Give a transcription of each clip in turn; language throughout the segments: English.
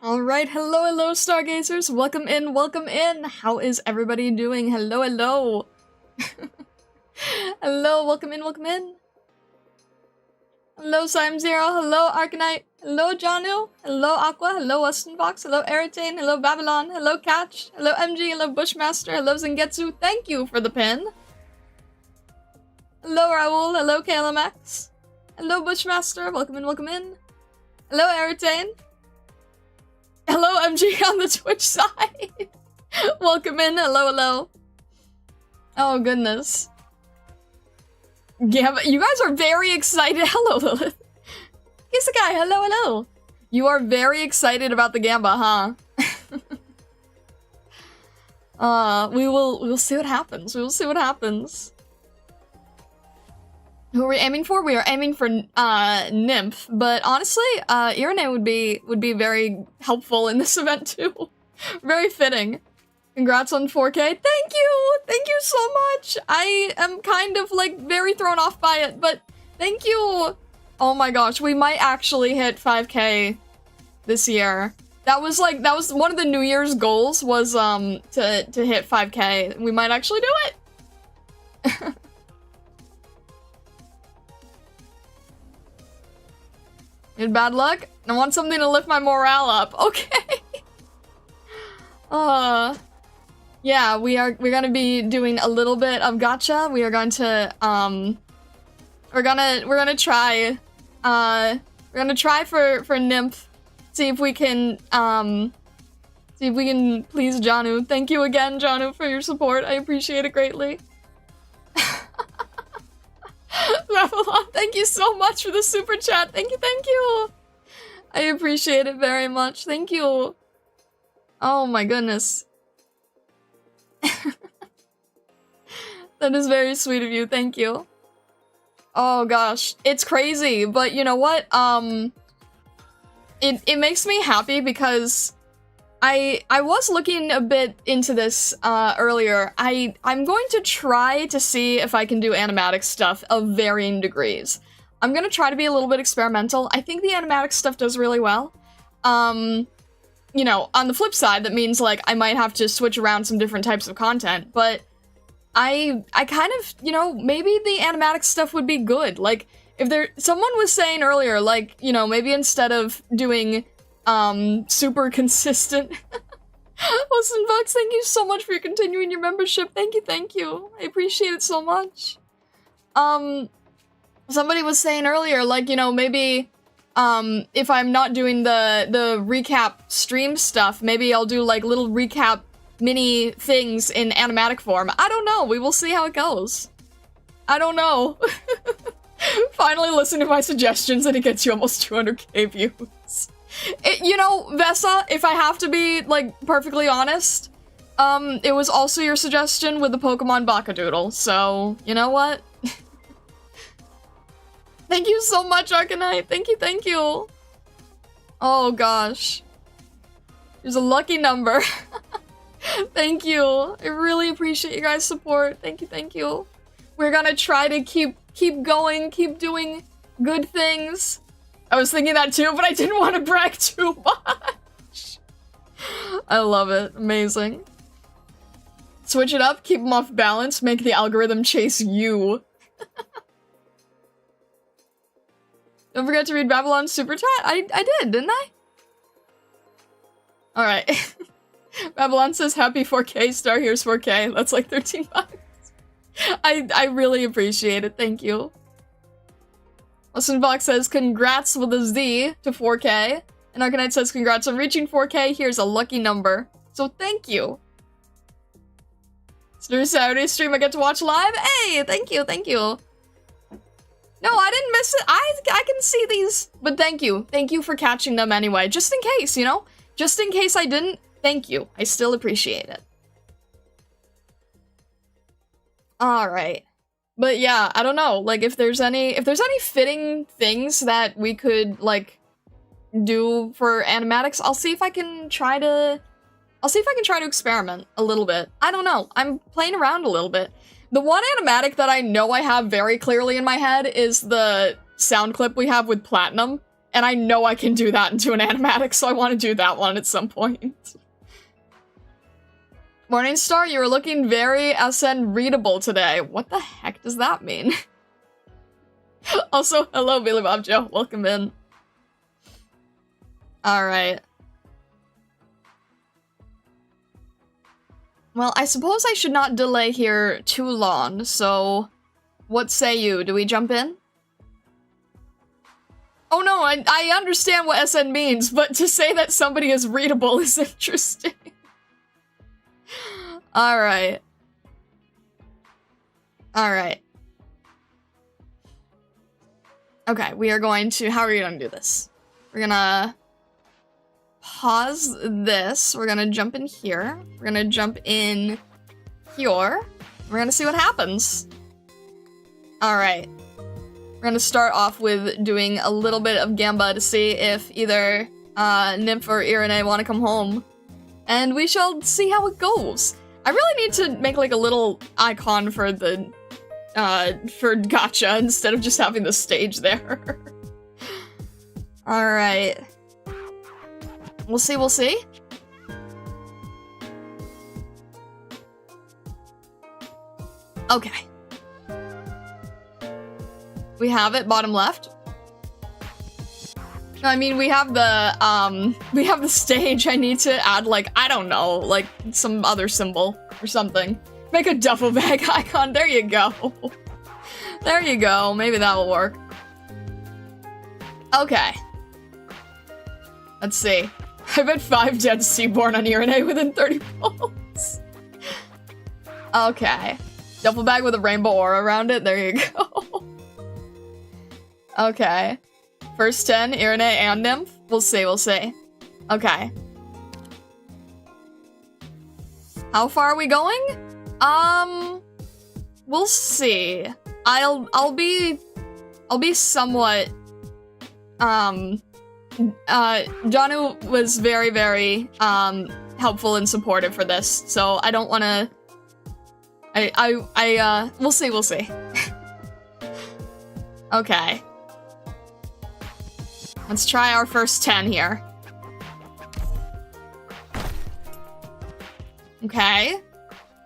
Alright, hello, stargazers. Welcome in, welcome in. How is everybody doing? Hello. Hello, welcome in, welcome in. Hello, Sim0. Hello, Arknight. Hello, Janu. Hello, Aqua. Hello, Weston Fox. Hello, Eritane. Hello, Babylon. Hello, Catch. Hello, MG. Hello, Bushmaster. Hello, Zengetsu. Thank you for the pin. Hello, Raoul. Hello, KLMX. Hello, Bushmaster. Welcome in, welcome in. Hello, Eritane. Hello, MG on the Twitch side. Welcome in. Hello. Oh, goodness. Yeah, but you guys are very excited. Hello, Lilith. Kisakai, hello. You are very excited about the gamba, huh? We'll see what happens. We will see what happens. Who are we aiming for? We are aiming for Nymph, but honestly, Irene would be very helpful in this event too. Very fitting. Congrats on 4K. Thank you so much. I am kind of like very thrown off by it, but thank you. Oh my gosh, we might actually hit 5K this year. That was one of the New Year's goals was to hit 5K. We might actually do it. You had bad luck? I want something to lift my morale up. Okay. Yeah, we're gonna be doing a little bit of gacha. We are going to we're gonna try for Nymph. See if we can please Janu. Thank you again, Janu, for your support. I appreciate it greatly. Babylon, thank you so much for the super chat. Thank you. I appreciate it very much. Thank you. Oh my goodness. That is very sweet of you. Thank you. Oh gosh, it's crazy, but you know what? It makes me happy because I was looking a bit into this earlier. I'm going to try to see if I can do animatic stuff of varying degrees. I'm gonna try to be a little bit experimental. I think the animatic stuff does really well. You know, on the flip side, that means like I might have to switch around some different types of content, but I kind of, you know, maybe the animatic stuff would be good. Like if someone was saying earlier, like, you know, maybe instead of doing super consistent. Listen, Bucks, thank you so much for continuing your membership. Thank you. I appreciate it so much. Somebody was saying earlier, like, you know, maybe, if I'm not doing the recap stream stuff, maybe I'll do, like, little recap mini things in animatic form. I don't know. We will see how it goes. I don't know. Finally listen to my suggestions and it gets you almost 200k views. You know, Vesa, if I have to be, like, perfectly honest, it was also your suggestion with the Pokemon Bakadoodle, so, you know what? Thank you so much, Arknight. Thank you. Oh, gosh. There's a lucky number. Thank you. I really appreciate you guys' support. Thank you. We're gonna try to keep going, keep doing good things. I was thinking that too, but I didn't want to brag too much. I love it. Amazing. Switch it up, keep them off balance, make the algorithm chase you. Don't forget to read Babylon's super chat. I did, didn't I? Alright. Babylon says happy 4K, Star here's 4K. That's like 13 bucks. I really appreciate it. Thank you. Listen Box says congrats with a Z to 4K. And Arknight says congrats on reaching 4K. Here's a lucky number. So thank you. It's new Saturday stream I get to watch live. Hey, thank you. No, I didn't miss it. I can see these. But thank you. Thank you for catching them anyway. Just in case, you know? Just in case I didn't, thank you. I still appreciate it. Alright. But yeah, I don't know, like, if there's any fitting things that we could, like, do for animatics, I'll see if I can try to experiment a little bit. I don't know, I'm playing around a little bit. The one animatic that I know I have very clearly in my head is the sound clip we have with Platinum. And I know I can do that into an animatic, so I want to do that one at some point. Morningstar, you were looking very SN readable today. What the heck does that mean? Also, hello, Billy Bob Joe. Welcome in. Alright. Well, I suppose I should not delay here too long, so what say you? Do we jump in? Oh no, I understand what SN means, but to say that somebody is readable is interesting. Alright. Alright. Okay, we are going to... How are we gonna do this? We're gonna... pause this. We're gonna jump in here. We're gonna jump in here. We're gonna see what happens. Alright. We're gonna start off with doing a little bit of gamba to see if either Nymph or Irene want to come home. And we shall see how it goes. I really need to make like a little icon for the for Gacha instead of just having the stage there. Alright. We'll see, we'll see. Okay. We have it, bottom left. No, I mean, we have the stage. I need to add, like, I don't know, like, some other symbol or something. Make a duffel bag icon. There you go. There you go. Maybe that will work. Okay. Let's see. I bet 5 dead seaborn on Irene within 30 pulls. Okay. Duffel bag with a rainbow aura around it. There you go. Okay. First 10, Irene and Nymph. We'll see, we'll see. Okay. How far are we going? We'll see. I'll be somewhat, Janu was very, very, helpful and supportive for this, so I don't wanna... we'll see, we'll see. Okay. Let's try our first 10 here. Okay.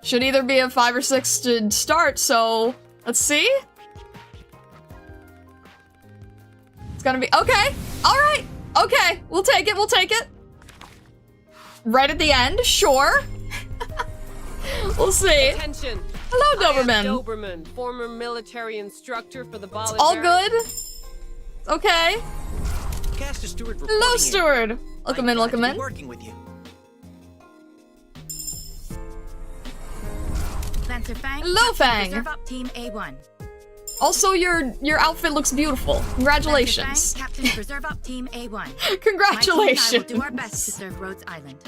Should either be a 5 or 6 to start, so let's see. It's gonna be, okay. All right. Okay. We'll take it. We'll take it. Right at the end. Sure. We'll see. Attention. Hello, Doberman. Doberman, former military instructor for the Bolivarian. All good. Okay. Cast a steward. Hello, steward. Welcome in. Welcome in. Working with you. Hello, Fang. Reserve up team A1. Also, your outfit looks beautiful. Congratulations. Fang, Captain, reserve up team A1. Congratulations. My team and I will do our best to serve Rhodes Island.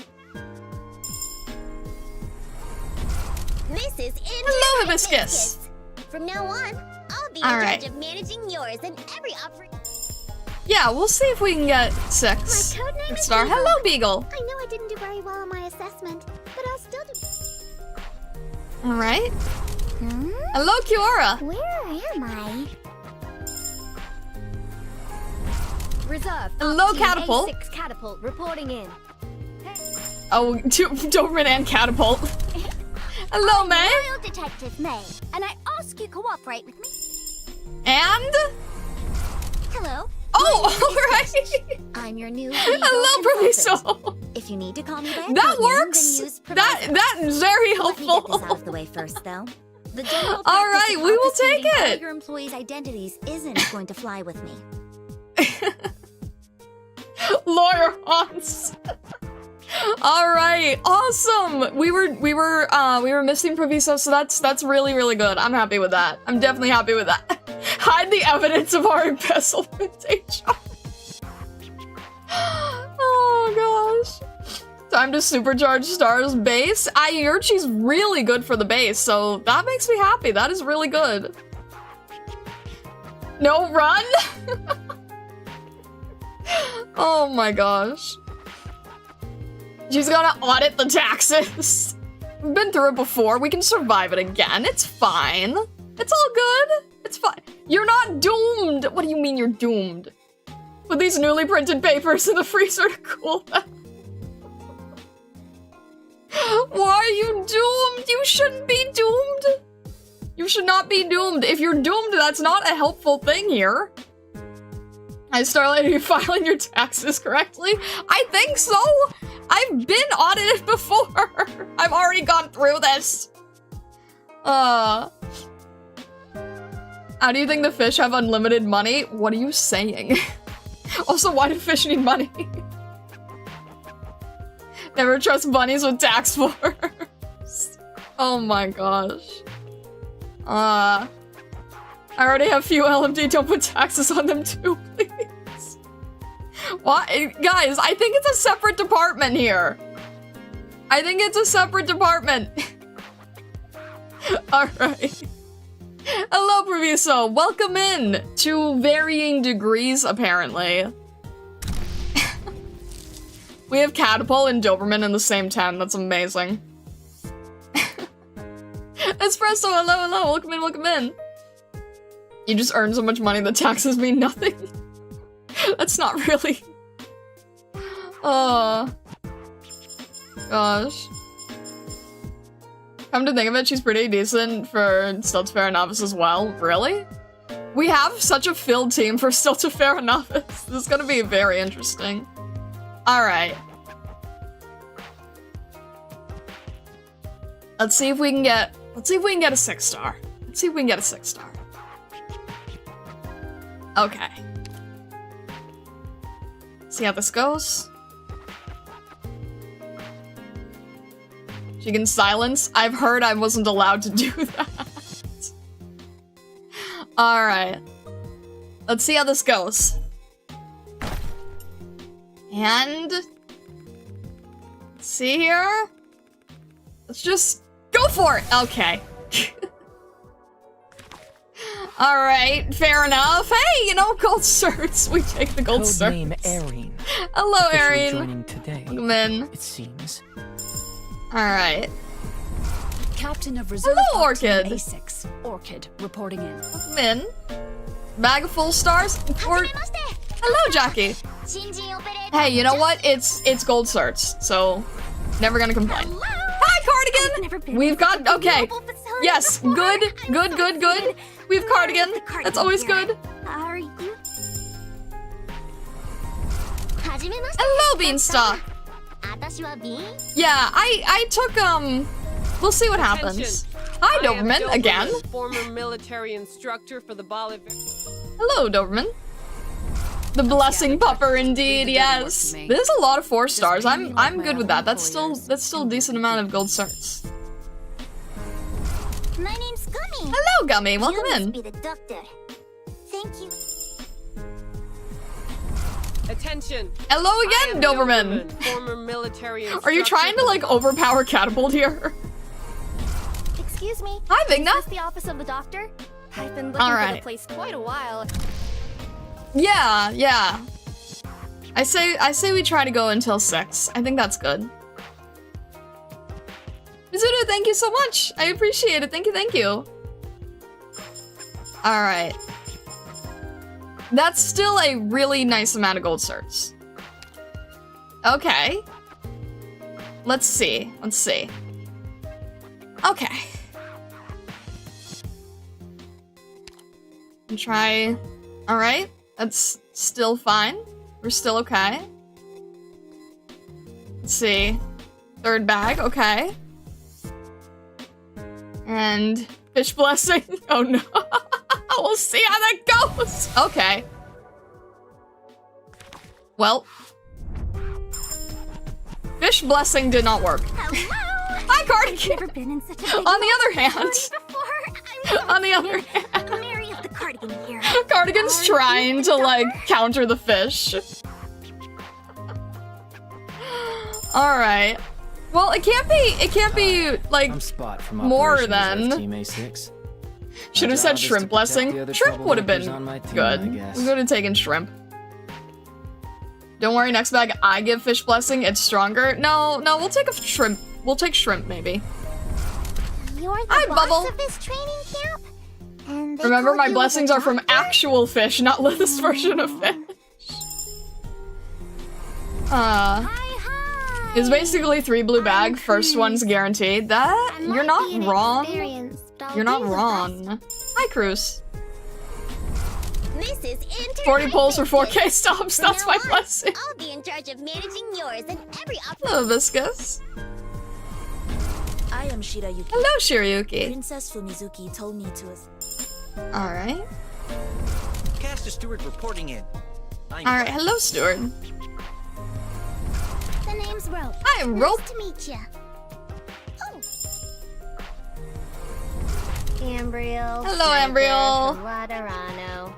This is Hello, Hibiscus. From now on, I'll be All in right. charge of managing yours and every operation. Yeah, we'll see if we can get 6. My codename is Star. Beagle. Hello, Beagle. I know I didn't do very well on my assessment, but I'll still do. All right. Hello, Kiora. Where am I? Reserve. Hello, Team Catapult. A6 catapult reporting in. Oh, Doberman and Catapult. Hello, May. Royal Detective May, and I ask you cooperate with me. And? Hello. Oh, all right. I'm your new Hello, consultant. Proviso. If you need to call me by a That codename, works. then use That Proviso. is very Let me get this out helpful. of the way first, though. The general All practice right, of we will take obfuscating all it. your employees' identities isn't going to fly with me. Lawyer Hans. All right, awesome. We were missing Proviso, so that's really, really good. I'm happy with that. I'm definitely happy with that. Hide the evidence of our embezzlement, HR. Oh gosh. Time to supercharge Star's base. I heard she's really good for the base, so that makes me happy. That is really good. No, run! Oh my gosh. She's gonna audit the taxes. We've been through it before. We can survive it again. It's fine. It's all good. It's fine. You're not doomed. What do you mean you're doomed? Put these newly printed papers in the freezer to cool them. Why are you doomed? You shouldn't be doomed. You should not be doomed. If you're doomed, that's not a helpful thing here. Hi, Starlight, are you filing your taxes correctly? I think so. I've been audited before. I've already gone through this. How do you think the fish have unlimited money? What are you saying? Also, why do fish need money? Never trust bunnies with tax forms. Oh my gosh. I already have few LMD, don't put taxes on them too, please. Why? Guys, I think it's a separate department here. I think it's a separate department. Alright. Hello, Proviso. Welcome in to varying degrees, apparently. We have Catapult and Doberman in the same 10. That's amazing. Espresso, hello, hello. Welcome in, welcome in. You just earn so much money that taxes mean nothing. That's not really... Oh. Gosh. Come to think of it, she's pretty decent for Stultifera Navis as well. Really? We have such a filled team for Stultifera Navis. This is gonna be very interesting. Alright. Let's see if we can get a 6-star. Let's see if we can get a 6-star. Okay. See how this goes. She can silence. I've heard I wasn't allowed to do that. Alright. Let's see how this goes. And... see here? Let's just go for it! Okay. Alright, fair enough. Hey, you know, gold certs. We take the gold certs. Name Erin. Hello, Officially Erin. joining today, Welcome in. it seems. Alright. Captain of Reserve Hello, Orchid. A6. Orchid reporting in. Welcome in. Bag of full stars. Hello, Jackie. Hey, you know what? It's gold certs, so never gonna complain. Hi, Cardigan! We've got, okay. Yes, good. We have Cardigan. That's always good. Are you? Hello, Beanstalk. Yeah, I took, we'll see what happens. Hi, Doberman, again. Former military instructor for the Bolivar. Hello, Doberman. The blessing pupper, indeed. Yes, there's a lot of 4 stars. I'm good with that. That's still a decent amount of gold certs. My name's Gummy. Hello, Gummy. Welcome You must in. be the doctor. Thank you. Attention. Hello I again, am Doberman. Former military Are you trying to like overpower Catapult here? Excuse me. Hi, Vigna. Is this the office of the doctor? I've been looking All for right. the place quite a while. Yeah. I say we try to go until 6. I think that's good. Mizuno, thank you so much. I appreciate it. Thank you. All right. That's still a really nice amount of gold certs. Okay. Let's see. Okay. And try. All right. That's still fine. We're still okay. Let's see. 3rd bag. Okay. And fish blessing. Oh no. We'll see how that goes. Okay. Well. Fish blessing did not work. Hello. Hi, Cardigan. Never been in such a big On the other hand. before. On the other hand. Mary of the Cardigan here. Cardigan's trying to like counter the fish. All right. Well, it can't be like I'm Spot from more Operations than. Team A6. Should have said shrimp blessing. Shrimp would have been good. We would have taken shrimp. Don't worry, next bag I give fish blessing. It's stronger. No, we'll take a shrimp. We'll take shrimp maybe. You're the Hi, boss Bubble. of this training camp? And they Remember, call my you blessings the are from doctor? actual fish, not Lith's version of fish. It's basically 3 blue bag, first one's guaranteed. That, you're not wrong. You're not wrong. Hi, Cruz. This is 40 pulls for 4K stops, that's my blessing. I'll be in charge of managing yours and every Hello, Viscous. I am Shirayuki. Hello, Shiryuki. Princess Fumizuki told me to. Alright. Cast a steward reporting in. Alright, hello, Steward. The name's Rope. Hi, Rope. Nice to meet you. Oh. Ambriel. Hello, Ambriel. Laterano.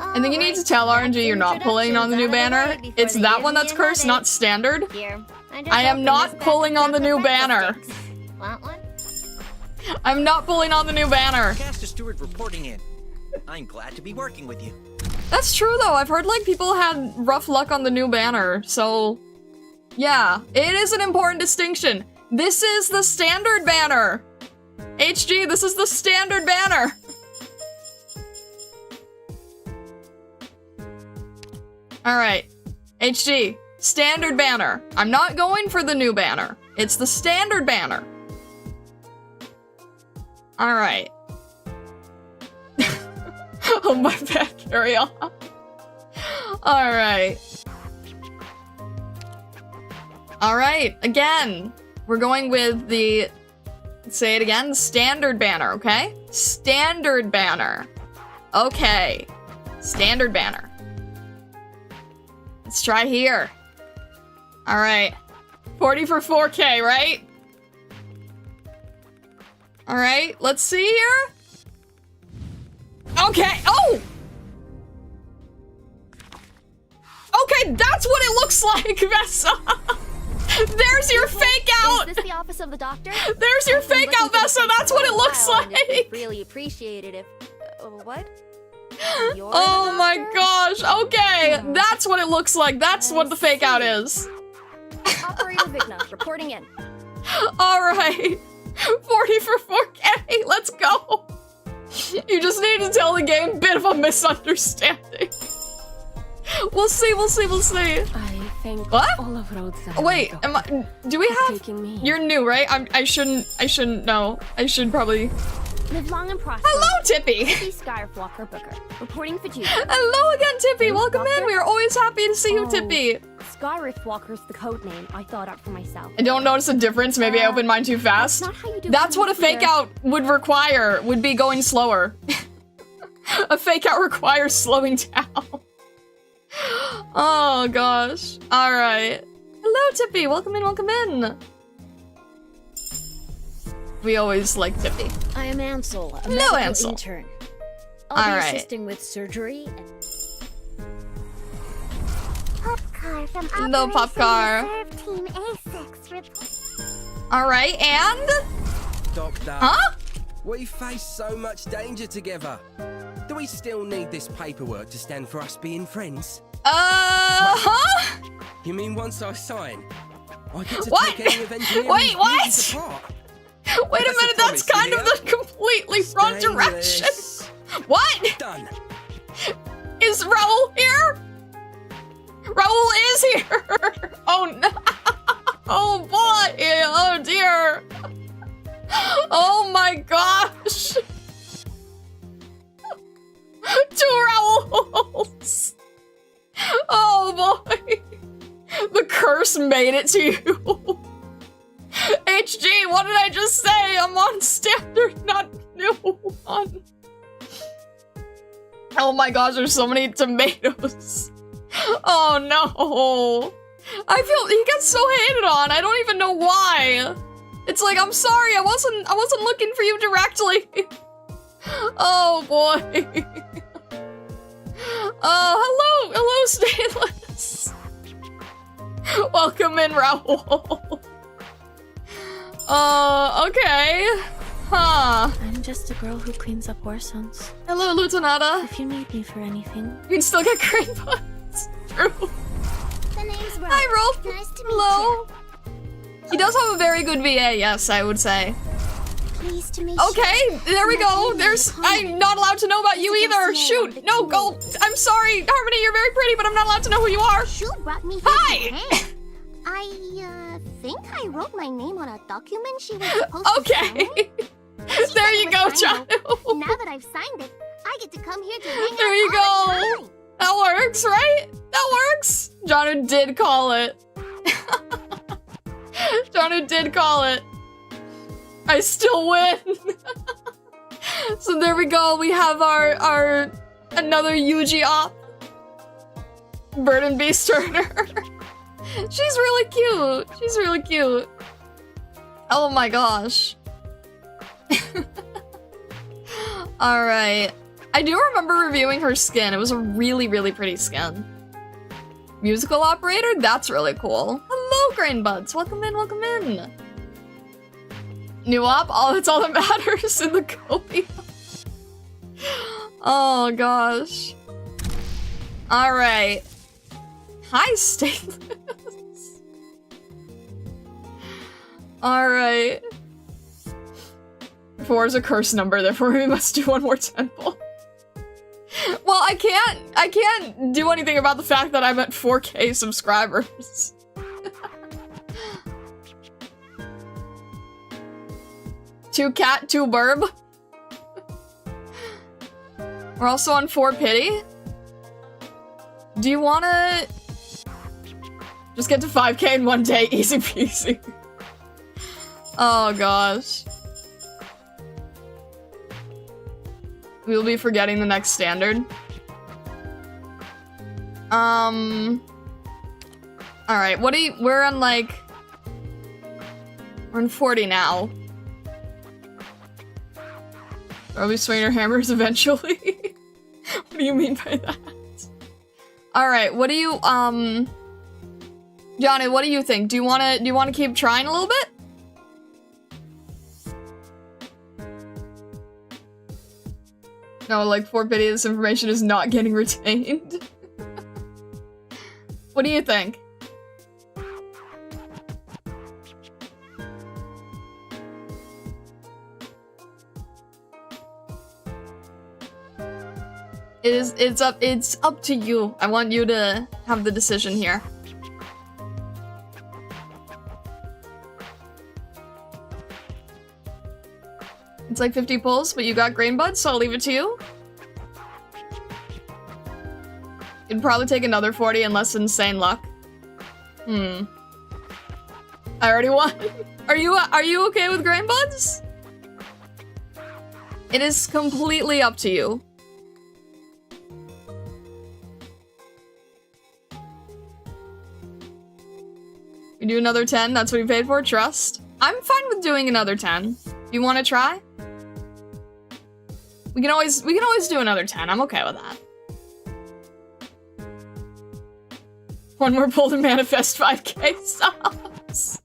I think you need to tell RNG you're not pulling on the new banner. It's that one that's cursed, not standard. Here. I am not pulling on the new banner. Want one? I'm not pulling on the new banner. Cast a steward reporting in. I'm glad to be working with you. That's true though, I've heard like people had rough luck on the new banner, so... Yeah, it is an important distinction. This is the standard banner! HG, this is the standard banner! Alright, HG, standard banner. I'm not going for the new banner. It's the standard banner. Alright. Oh my bad, carry on. Alright. Alright, again. We're going with the... Say it again, standard banner, okay? Standard banner. Okay. Standard banner. Let's try here. Alright. 40 for 4K, right? Alright, let's see here. Okay, oh! Okay, that's what it looks like, Vessa! There's your fake out! Is this the office of the doctor? There's your fake out, Vessa, that's what it looks like! Really appreciate it if... what? You're Oh the my doctor? gosh, okay, that's what it looks like, that's what the fake out is. Operator Vigna, reporting in. Alright, 40 for 4K, let's go! You just need to tell the game, bit of a misunderstanding. We'll see, we'll see, we'll see. I think What? all of Rhodes Wait, am I, do we have, taking me. you're new, right? I shouldn't know. I should probably, Live long and prosper. hello, Tippy! Tippy Skywalker Booker, reporting for duty. Hello again, Tippy, welcome in, Doctor? we are always happy to see you, Oh. Tippy. Skywalker's the code name I thought up for myself. I don't notice a difference, maybe I opened mine too fast. That's not how you do That's what a computer. fake out would require, would be going slower. A fake out requires slowing down. Oh gosh. Alright. Hello Tippy, welcome in, welcome in. We always like Tippy. I am Ansel, a Hello, medical Ansel. intern. I'll be Alright. assisting with surgery and Popcar from No Operation Popcar. Reserve Team A6 report. Alright, and? Doctor, Huh? we face so much danger together. Do we still need this paperwork to stand for us being friends? Huh? You mean once I sign, I get to What? take any of engineering Wait, what? duties apart? Wait a That's a minute, that's promise, kind of Lydia. the completely wrong direction. Stainless. What? Done. Is Raoul here? Raoul is here! Oh no! Oh boy! Oh dear! Oh my gosh! 2 Raouls! Oh boy! The curse made it to you! HG, what did I just say? I'm on standard, not new one. Oh my gosh, there's so many tomatoes. Oh no. I feel he gets so hated on. I don't even know why. It's like, I'm sorry, I wasn't looking for you directly. Oh boy. Oh, hello, Stainless. Welcome in, Raoul. Okay. Huh. I'm just a girl who cleans up war zones. Hello, Lutonata. If you need me for anything. You can still get green buttons. True. The name's Rope. Hi, Rolf. Nice to meet Hello. He does have a very good VA, yes, I would say. please to make Okay, there we go. I'm not allowed to know about you either. Shoot, no, go. I'm sorry, Harmony, you're very pretty, but I'm not allowed to know who you are. Shu brought me Hi! I think I wrote my name on a document she was supposed to sign. Okay. There you go, child. Now that I've signed it, I get to come here to hang There out you all the go. time. That works, right? That works. Jonu did call it. Jonu did call it. I still win. So there we go. We have our another Yuji op. Bird and Beast Turner. She's really cute. She's really cute. Oh my gosh. Alright. I do remember reviewing her skin. It was a really, really pretty skin. Musical operator? That's really cool. Hello, Grain Buds. Welcome in, welcome in. New op? That's all that matters in the Kobe. Oh gosh. Alright. Hi, Stateless. Alright. 4 is a curse number, therefore we must do one more temple. Well, I can't do anything about the fact that I'm at 4K subscribers. Two cat, two burb. We're also on 4 pity. Do you wanna just get to 5K in one day? Easy peasy. Oh gosh. We'll be forgetting the next standard. Alright, what do you- we're on like... We're in 40 now. Are we swinging our hammers eventually? What do you mean by that? Alright, what do you, Johnny, what do you think? Do you wanna keep trying a little bit? No, like, for pity, this information is not getting retained. What do you think? It's up to you. I want you to have the decision here. It's like 50 pulls, but you got Grain Buds, so I'll leave it to you. It'd probably take another 40 unless insane luck. I already won. Are you okay with Grain Buds? It is completely up to you. We do another 10, that's what we paid for, trust. I'm fine with doing another 10. You wanna try? We can always do another 10, I'm okay with that. One more pull to manifest 5K subs.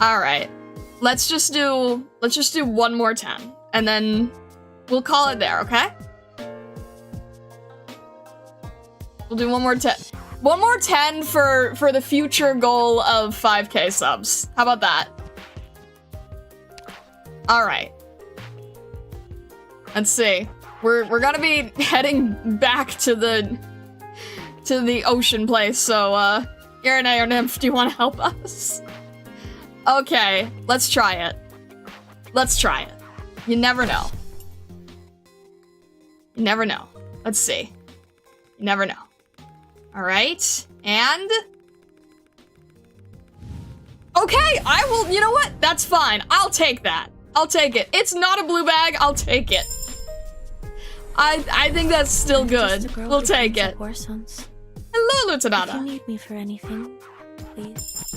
Alright. Let's just do one more 10. And then we'll call it there, okay? We'll do one more 10. One more 10 for the future goal of 5K subs. How about that? Alright. Let's see. We're gonna be heading back to the ocean place, so Irene or Nymph, do you wanna help us? Okay, let's try it. Let's try it. You never know. You never know. Let's see. You never know. Alright, and... Okay, I will- you know what? That's fine. I'll take that. I'll take it. It's not a blue bag, I'll take it. I think that's still good. We'll take it. Hello, Lieutenant. If you need me for anything, please.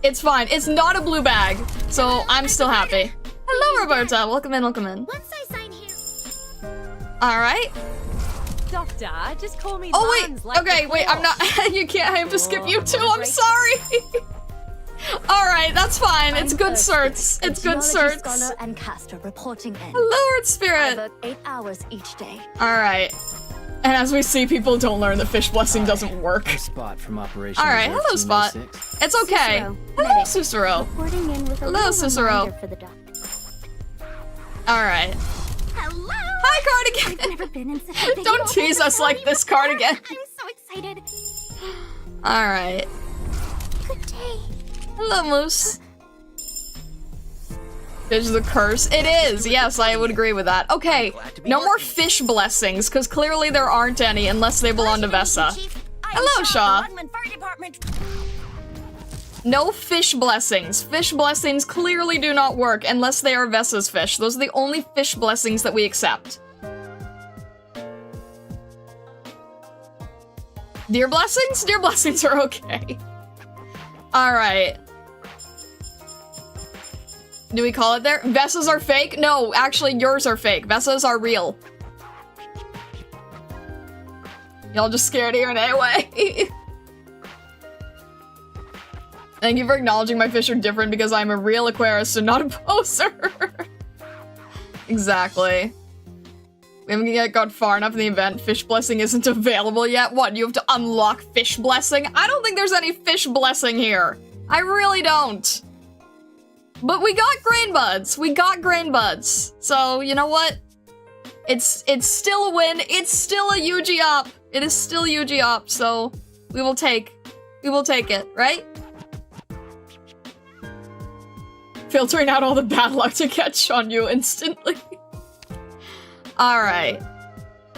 It's fine. It's not a blue bag, so I'm still happy. Hello, Roberta. Welcome in, welcome in. Once I sign here. Alright. Doctor, just call me Oh, wait. Buns like Okay, wait, I'm not- you can't- I have to skip you too, I'm sorry! Alright, that's fine. It's good certs. It's good certs. Scholar and caster reporting in. Hello, Earth Spirit. I work 8 hours each day. Alright. And as we see, people don't learn that Fish Blessing doesn't work. Spot from Operation Alright, hello, Spot. It's okay. Hello, Cicero. Reporting in with a Hello, little Cicero. reminder for the doctor. Alright. Hello. Hi, Cardigan! I've never been in such a big Don't tease us like this, Cardigan. I'm so excited. Alright. Good day. Hello, Moose. Fish is a curse. It is! Yes, I would agree with that. Okay, no more fish blessings, because clearly there aren't any unless they belong to Vesa. Hello, Shaw. No fish blessings. Fish blessings clearly do not work unless they are Vesa's fish. Those are the only fish blessings that we accept. Deer blessings? Deer blessings are okay. Alright. Do we call it there? Vesa's are fake? No, actually yours are fake. Vesa's are real. Y'all just scared here anyway. Thank you for acknowledging my fish are different because I'm a real Aquarist and not a poser. Exactly. We haven't yet got far enough in the event. Fish blessing isn't available yet. What, you have to unlock fish blessing? I don't think there's any fish blessing here. I really don't. But we got grain buds. We got grain buds. So, you know what? It's still a win. It's still a UG up. It is still UG up, so we will take it, right? Filtering out all the bad luck to catch on you instantly. Alright.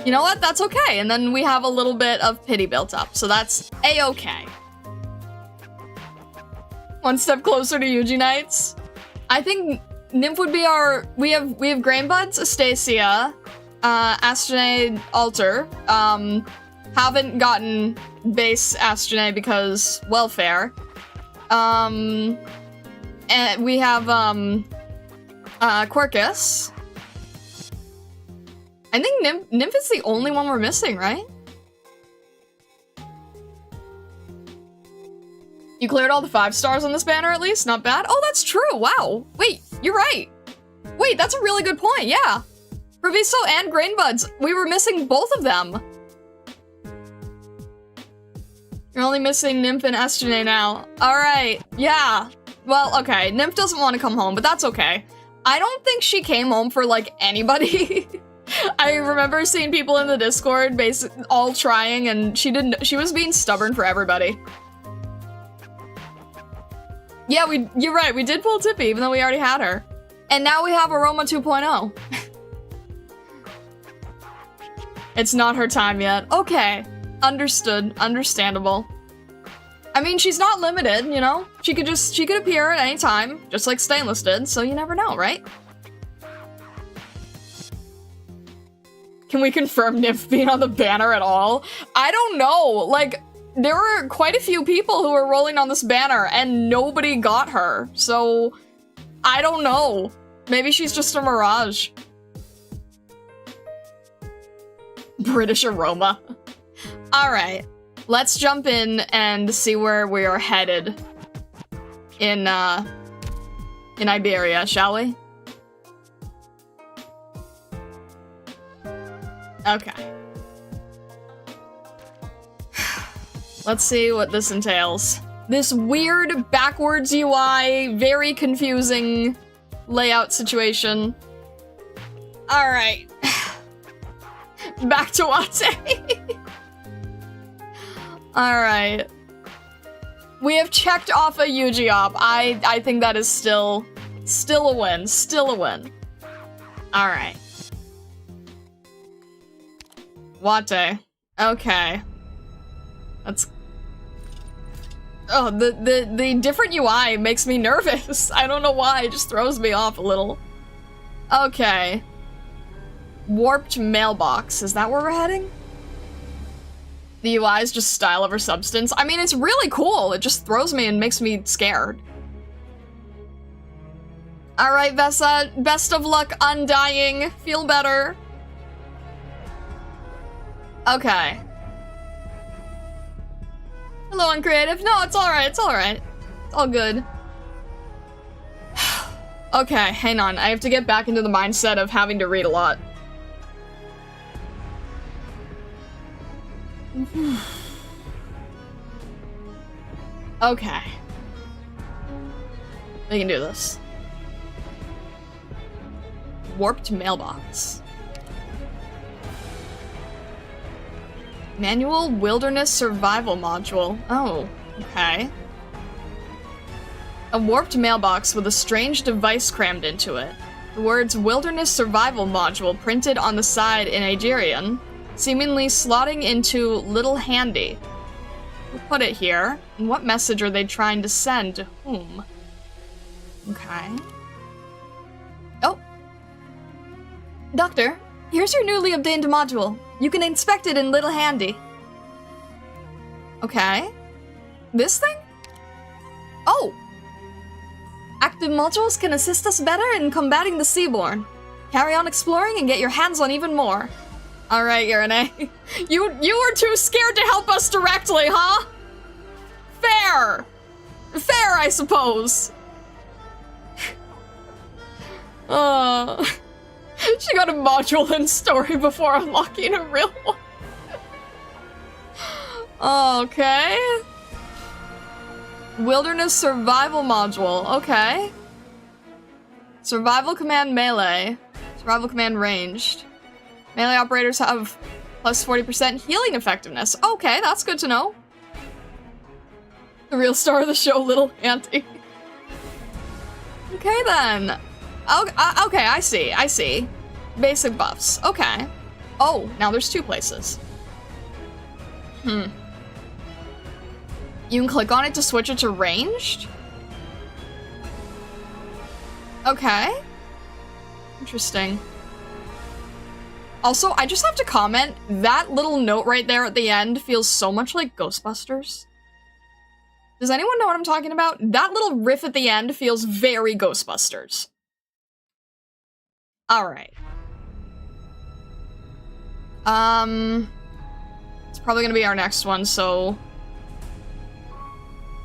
You know what? That's okay. And then we have a little bit of pity built up, so that's a-okay. One step closer to Yuji Knights. I think Nymph would be our... We have Grain Buds, Astacia, Astronade, Alter. Haven't gotten base Astronade because welfare. And we have, Quercus. I think Nymph is the only one we're missing, right? You cleared all the 5 stars on this banner at least? Not bad. Oh, that's true. Wow. Wait, you're right. Wait, that's a really good point. Yeah. Proviso and Grain Buds. We were missing both of them. You're only missing Nymph and Estrene now. Alright. Yeah. Well, okay. Nymph doesn't want to come home, but that's okay. I don't think she came home for, like, anybody. I remember seeing people in the Discord basically all trying, and she was being stubborn for everybody. Yeah, you're right, we did pull Tippy, even though we already had her. And now we have Aroma 2.0. It's not her time yet. Okay. Understood. Understandable. I mean, she's not limited, you know? She could appear at any time, just like Stainless did, so you never know, right? Can we confirm Nymph being on the banner at all? I don't know. Like, there were quite a few people who were rolling on this banner and nobody got her. So, I don't know. Maybe she's just a mirage. British aroma. Alright. Let's jump in and see where we are headed in Iberia, shall we? Okay. Let's see what this entails. This weird backwards UI, very confusing layout situation. Alright. Back to Wate. Alright. We have checked off a Yuji op. I think that is still a win. Still a win. Alright. Wate. Okay. That's... Oh, the different UI makes me nervous. I don't know why, it just throws me off a little. Okay. Warped mailbox. Is that where we're heading? The UI is just style over substance. I mean, it's really cool. It just throws me and makes me scared. Alright, Vesa. Best of luck undying. Feel better. Okay. Hello, Uncreative. No, it's alright. It's alright. It's all good. Okay, hang on. I have to get back into the mindset of having to read a lot. Okay. We can do this. Warped mailbox. Manual Wilderness Survival Module. Oh, okay. A warped mailbox with a strange device crammed into it. The words Wilderness Survival Module printed on the side in Iberian, seemingly slotting into Little Handy. We'll put it here. And what message are they trying to send to whom? Okay. Oh. Doctor, here's your newly obtained module. You can inspect it in Little Handy. Okay. This thing? Oh! Active modules can assist us better in combating the Seaborn. Carry on exploring and get your hands on even more. Alright, Irene. You were too scared to help us directly, huh? Fair! Fair, I suppose. She got a module in story before unlocking a real one. Okay. Wilderness Survival Module. Okay. Survival Command Melee. Survival Command Ranged. Melee operators have plus 40% healing effectiveness. Okay, that's good to know. The real star of the show, Little Auntie. Okay then. Okay, I see. Basic buffs. Okay. Oh, now there's two places. You can click on it to switch it to ranged? Okay. Interesting. Also, I just have to comment, that little note right there at the end feels so much like Ghostbusters. Does anyone know what I'm talking about? That little riff at the end feels very Ghostbusters. Alright. It's probably gonna be our next one, so...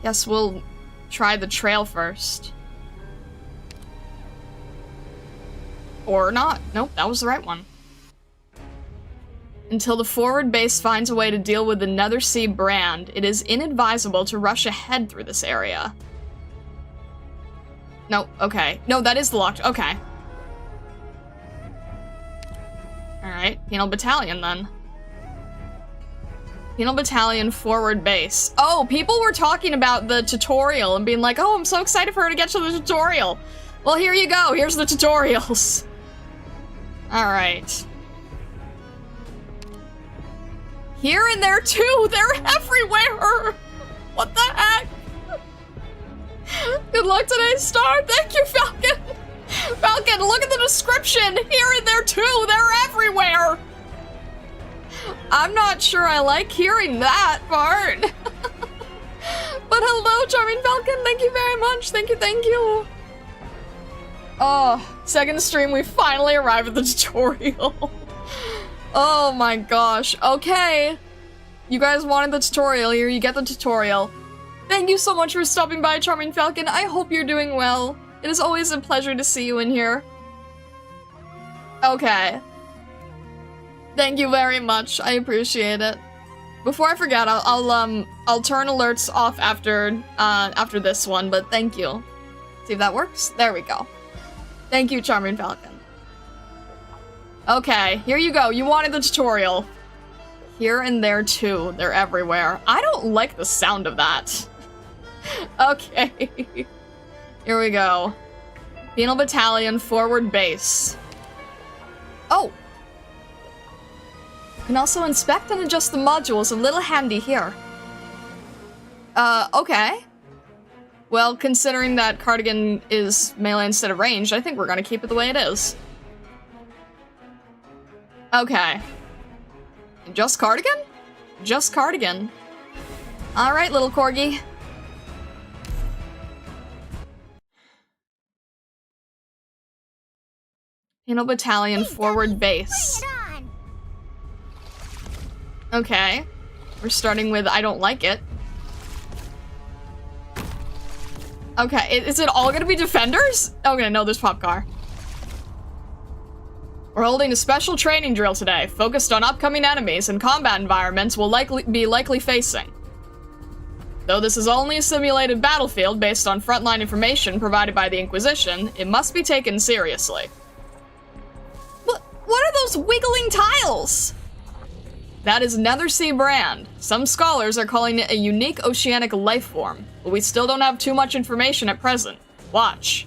Guess we'll try the trail first. Or not. Nope, that was the right one. Until the forward base finds a way to deal with the Nethersea brand, it is inadvisable to rush ahead through this area. No, okay. No, that is the locked. Okay. Alright, Penal Battalion then. Penal Battalion forward base. Oh, people were talking about the tutorial and being like, oh, I'm so excited for her to get to the tutorial. Well, here you go. Here's the tutorials. Alright. Here and there too. They're everywhere. What the heck? Good luck today, Star. Thank you, Falcon. Falcon, look at the description. Here and there too. They're everywhere. I'm not sure I like hearing that part. But hello, Charming Falcon. Thank you very much. Thank you. Oh, second stream, we finally arrived at the tutorial. Oh my gosh. Okay. You guys wanted the tutorial. Here, you get the tutorial. Thank you so much for stopping by, Charming Falcon. I hope you're doing well. It is always a pleasure to see you in here. Okay. Thank you very much. I appreciate it. Before I forget, I'll turn alerts off after this one, but thank you. See if that works? There we go. Thank you, Charming Falcon. Okay, here you go. You wanted the tutorial. Here and there too. They're everywhere. I don't like the sound of that. Okay. Here we go. Penal Battalion forward base. Oh. You can also inspect and adjust the modules a little handy here. Okay. Well, considering that Cardigan is melee instead of ranged, I think we're gonna keep it the way it is. Okay. Just Cardigan? Just Cardigan. Alright, little corgi. Penal Battalion forward base. Okay. We're starting with I don't like it. Okay, is it all gonna be defenders? Okay, no, there's Pop Car. We're holding a special training drill today, focused on upcoming enemies and combat environments we'll likely facing. Though this is only a simulated battlefield based on frontline information provided by the Inquisition, it must be taken seriously. those wiggling tiles? That is Nethersea brand. Some scholars are calling it a unique oceanic life form, but we still don't have too much information at present. Watch.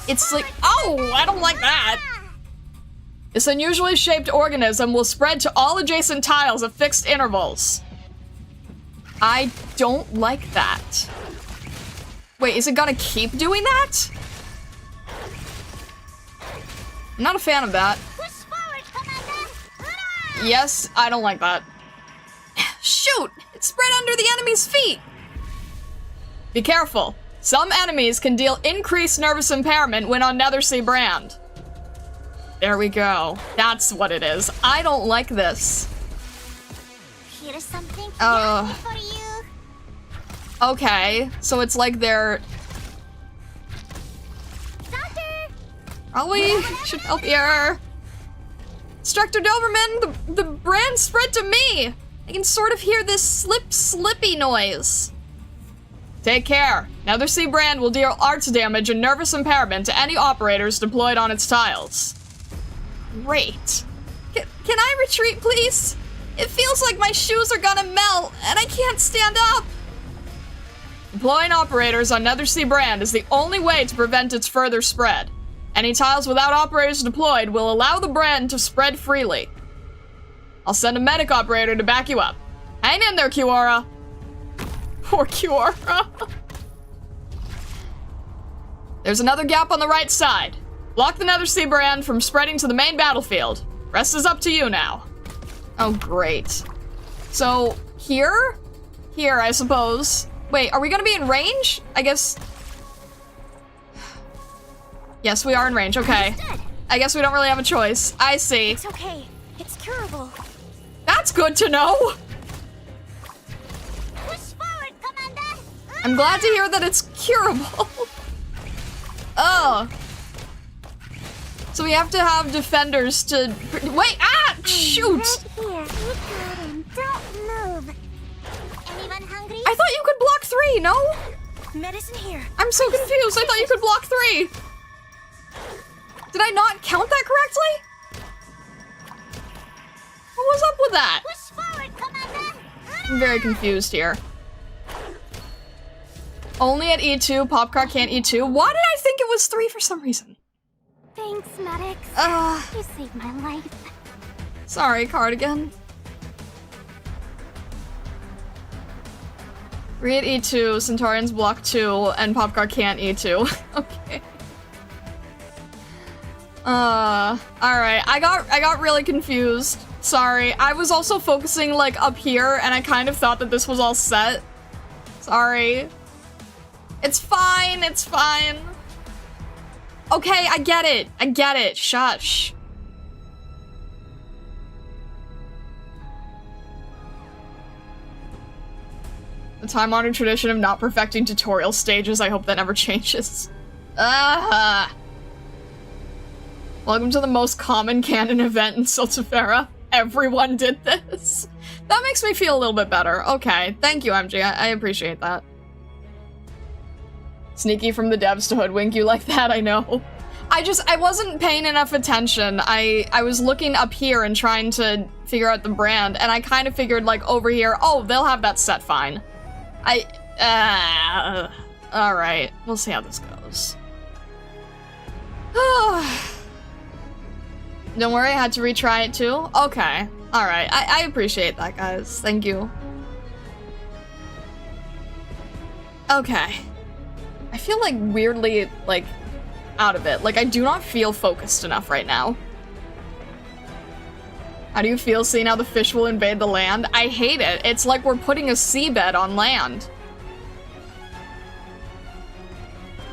It's like, oh, I don't like that. This unusually shaped organism will spread to all adjacent tiles at fixed intervals. I don't like that. Wait, is it gonna keep doing that? I'm not a fan of that. Yes, I don't like that. Shoot! It's spread under the enemy's feet! Be careful. Some enemies can deal increased nervous impairment when on Nethersea brand. There we go. That's what it is. I don't like this. Here's something for you. Okay, so it's like they're... Doctor! Probably should help here. Instructor Doberman, the brand spread to me! I can sort of hear this slippy noise. Take care. Nethersea brand will deal arts damage and nervous impairment to any operators deployed on its tiles. Great. Can I retreat, please? It feels like my shoes are gonna melt, and I can't stand up. Deploying operators on Nethersea brand is the only way to prevent its further spread. Any tiles without operators deployed will allow the brand to spread freely. I'll send a medic operator to back you up. Hang in there, Kiora. Poor Kiora. There's another gap on the right side. Block the Nethersea brand from spreading to the main battlefield. Rest is up to you now. Oh, great. So, here? Here, I suppose. Wait, are we gonna be in range? I guess... Yes, we are in range, okay. I guess we don't really have a choice. I see. It's okay. It's curable. That's good to know! Push forward, Commander! I'm glad to hear that it's curable. Oh. So we have to have defenders to... Wait, shoot! Right here. You got him. Don't move. Anyone hungry? I thought you could block 3, no? Medicine here. I'm so confused. I thought you could block 3. Did I not count that correctly? What was up with that? Push forward, Commander! I'm very confused here. Only at E2, Popcar can't E2. Why did I think it was 3 for some reason? Thanks, Maddox. You saved my life. Sorry, Cardigan. 3 at E2, Centaurians block 2, and Popcar can't E2. Okay. Alright. I got really confused. Sorry. I was also focusing, like, up here, and I kind of thought that this was all set. Sorry. It's fine, it's fine. Okay, I get it. I get it. Shush. The time-honored tradition of not perfecting tutorial stages, I hope that never changes. Welcome to the most common canon event in Stultifera. Everyone did this. That makes me feel a little bit better. Okay, thank you, MG. I appreciate that. Sneaky from the devs to hoodwink you like that, I know. I wasn't paying enough attention. I was looking up here and trying to figure out the brand, and I kind of figured, like, over here, oh, they'll have that set fine. Alright, we'll see how this goes. Don't worry, I had to retry it too? Okay, alright, I appreciate that, guys. Thank you. Okay. I feel, like, weirdly, like, out of it. Like, I do not feel focused enough right now. How do you feel seeing how the fish will invade the land? I hate it. It's like we're putting a seabed on land.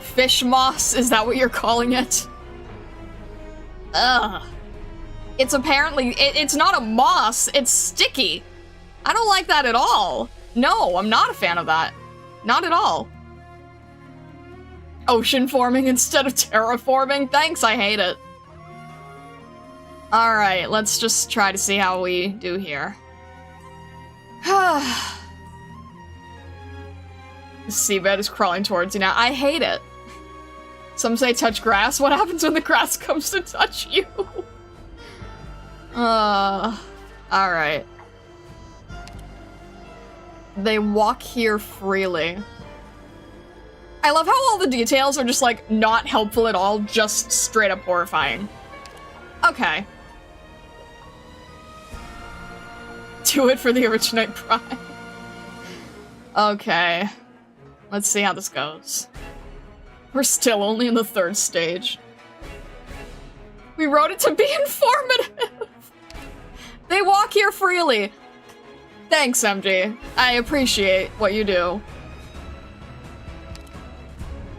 Fish moss, is that what you're calling it? Ugh. It's apparently, it's not a moss, it's sticky. I don't like that at all. No, I'm not a fan of that. Not at all. Ocean forming instead of terraforming? Thanks, I hate it. Alright, let's just try to see how we do here. The seabed is crawling towards you now. I hate it. Some say touch grass. What happens when the grass comes to touch you? Alright. They walk here freely. I love how all the details are just, like, not helpful at all, just straight up horrifying. Okay. Do it for the Arknight Pride. Okay. Let's see how this goes. We're still only in the 3rd stage. We wrote it to be informative! They walk here freely. Thanks, MG. I appreciate what you do.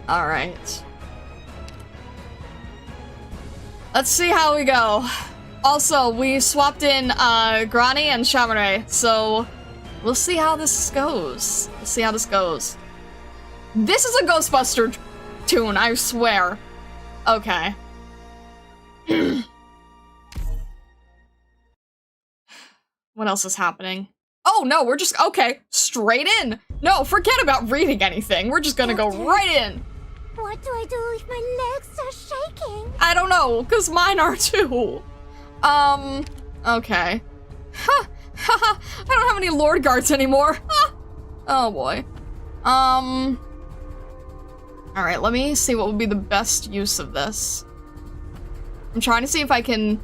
Alright. Let's see how we go. Also, we swapped in Grani and Shamare, so we'll see how this goes. We'll see how this goes. This is a Ghostbuster tune, I swear. Okay. What else is happening? Oh no, we're just, okay, straight in. No, forget about reading anything. We're just gonna go right in. What do I do if my legs are shaking? I don't know, because mine are too. Okay. Ha! Ha! I don't have any Lord Guards anymore. Ha! Oh boy. Alright, let me see what would be the best use of this. I'm trying to see if I can...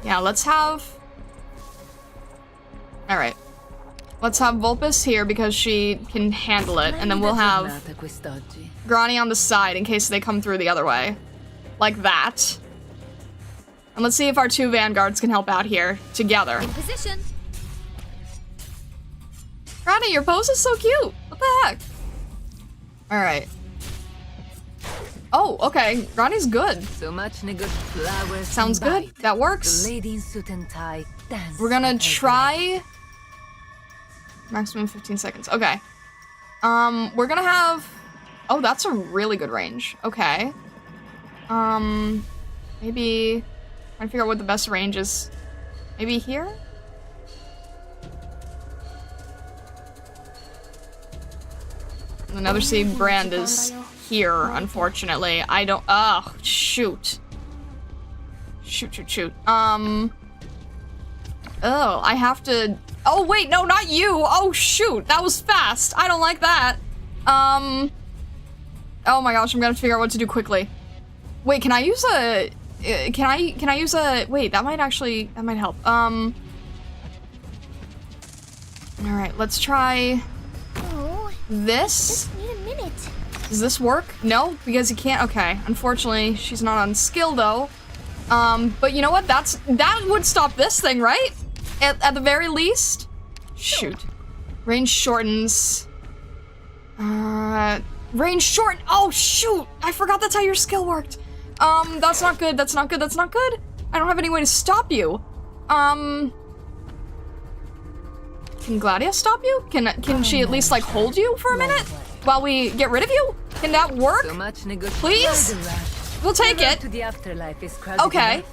Yeah, let's have... Alright. Let's have Vulpes here because she can handle it, and then we'll have Grani on the side in case they come through the other way. Like that. And let's see if our 2 vanguards can help out here together. In position. Grani, your pose is so cute. What the heck? Alright. Oh, okay. Grani's good. So much good flowers. Sounds good. That works. Lady in suit and tie dance. We're gonna try... Maximum 15 seconds. Okay. We're gonna have... Oh, that's a really good range. Okay. Maybe... Trying to figure out what the best range is. Maybe here? Another seed brand is here, unfortunately. I don't... Oh, shoot. Shoot. Oh, I have to... Oh, wait, no, not you! Oh, shoot! That was fast! I don't like that! Oh my gosh, I'm gonna have to figure out what to do quickly. Wait, can I use a... Can I use a... Wait, that might actually... That might help. Alright, let's try... This? Just need a minute. Does this work? No? Because you can't... Okay. Unfortunately, she's not on skill, though. But you know what? That would stop this thing, right? At the very least? Shoot. Range shortens. Range short... Oh, shoot! I forgot that's how your skill worked. That's not good. That's not good. That's not good. I don't have any way to stop you. Can Gladia stop you? Can she at least, like, hold you for a minute? While we get rid of you? Can that work? Please? We'll take it. Okay.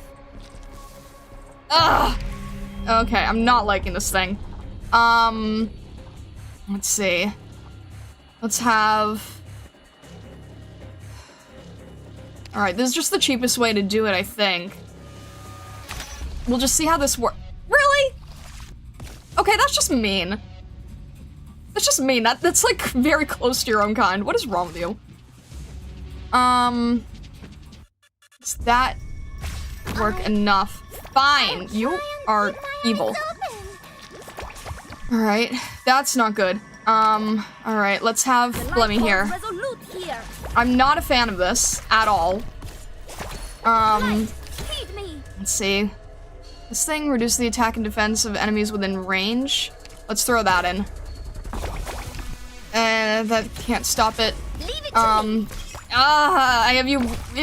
Ugh. Okay, I'm not liking this thing. Let's see. Let's have... Alright, this is just the cheapest way to do it, I think. We'll just see how this works. Really? Okay, that's just mean. That's just mean. That's like very close to your own kind. What is wrong with you? Does that work enough? Fine. You are evil. Alright, that's not good. Alright, let's have Blemmy here. I'm not a fan of this at all. Let's see. This thing reduces the attack and defense of enemies within range. Let's throw that in. That can't stop it. I have you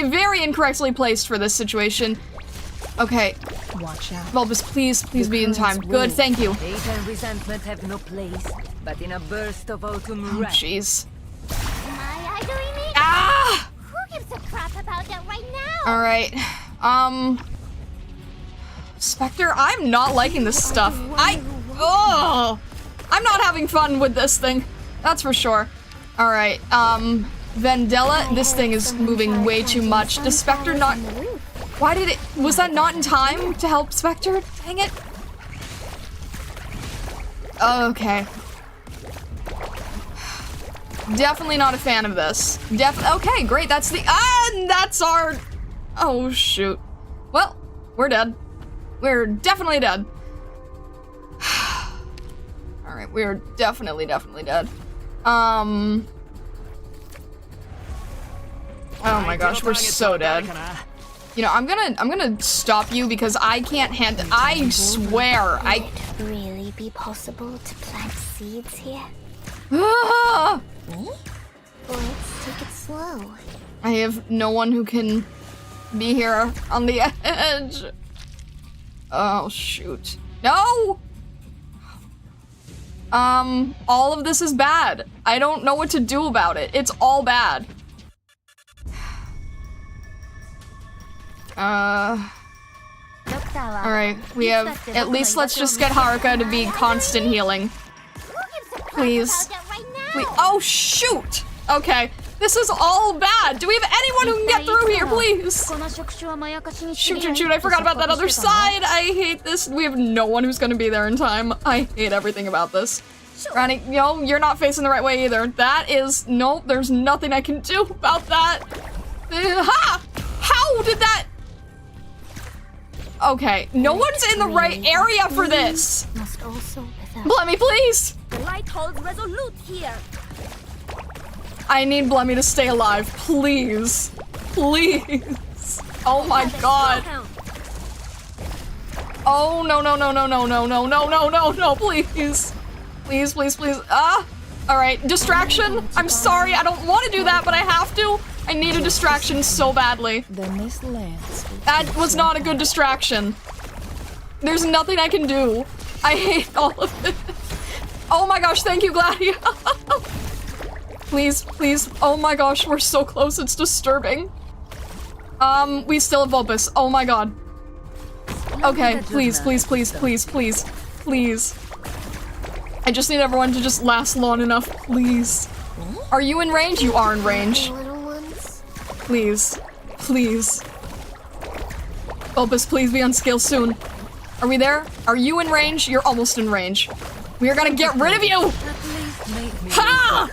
very incorrectly placed for this situation. Okay. Watch out. Bulbous, please be in time. Good, thank you. Hate and resentment have no place, but in a burst of autumn wrath. Jeez. Am I doing it? Ah! Who gives a crap about that right now? Alright. Spectre, I'm not liking this stuff. I'm not having fun with this thing. That's for sure. Alright, Vendella, this thing is moving way too much. Does Spectre not... Why did it- was that not in time to help Spectre? Dang it. Okay. Definitely not a fan of this. Okay, great, that's the- and that's our- oh, shoot. Well, we're dead. We're definitely dead. Alright, we're definitely dead. Oh my gosh, we're so dead. You know, I'm gonna stop you because I can't handle- I swear, Would it really be possible to plant seeds here? Ah! Me? Let's take it slow. I have no one who can be here on the edge. Oh, shoot. No! All of this is bad. I don't know what to do about it. It's all bad. Alright, we have- at least let's just get Haruka to be constant healing. Please. Please. Oh, shoot! Okay, this is all bad. Do we have anyone who can get through here, please? Shoot, I forgot about that other side. I hate this. We have no one who's gonna be there in time. I hate everything about this. Granny, yo, you're not facing the right way either. That is- nope, there's nothing I can do about that. Ha! How did that- Okay, no one's in the right area for this. Must also Blemmy, please! The lighthouse resolute here. I need Blemmy to stay alive, please. Please. Oh my god. Oh, no, please. Please. Ah! Alright, distraction. I'm sorry, I don't want to do that, but I have to. I need a distraction so badly. That was not a good distraction. There's nothing I can do. I hate all of it. Oh my gosh, thank you, Gladia. Please. Oh my gosh, we're so close, it's disturbing. We still have Opus. Oh my god. Okay, please. I just need everyone to just last long enough, please. Are you in range? You are in range. Please. Opus, please be on scale soon. Are we there? Are you in range? You're almost in range. We are gonna get rid of you! Ha!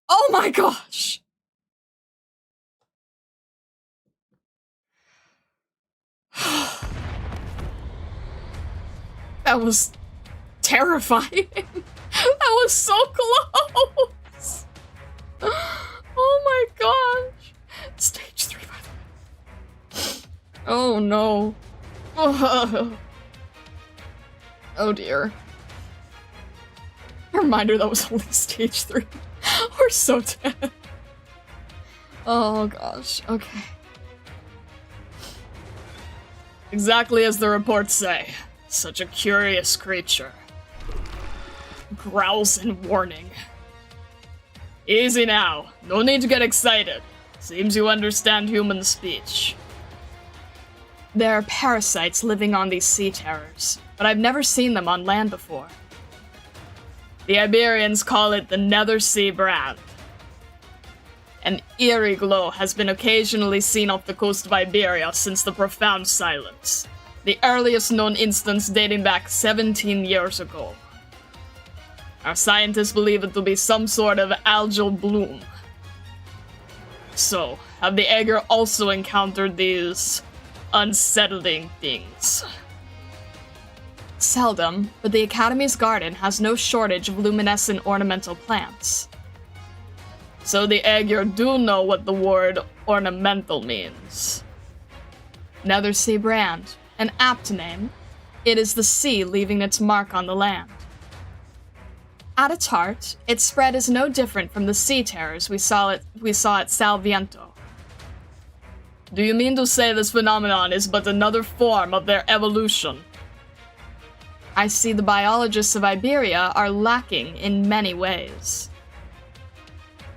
Oh my gosh! That was terrifying. That was so close. Oh my gosh. Stage 3, by the way. Oh no. Oh dear. A reminder that was only stage 3. We're so dead. Oh gosh, okay. Exactly as the reports say. Such a curious creature. Growls in warning. Easy now. No need to get excited. Seems you understand human speech. There are parasites living on these sea terrors, but I've never seen them on land before. The Iberians call it the Nether Sea brand. An eerie glow has been occasionally seen off the coast of Iberia since the Profound Silence, the earliest known instance dating back 17 years ago. Our scientists believe it to be some sort of algal bloom. So, have the Aegir also encountered these unsettling things? Seldom, but the Academy's garden has no shortage of luminescent ornamental plants. So the Aegir do know what the word ornamental means. Nether Sea brand, an apt name. It is the sea leaving its mark on the land. At its heart, its spread is no different from the sea terrors we saw at Salviento. Do you mean to say this phenomenon is but another form of their evolution? I see the biologists of Iberia are lacking in many ways.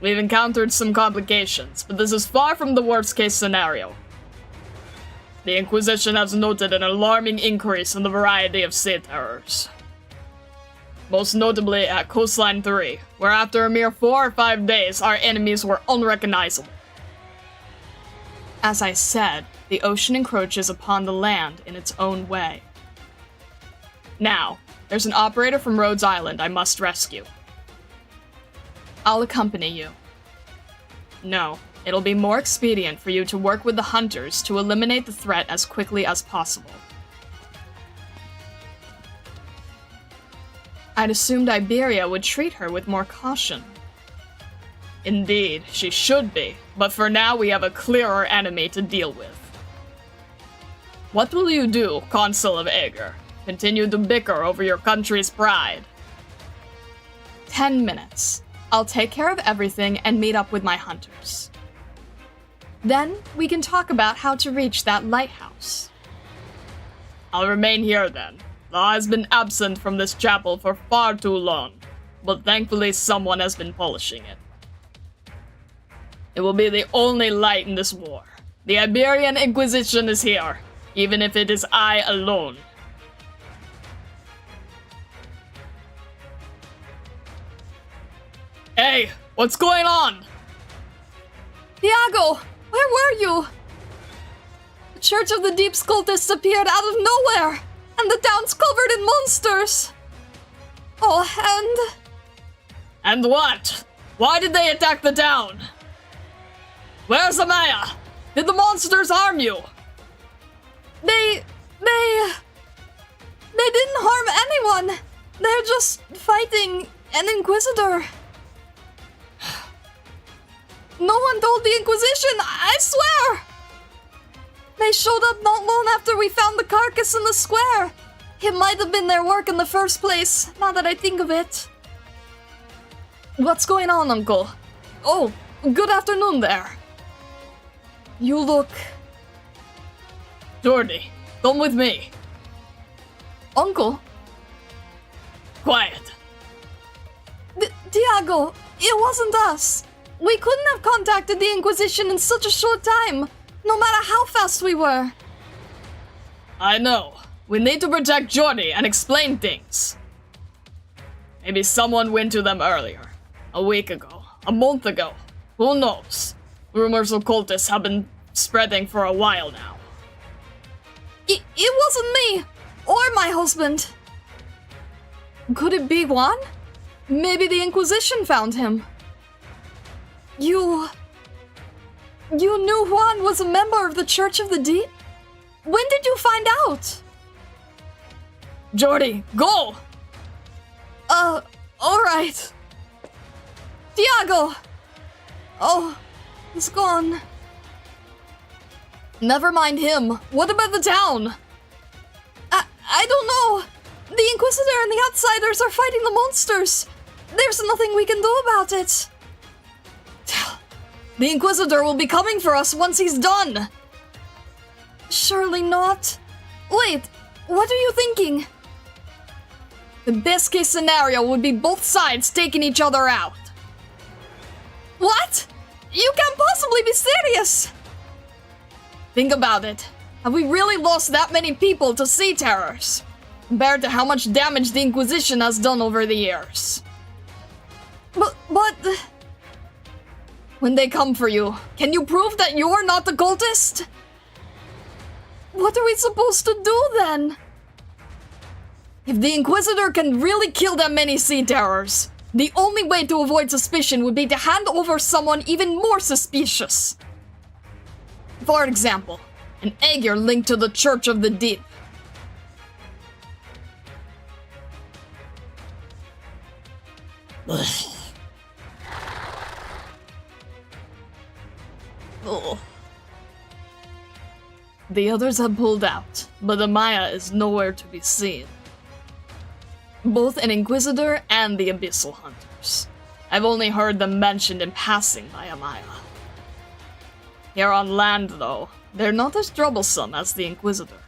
We've encountered some complications, but this is far from the worst-case scenario. The Inquisition has noted an alarming increase in the variety of sea terrors. Most notably at Coastline 3, where after a mere 4 or 5 days, our enemies were unrecognizable. As I said, the ocean encroaches upon the land in its own way. Now, there's an operator from Rhodes Island I must rescue. I'll accompany you. No, it'll be more expedient for you to work with the hunters to eliminate the threat as quickly as possible. I'd assumed Iberia would treat her with more caution. Indeed, she should be, but for now we have a clearer enemy to deal with. What will you do, Consul of Aegir? Continue to bicker over your country's pride? 10 minutes. I'll take care of everything and meet up with my hunters. Then we can talk about how to reach that lighthouse. I'll remain here then. Law has been absent from this chapel for far too long, but thankfully someone has been polishing it. It will be the only light in this war. The Iberian Inquisition is here, even if it is I alone. Hey, what's going on? Iago, where were you? The Church of the Deep cultists appeared out of nowhere, and the town's covered in monsters. Oh, And what? Why did they attack the town? Where's Amaya? Did the monsters harm you? They didn't harm anyone. They're just fighting an Inquisitor. No one told the Inquisition, I swear! They showed up not long after we found the carcass in the square. It might have been their work in the first place, now that I think of it. What's going on, Uncle? Oh, good afternoon there. You look... Jordi, come with me. Uncle? Quiet. Tiago, it wasn't us. We couldn't have contacted the Inquisition in such a short time, no matter how fast we were. I know. We need to protect Jordi and explain things. Maybe someone went to them earlier. A week ago. A month ago. Who knows? Rumors of cultists have been spreading for a while now. It wasn't me! Or my husband. Could it be Juan? Maybe the Inquisition found him. You knew Juan was a member of the Church of the Deep? When did you find out? Jordi, go! Alright. Tiago! Oh, he's gone. Never mind him. What about the town? I don't know. The Inquisitor and the Outsiders are fighting the monsters. There's nothing we can do about it. The Inquisitor will be coming for us once he's done. Surely not. Wait, what are you thinking? The best case scenario would be both sides taking each other out. What? You can't possibly be serious! Think about it. Have we really lost that many people to sea terrors? Compared to how much damage the Inquisition has done over the years. But... When they come for you, can you prove that you're not the cultist? What are we supposed to do then? If the Inquisitor can really kill that many sea terrors, the only way to avoid suspicion would be to hand over someone even more suspicious. For example, an Aegir linked to the Church of the Deep. Ugh. The others have pulled out, but Amaya is nowhere to be seen. Both an Inquisitor and the Abyssal Hunters. I've only heard them mentioned in passing by Amaya. Here on land, though, they're not as troublesome as the Inquisitor.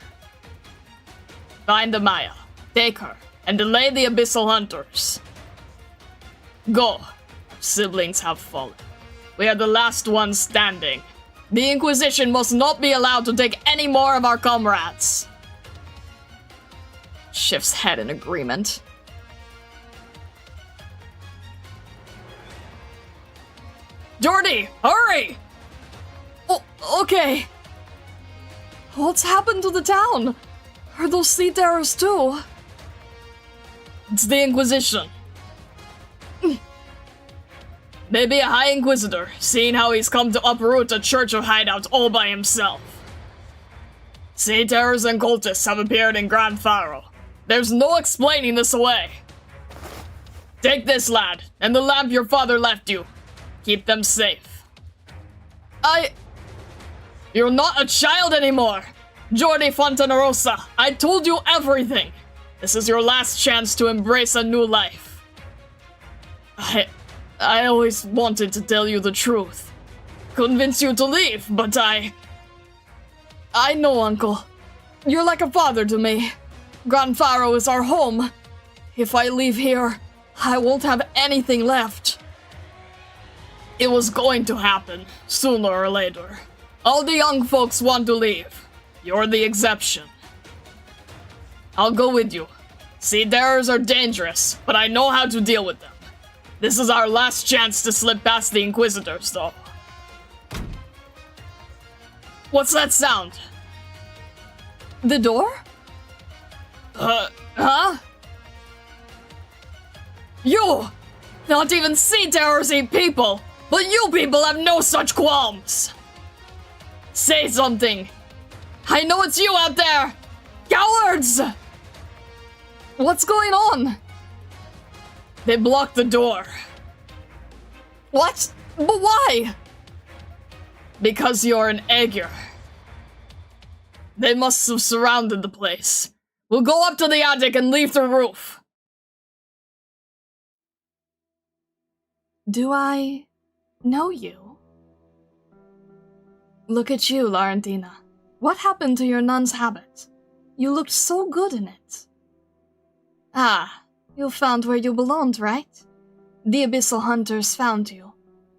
Find Amaya, take her, and delay the Abyssal Hunters. Go. Our siblings have fallen. We are the last ones standing. The Inquisition must not be allowed to take any more of our comrades. Shifts head in agreement. Jordi, hurry! Oh, Okay. What's happened to the town? Are those sea terrors too? It's the Inquisition. Maybe a High Inquisitor, seeing how he's come to uproot a church of hideout all by himself. Sea terrors and cultists have appeared in Gran Faro. There's no explaining this away. Take this, lad, and the lamp your father left you. Keep them safe. You're not a child anymore! Jordi Fontanarosa, I told you everything! This is your last chance to embrace a new life. I always wanted to tell you the truth. Convince you to leave, but I know, Uncle. You're like a father to me. Gran Faro is our home. If I leave here, I won't have anything left. It was going to happen, sooner or later. All the young folks want to leave. You're the exception. I'll go with you. Sea terrors are dangerous, but I know how to deal with them. This is our last chance to slip past the Inquisitors, though. What's that sound? The door? Huh? You! Not even sea terrors eat people, but you people have no such qualms! Say something! I know it's you out there! Cowards! What's going on? They blocked the door. What? But why? Because you're an Aegir. They must have surrounded the place. We'll go up to the attic and leave the roof. Do I know you? Look at you, Laurentina. What happened to your nun's habit? You looked so good in it. Ah, you found where you belonged, right? The Abyssal Hunters found you,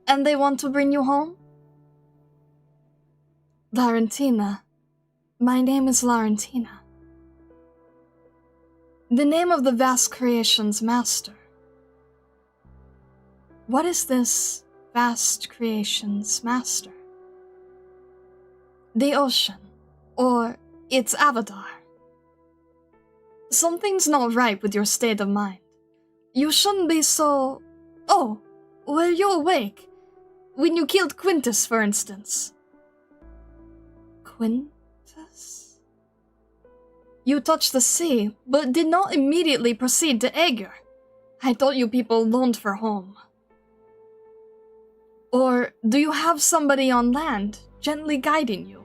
and they want to bring you home? Laurentina. My name is Laurentina. The name of the vast creation's master. What is this vast creation's master? The ocean, or its avatar. Something's not right with your state of mind. You shouldn't be so... Oh, were you awake? When you killed Quintus, for instance. Quintus? You touched the sea, but did not immediately proceed to Aegir. I thought you people longed for home. Or do you have somebody on land, gently guiding you?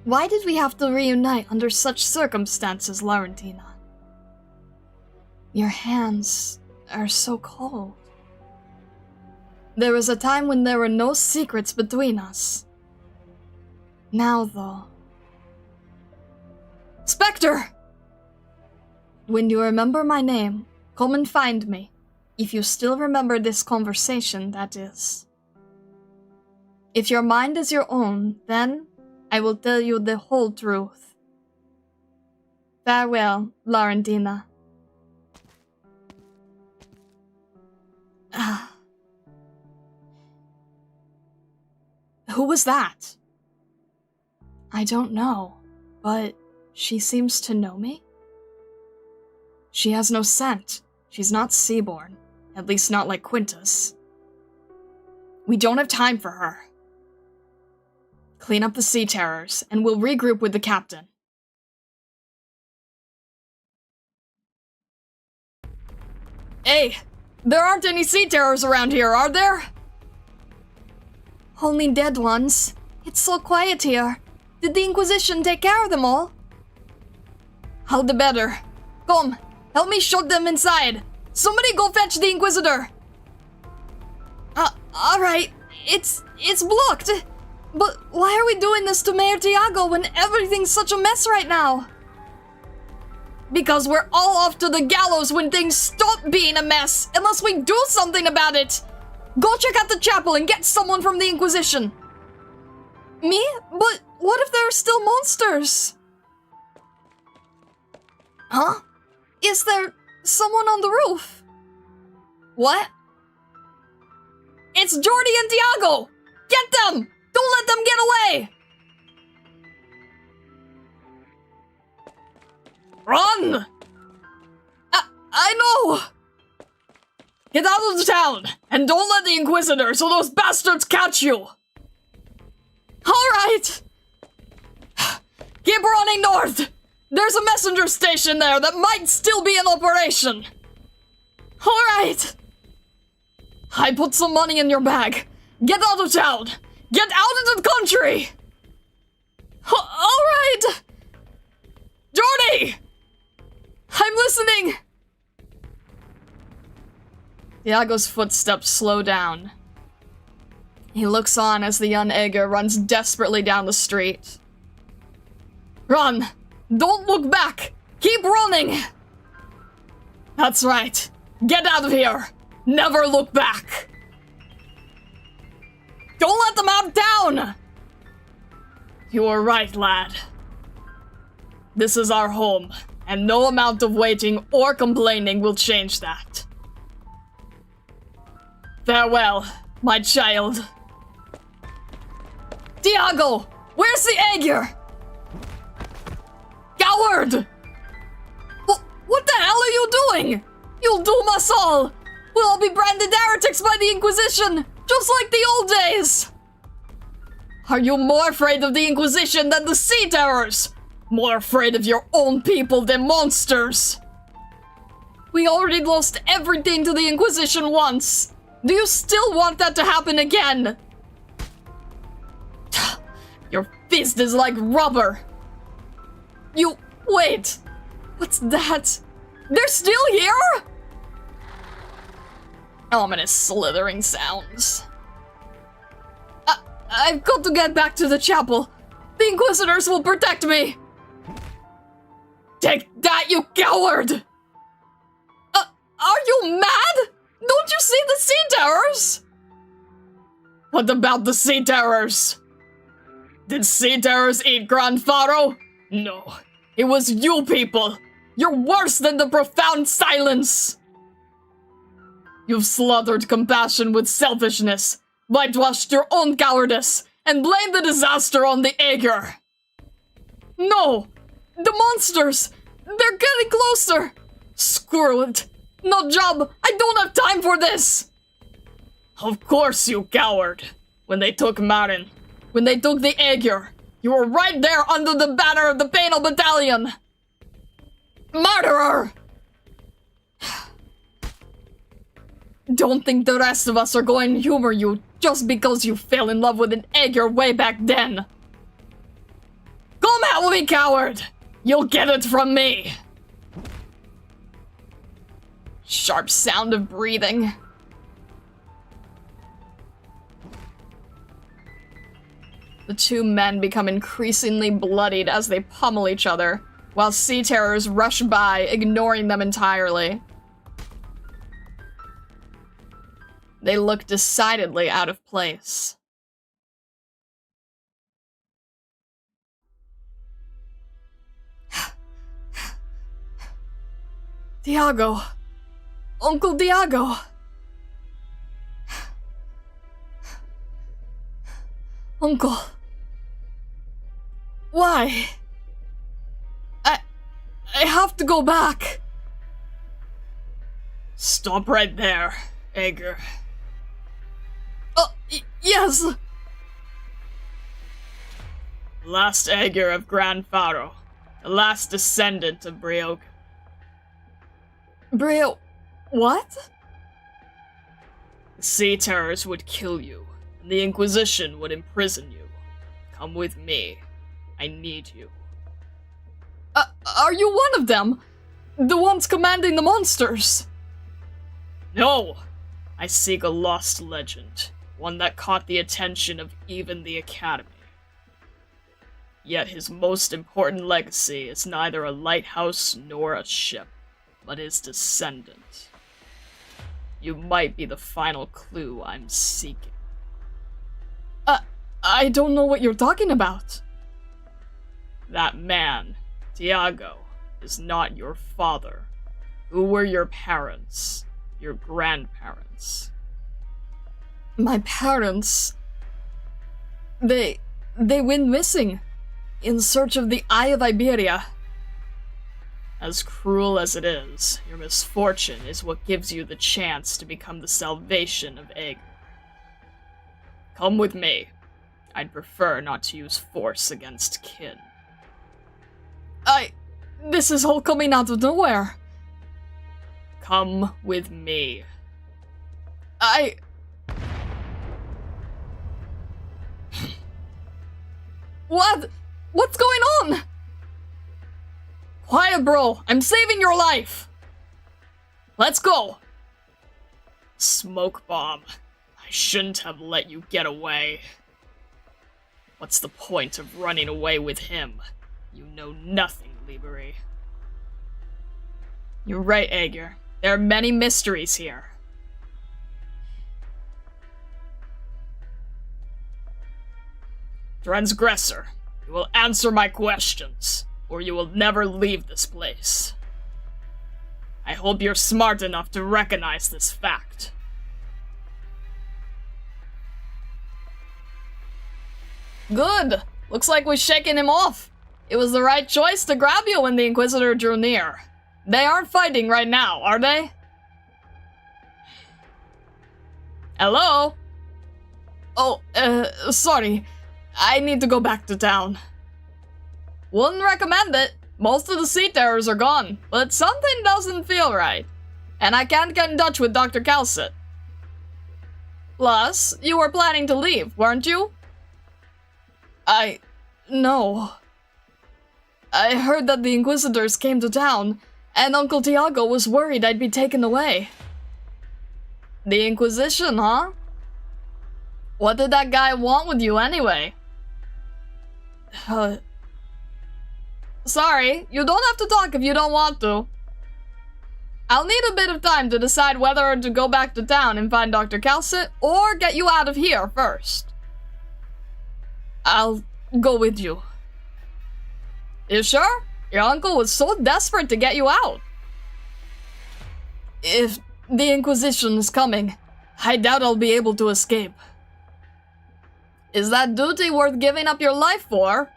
Why did we have to reunite under such circumstances, Laurentina? Your hands are so cold. There was a time when there were no secrets between us. Now, though... Spectre! When you remember my name, come and find me. If you still remember this conversation, that is. If your mind is your own, then I will tell you the whole truth. Farewell, Laurentina. Who was that? I don't know, but she seems to know me. She has no scent. She's not seaborn, at least not like Quintus. We don't have time for her. Clean up the sea terrors, and we'll regroup with the captain. Hey, there aren't any sea terrors around here, are there? Only dead ones. It's so quiet here. Did the Inquisition take care of them all? All the better. Come, help me shut them inside. Somebody go fetch the Inquisitor. Alright. It's blocked. But why are we doing this to Mayor Tiago when everything's such a mess right now? Because we're all off to the gallows when things stop being a mess, unless we do something about it. Go check out the chapel and get someone from the Inquisition. Me? But what if there are still monsters? Huh? Is there someone on the roof? What? It's Jordi and Tiago! Get them! Don't let them get away! Run! I know! Get out of the town, and don't let the Inquisitors or those bastards catch you! Alright! Keep running north! There's a messenger station there that might still be in operation! Alright! I put some money in your bag. Get out of town! Get out of the country! Alright! Jordi! I'm listening! Iago's footsteps slow down. He looks on as the young Aegir runs desperately down the street. Run! Don't look back! Keep running! That's right. Get out of here! Never look back! Don't let them out of town! You were right, lad. This is our home, and no amount of waiting or complaining will change that. Farewell, my child. Diago! Where's the Aegir? Coward! What the hell are you doing? You'll doom us all! We'll all be branded heretics by the Inquisition, just like the old days! Are you more afraid of the Inquisition than the Sea Terrors? More afraid of your own people than monsters? We already lost everything to the Inquisition once. Do you still want that to happen again? Your fist is like rubber. Wait. What's that? They're still here? Ominous slithering sounds. I've got to get back to the chapel. The Inquisitors will protect me. Take that, you coward! Are you mad? Don't you see the Sea Terrors? What about the Sea Terrors? Did Sea Terrors eat Gran Faro? No. It was you people. You're worse than the profound silence. You've slaughtered compassion with selfishness, whitewashed your own cowardice, and blamed the disaster on the Aegir. No! The monsters! They're getting closer! Screw it! No job! I don't have time for this! Of course, you coward! When they took Marin, when they took the Aegir, you were right there under the banner of the Penal Battalion! Murderer! Don't think the rest of us are going to humor you just because you fell in love with an Aegir way back then. Come at me, coward! You'll get it from me! Sharp sound of breathing. The two men become increasingly bloodied as they pummel each other, while Sea Terrors rush by, ignoring them entirely. They look decidedly out of place. Diago! Uncle Diago! Uncle. Why? I have to go back. Stop right there, Aegir. Yes! Last Aegir of Gran Faro. The last descendant of Brioke. What? The Sea Terrors would kill you, and the Inquisition would imprison you. Come with me. I need you. Are you one of them? The ones commanding the monsters? No! I seek a lost legend, one that caught the attention of even the Academy. Yet his most important legacy is neither a lighthouse nor a ship, but his descendant. You might be the final clue I'm seeking. I don't know what you're talking about. That man, Diago, is not your father. Who were your parents? Your grandparents? My parents... They they went missing in search of the Eye of Iberia. As cruel as it is, your misfortune is what gives you the chance to become the salvation of Aegir. Come with me. I'd prefer not to use force against kin. This is all coming out of nowhere. Come with me. What? What's going on? Quiet, bro. I'm saving your life. Let's go. Smoke bomb. I shouldn't have let you get away. What's the point of running away with him? You know nothing, Liberi. You're right, Aegir. There are many mysteries here. Transgressor, you will answer my questions, or you will never leave this place. I hope you're smart enough to recognize this fact. Good! Looks like we've shaken him off. It was the right choice to grab you when the Inquisitor drew near. They aren't fighting right now, are they? Hello? Oh, sorry. I need to go back to town. Wouldn't recommend it. Most of the sea terrors are gone, but something doesn't feel right. And I can't get in touch with Dr. Calcit. Plus, you were planning to leave, weren't you? No. I heard that the Inquisitors came to town, and Uncle Tiago was worried I'd be taken away. The Inquisition, huh? What did that guy want with you anyway? Sorry, you don't have to talk if you don't want to. I'll need a bit of time to decide whether to go back to town and find Dr. Calcit, or get you out of here first. I'll go with you. You sure? Your uncle was so desperate to get you out. If the Inquisition is coming, I doubt I'll be able to escape. Is that duty worth giving up your life for?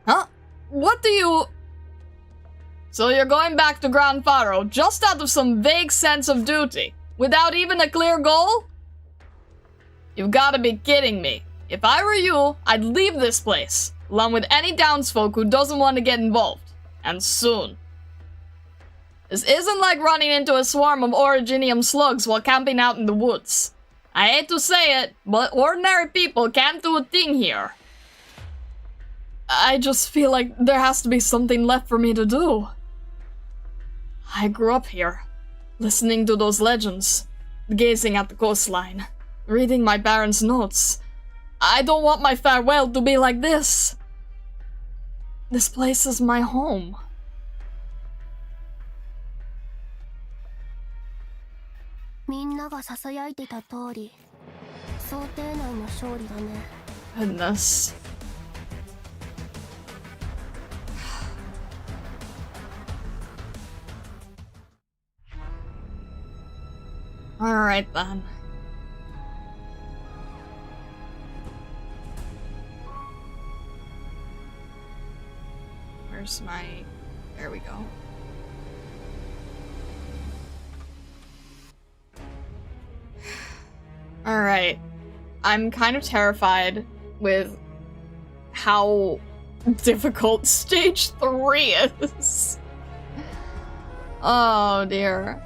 Huh? What do you... So you're going back to Gran Faro just out of some vague sense of duty, without even a clear goal? You've gotta be kidding me. If I were you, I'd leave this place, along with any townsfolk who doesn't want to get involved. And soon. This isn't like running into a swarm of originium slugs while camping out in the woods. I hate to say it, but ordinary people can't do a thing here. I just feel like there has to be something left for me to do. I grew up here, listening to those legends, gazing at the coastline, reading my parents' notes. I don't want my farewell to be like this. This place is my home. Goodness. Alright then. Where's my... There we go. Alright. I'm kind of terrified with how difficult stage 3 is. Oh dear.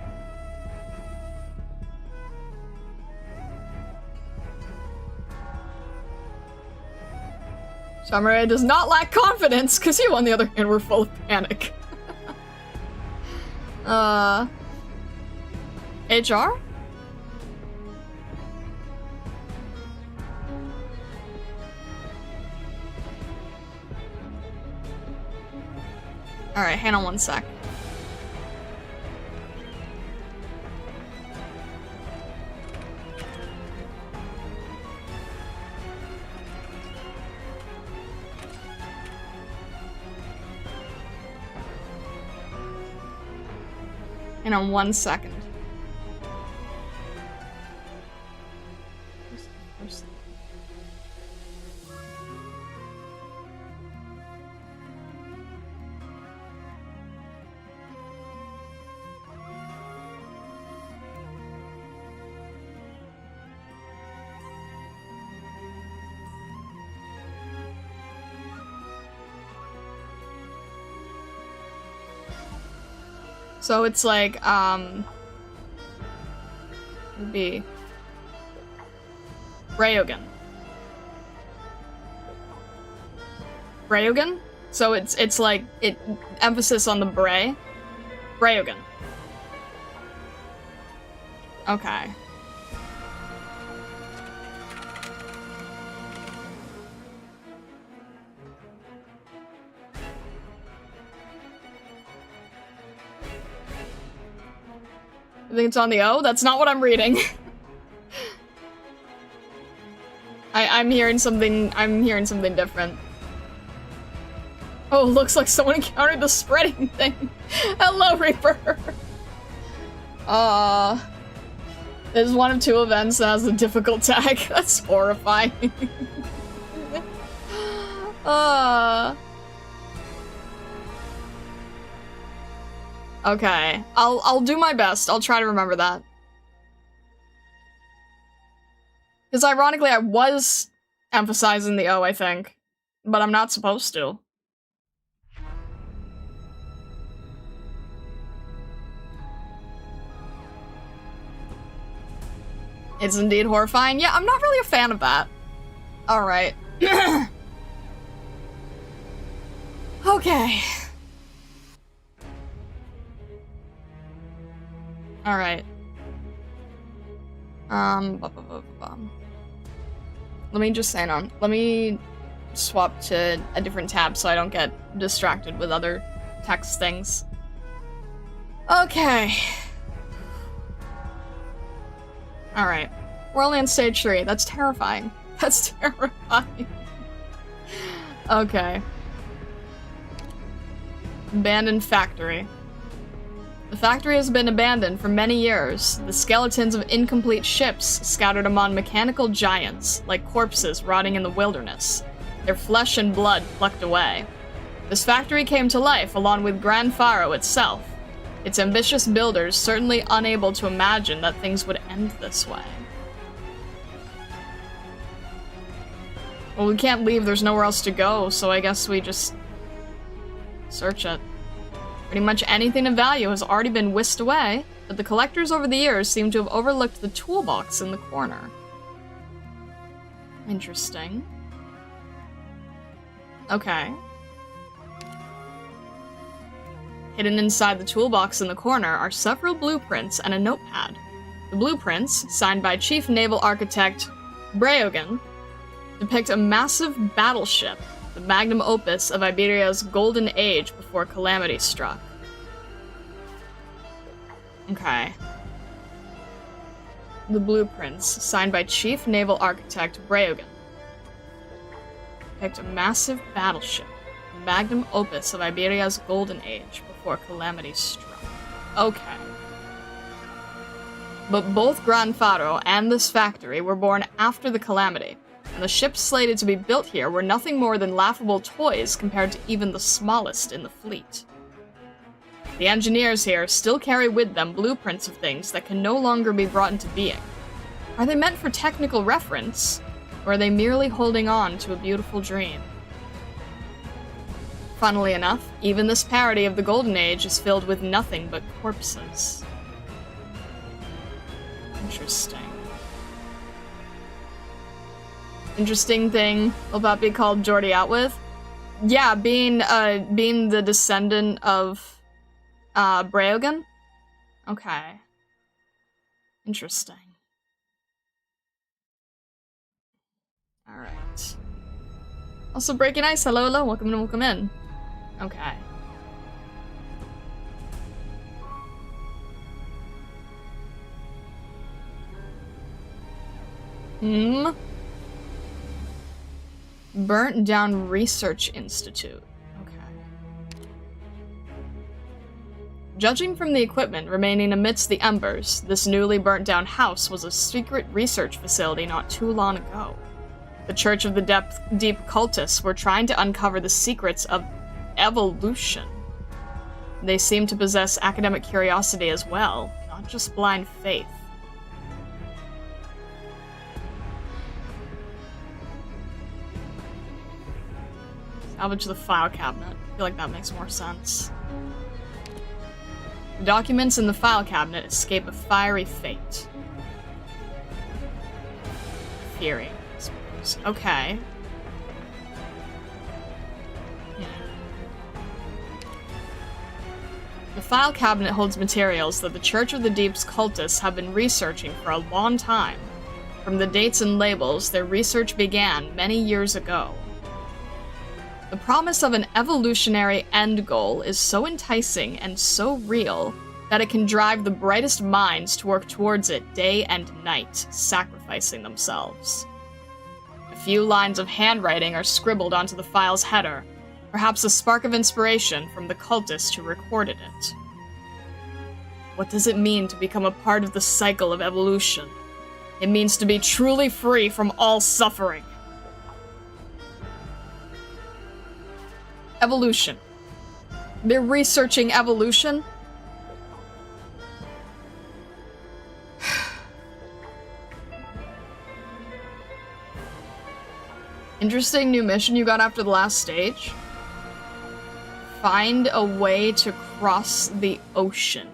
Samurai does not lack confidence, because you, on the other hand, were full of panic. HR? Alright, hang on one sec. Hang on 1 second. So it's like, would be Rayogan. Rayogan? So it's like, emphasis on the Bray. Rayogan. Okay. I think it's on the O? That's not what I'm reading. I'm hearing something different. Oh, looks like someone encountered the spreading thing. Hello, Reaper. This is one of 2 events that has a difficult tag. That's horrifying. Okay, I'll do my best. I'll try to remember that. Because ironically, I was emphasizing the O, I think. But I'm not supposed to. It's indeed horrifying. Yeah, I'm not really a fan of that. Alright. Okay. Alright. Let me just sign on. Let me swap to a different tab so I don't get distracted with other text things. Okay. Alright. We're only on stage 3. That's terrifying. That's terrifying. Okay. Abandoned factory. The factory has been abandoned for many years, the skeletons of incomplete ships scattered among mechanical giants, like corpses rotting in the wilderness, their flesh and blood plucked away. This factory came to life along with Gran Faro itself, its ambitious builders certainly unable to imagine that things would end this way. Well, we can't leave, there's nowhere else to go, so I guess we just search it. Pretty much anything of value has already been whisked away, but the collectors over the years seem to have overlooked the toolbox in the corner. Interesting. Okay. Hidden inside the toolbox in the corner are several blueprints and a notepad. The blueprints, signed by Chief Naval Architect Brayogan, depict a massive battleship, the magnum opus of Iberia's golden age before calamity struck. Okay. The blueprints, signed by Chief Naval Architect Brayogan, depict a massive battleship, the magnum opus of Iberia's golden age before calamity struck. Okay. But both Gran Faro and this factory were born after the calamity, and the ships slated to be built here were nothing more than laughable toys compared to even the smallest in the fleet. The engineers here still carry with them blueprints of things that can no longer be brought into being. Are they meant for technical reference, or are they merely holding on to a beautiful dream? Funnily enough, even this parody of the Golden Age is filled with nothing but corpses. Interesting. Interesting thing will that be called Jordi out with? Yeah, being the descendant of Brayogan? Okay. Interesting. Alright. Also, Breaking Ice, hello, hello, welcome in, welcome in. Okay. Burnt down research institute. Okay. Judging from the equipment remaining amidst the embers, this newly burnt down house was a secret research facility not too long ago. The Church of the Deep cultists were trying to uncover the secrets of evolution. They seem to possess academic curiosity as well, not just blind faith. Salvage the file cabinet. I feel like that makes more sense. The documents in the file cabinet escape a fiery fate. Theory, I suppose. Okay. The file cabinet holds materials that the Church of the Deep's cultists have been researching for a long time. From the dates and labels, their research began many years ago. The promise of an evolutionary end goal is so enticing and so real that it can drive the brightest minds to work towards it day and night, sacrificing themselves. A few lines of handwriting are scribbled onto the file's header, perhaps a spark of inspiration from the cultist who recorded it. What does it mean to become a part of the cycle of evolution? It means to be truly free from all suffering. Evolution. They're researching evolution? Interesting new mission you got after the last stage. Find a way to cross the ocean.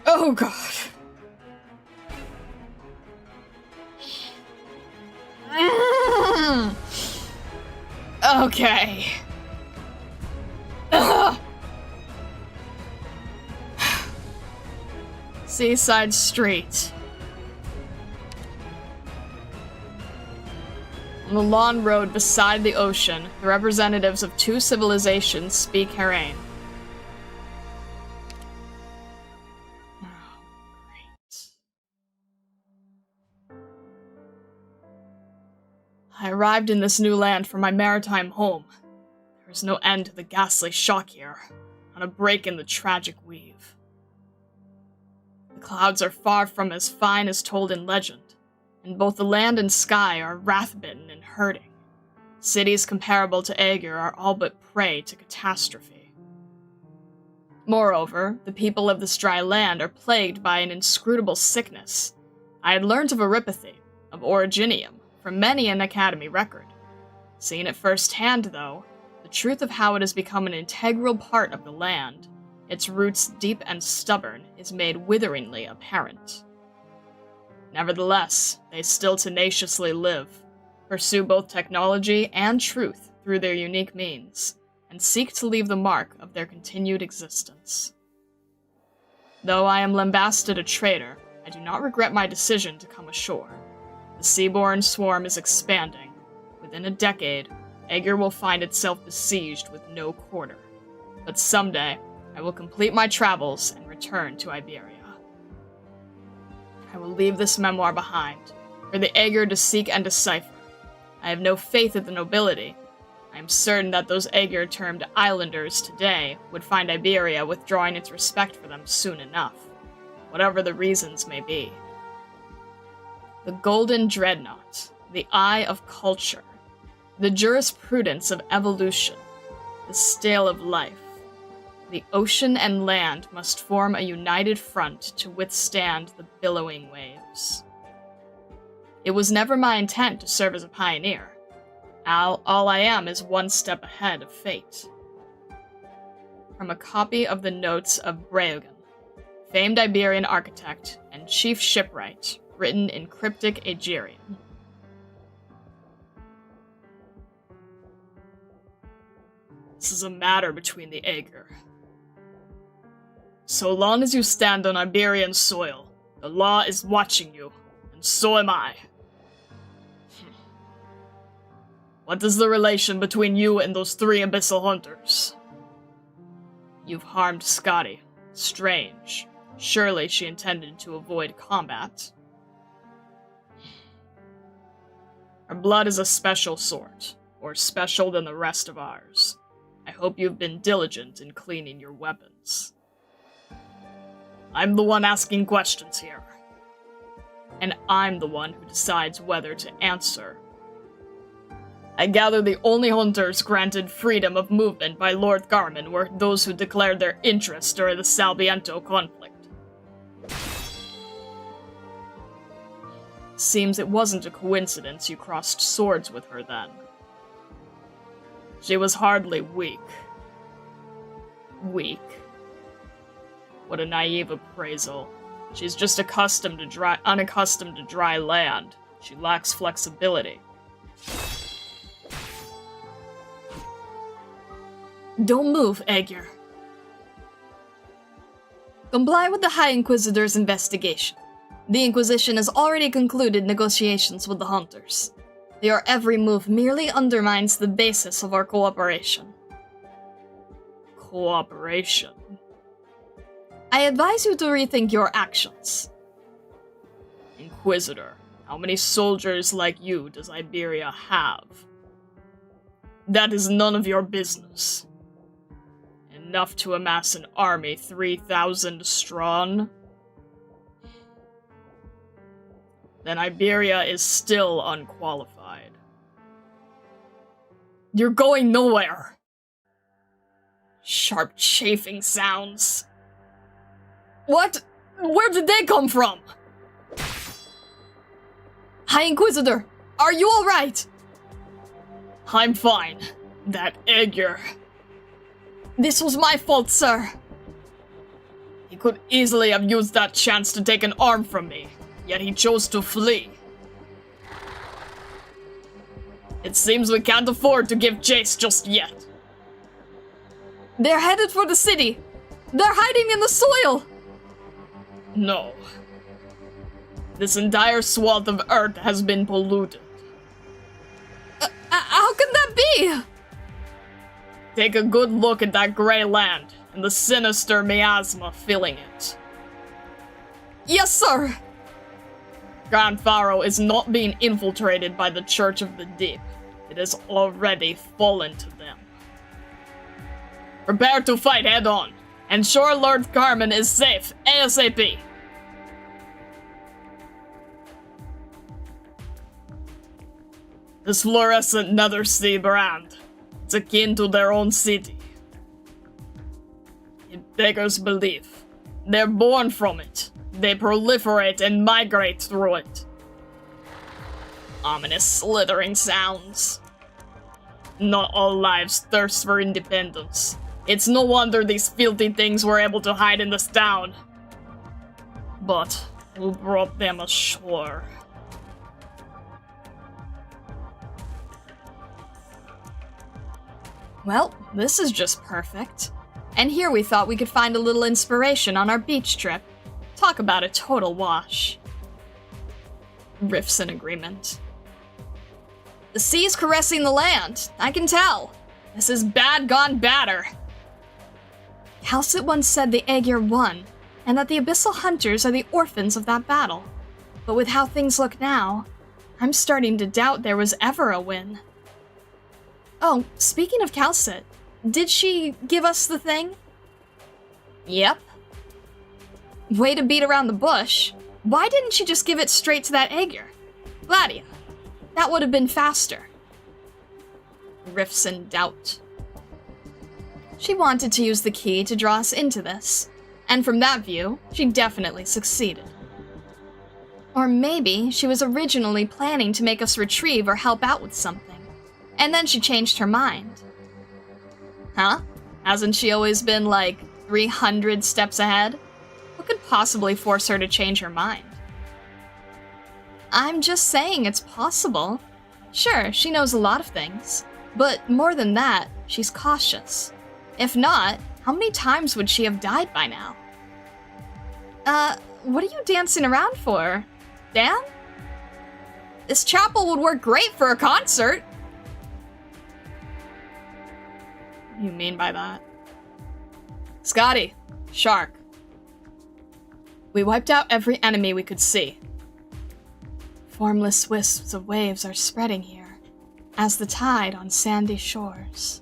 Oh god. Okay. Seaside Street. On the lawn road beside the ocean, the representatives of two civilizations speak Harain. Oh, great. I arrived in this new land from my maritime home. There is no end to the ghastly shock here, not a break in the tragic weave. The clouds are far from as fine as told in legend, and both the land and sky are wrath-bitten and hurting. Cities comparable to Aegir are all but prey to catastrophe. Moreover, the people of this dry land are plagued by an inscrutable sickness. I had learnt of Eripathy, of Originium, from many an academy record. Seen it firsthand, though, the truth of how it has become an integral part of the land, its roots deep and stubborn, is made witheringly apparent. Nevertheless, they still tenaciously live, pursue both technology and truth through their unique means, and seek to leave the mark of their continued existence. Though I am lambasted a traitor, I do not regret my decision to come ashore. The seaborne swarm is expanding. Within a decade, Aegir will find itself besieged with no quarter. But someday, I will complete my travels and return to Iberia. I will leave this memoir behind, for the Aegir to seek and decipher. I have no faith in the nobility. I am certain that those Aegir termed islanders today would find Iberia withdrawing its respect for them soon enough, whatever the reasons may be. The Golden Dreadnought, the Eye of Culture, the jurisprudence of evolution, the Stale of Life. The ocean and land must form a united front to withstand the billowing waves. It was never my intent to serve as a pioneer. All I am is one step ahead of fate. From a copy of the notes of Breogan, famed Iberian architect and chief shipwright, written in cryptic Aegirian. This is a matter between the Aegir. So long as you stand on Iberian soil, the law is watching you, and so am I. What is the relation between you and those three abyssal hunters? You've harmed Scotty. Strange. Surely she intended to avoid combat. Her blood is a special sort, more special than the rest of ours. I hope you've been diligent in cleaning your weapons. I'm the one asking questions here. And I'm the one who decides whether to answer. I gather the only hunters granted freedom of movement by Lord Garmin were those who declared their interest during the Salviento conflict. Seems it wasn't a coincidence you crossed swords with her then. She was hardly weak. Weak. What a naive appraisal. She's just unaccustomed to dry land. She lacks flexibility. Don't move, Aegir. Comply with the High Inquisitor's investigation. The Inquisition has already concluded negotiations with the Hunters. Your every move merely undermines the basis of our cooperation. Cooperation? I advise you to rethink your actions. Inquisitor, how many soldiers like you does Iberia have? That is none of your business. Enough to amass an army 3,000 strong? Then Iberia is still unqualified. You're going nowhere! Sharp chafing sounds. What? Where did they come from? High Inquisitor, are you alright? I'm fine. That Aegir. This was my fault, sir. He could easily have used that chance to take an arm from me, yet he chose to flee. It seems we can't afford to give chase just yet. They're headed for the city. They're hiding in the soil. No. This entire swath of earth has been polluted. How can that be? Take a good look at that gray land and the sinister miasma filling it. Yes, sir! Gran Faro is not being infiltrated by the Church of the Deep. It has already fallen to them. Prepare to fight head-on. Ensure Lord Carmen is safe, ASAP. This fluorescent nether sea brand. It's akin to their own city. It beggars belief. They're born from it. They proliferate and migrate through it. Ominous slithering sounds. Not all lives thirst for independence. It's no wonder these filthy things were able to hide in this town. But who brought them ashore? Well, this is just perfect. And here we thought we could find a little inspiration on our beach trip. Talk about a total wash. Rifts in agreement. The sea's caressing the land, I can tell. This is bad gone badder. Calcit once said the Aegir won, and that the Abyssal Hunters are the orphans of that battle. But with how things look now, I'm starting to doubt there was ever a win. Oh, speaking of Calcit, did she give us the thing? Yep. Way to beat around the bush. Why didn't she just give it straight to that Aegir? Gladia. That would have been faster. Rifts in doubt. She wanted to use the key to draw us into this, and from that view, she definitely succeeded. Or maybe she was originally planning to make us retrieve or help out with something, and then she changed her mind. Huh? Hasn't she always been, like, 300 steps ahead? What could possibly force her to change her mind? I'm just saying it's possible. Sure, she knows a lot of things, but more than that, she's cautious. If not, how many times would she have died by now? What are you dancing around for? Dan? This chapel would work great for a concert! What do you mean by that? Scotty, Shark. We wiped out every enemy we could see. Formless wisps of waves are spreading here, as the tide on sandy shores.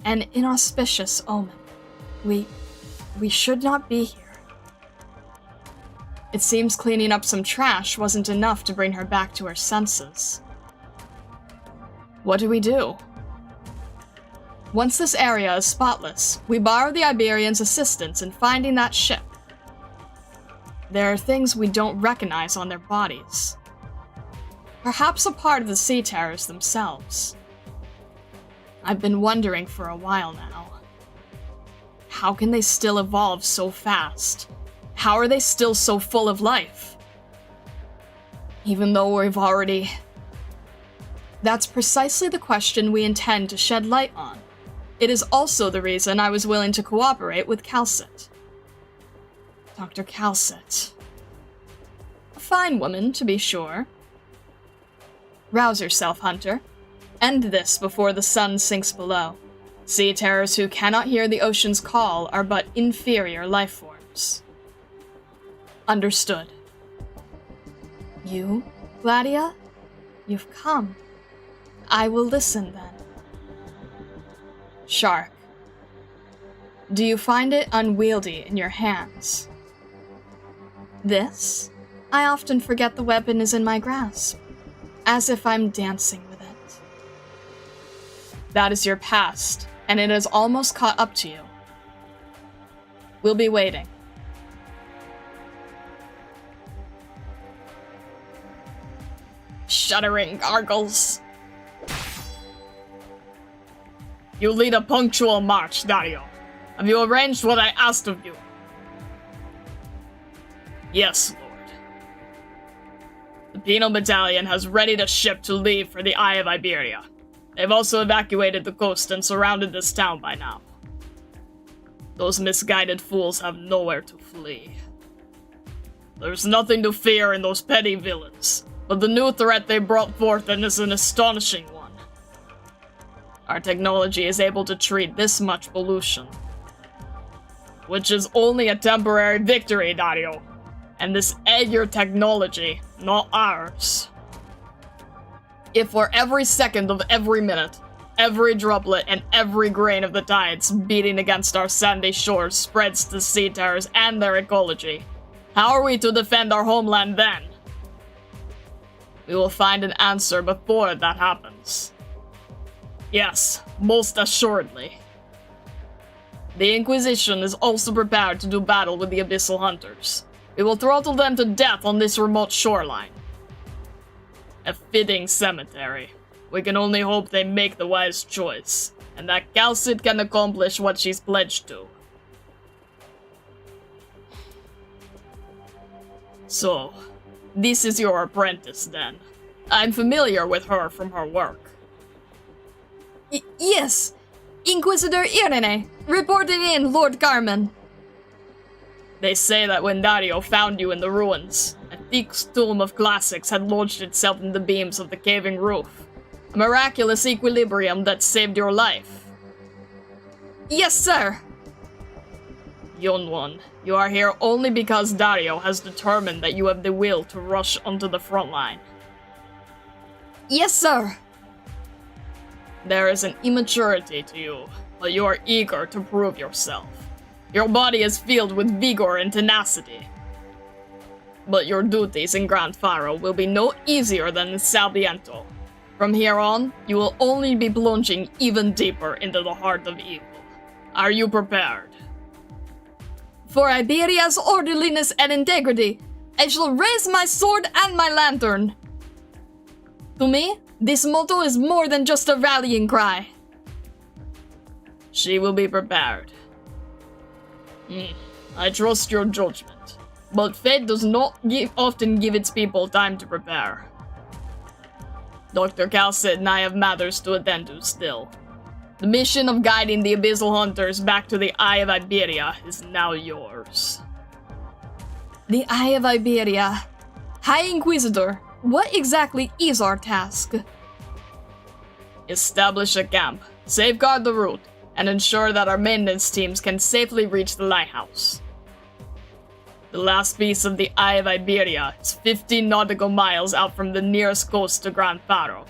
An inauspicious omen. We should not be here. It seems cleaning up some trash wasn't enough to bring her back to her senses. What do? Once this area is spotless, we borrow the Iberians' assistance in finding that ship. There are things we don't recognize on their bodies. Perhaps a part of the sea terrors themselves. I've been wondering for a while now. How can they still evolve so fast? How are they still so full of life? Even though we've already... That's precisely the question we intend to shed light on. It is also the reason I was willing to cooperate with Calcet. Dr. Calcet. A fine woman, to be sure. Rouse yourself, Hunter. End this before the sun sinks below. Sea terrors who cannot hear the ocean's call are but inferior life forms. Understood. You, Gladia? You've come. I will listen, then. Shark. Do you find it unwieldy in your hands? This? I often forget the weapon is in my grasp, as if I'm dancing with it. That is your past, and it has almost caught up to you. We'll be waiting. Shuddering gargles. You lead a punctual march, Dario. Have you arranged what I asked of you? Yes, Lord. The Penal Battalion has readied a ship to leave for the Eye of Iberia. They've also evacuated the coast and surrounded this town by now. Those misguided fools have nowhere to flee. There's nothing to fear in those petty villains, but the new threat they brought forth is an astonishing one. Our technology is able to treat this much pollution. Which is only a temporary victory, Dario. And this is your technology, not ours. If for every second of every minute, every droplet and every grain of the tides beating against our sandy shores spreads to sea terrors and their ecology, how are we to defend our homeland then? We will find an answer before that happens. Yes, most assuredly. The Inquisition is also prepared to do battle with the Abyssal Hunters. We will throttle them to death on this remote shoreline. A fitting cemetery. We can only hope they make the wise choice, and that Calcet can accomplish what she's pledged to. So, this is your apprentice then. I'm familiar with her from her work. Yes! Inquisitor Irene, reporting in, Lord Carmen. They say that when Dario found you in the ruins, a thick storm of classics had lodged itself in the beams of the caving roof. A miraculous equilibrium that saved your life. Yes, sir! Young one, you are here only because Dario has determined that you have the will to rush onto the front line. Yes, sir! There is an immaturity to you, but you are eager to prove yourself. Your body is filled with vigor and tenacity. But your duties in Gran Faro will be no easier than in Salviento. From here on, you will only be plunging even deeper into the heart of evil. Are you prepared? For Iberia's orderliness and integrity, I shall raise my sword and my lantern. To me, this motto is more than just a rallying cry. She will be prepared. I trust your judgment, but fate does not often give its people time to prepare. Dr. Calcet and I have matters to attend to still. The mission of guiding the Abyssal Hunters back to the Eye of Iberia is now yours. The Eye of Iberia. High Inquisitor, what exactly is our task? Establish a camp, safeguard the route, and ensure that our maintenance teams can safely reach the lighthouse. The last piece of the Eye of Iberia is 15 nautical miles out from the nearest coast to Gran Faro.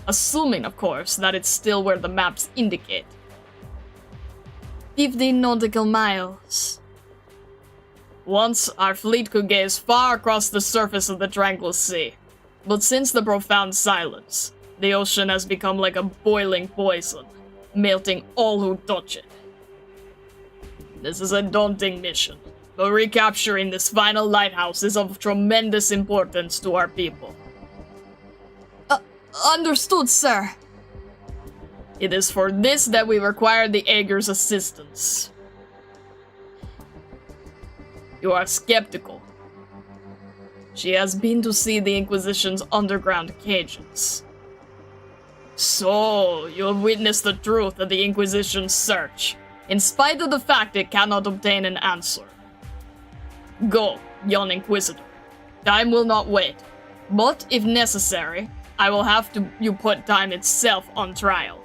Assuming, of course, that it's still where the maps indicate. 15 nautical miles. Once, our fleet could gaze far across the surface of the tranquil sea, but since the profound silence, the ocean has become like a boiling poison, melting all who touch it. This is a daunting mission, but recapturing this final lighthouse is of tremendous importance to our people. Understood, sir. It is for this that we require the Aegir's assistance. You are skeptical. She has been to see the Inquisition's underground cages. So, you have witnessed the truth of the Inquisition's search, in spite of the fact it cannot obtain an answer. Go, young Inquisitor. Time will not wait. But, if necessary, I will have you put time itself on trial.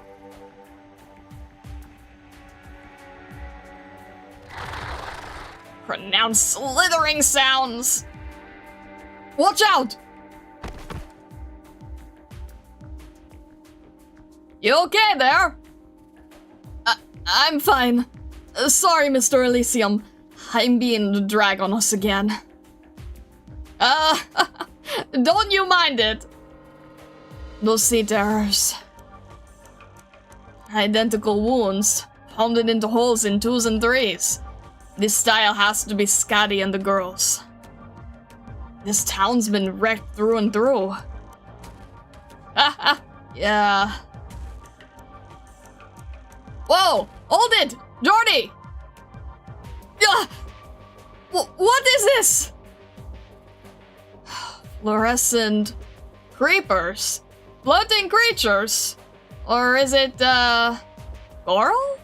Pronounce slithering sounds! Watch out! You okay there? I'm fine. Sorry, Mr. Elysium. I'm being the drag on us again. Don't you mind it. Those sea terrors. Identical wounds, pounded into holes in 2s and 3s. This style has to be Scotty and the girls. This town's been wrecked through and through. Haha, yeah. Whoa! Hold it! Jordi! What is this? Fluorescent creepers? Floating creatures? Or is it, coral?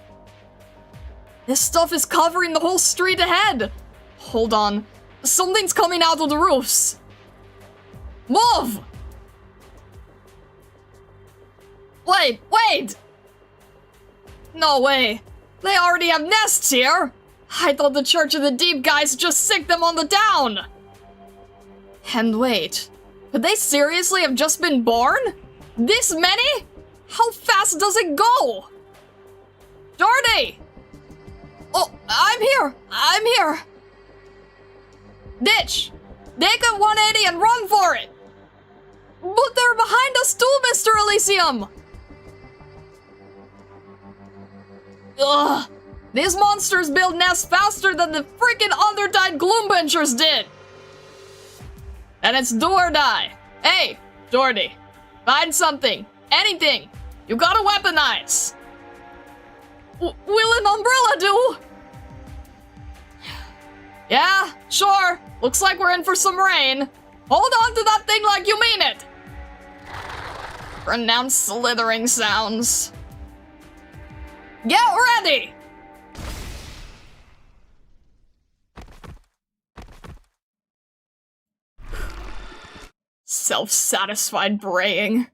This stuff is covering the whole street ahead! Hold on. Something's coming out of the roofs! Move! Wait! No way. They already have nests here! I thought the Church of the Deep guys just sicked them on the down! And wait, could they seriously have just been born? This many? How fast does it go? Jordi! Oh, I'm here! Ditch! Take a 180 and run for it! But they're behind us too, Mr. Elysium! Ugh! These monsters build nests faster than the freaking Undertide Gloombenchers did! And it's do or die. Hey, Jordi, find something. Anything. You gotta weaponize. Will an umbrella do? Yeah, sure. Looks like we're in for some rain. Hold on to that thing like you mean it. Pronounce slithering sounds. Get ready! Self-satisfied braying.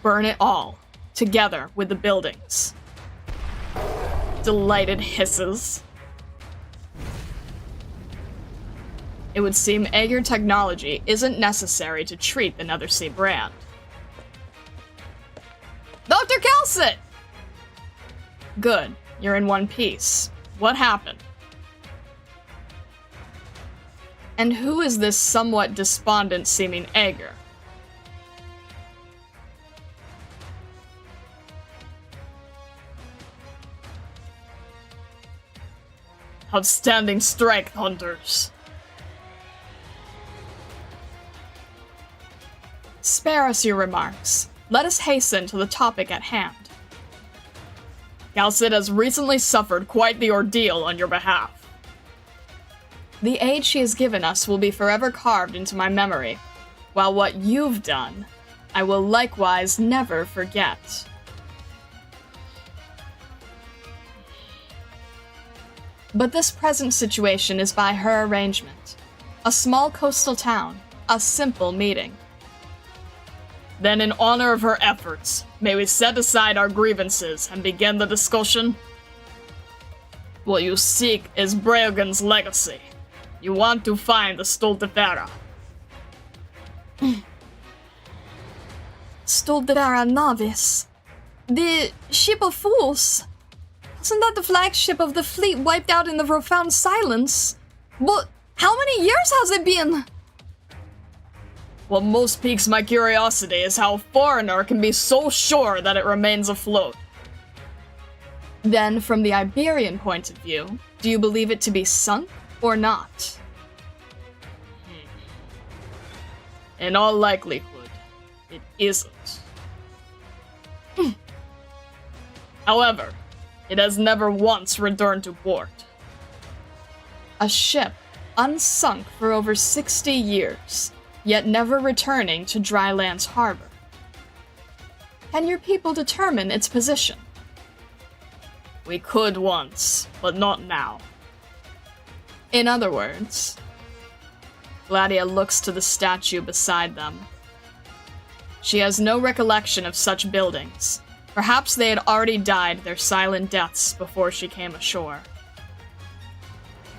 Burn it all, together with the buildings. Delighted hisses. It would seem Aegir technology isn't necessary to treat the Nethersea brand. Dr. Calcit! Good, you're in one piece. What happened? And who is this somewhat despondent-seeming Aegir? Outstanding strike hunters. Spare us your remarks. Let us hasten to the topic at hand. Calcit has recently suffered quite the ordeal on your behalf. The aid she has given us will be forever carved into my memory, while what you've done, I will likewise never forget. But this present situation is by her arrangement. A small coastal town, a simple meeting. Then in honor of her efforts, may we set aside our grievances and begin the discussion? What you seek is Breogan's legacy. You want to find the Stultifera. Stultifera Navis. The Ship of Fools. Wasn't that the flagship of the fleet wiped out in the profound silence? But how many years has it been? What most piques my curiosity is how a foreigner can be so sure that it remains afloat. Then, from the Iberian point of view, do you believe it to be sunk or not? In all likelihood, it isn't. However, it has never once returned to port. A ship unsunk for over 60 years, yet never returning to Drylands Harbor. Can your people determine its position? We could once, but not now. In other words, Gladia looks to the statue beside them. She has no recollection of such buildings. Perhaps they had already died their silent deaths before she came ashore.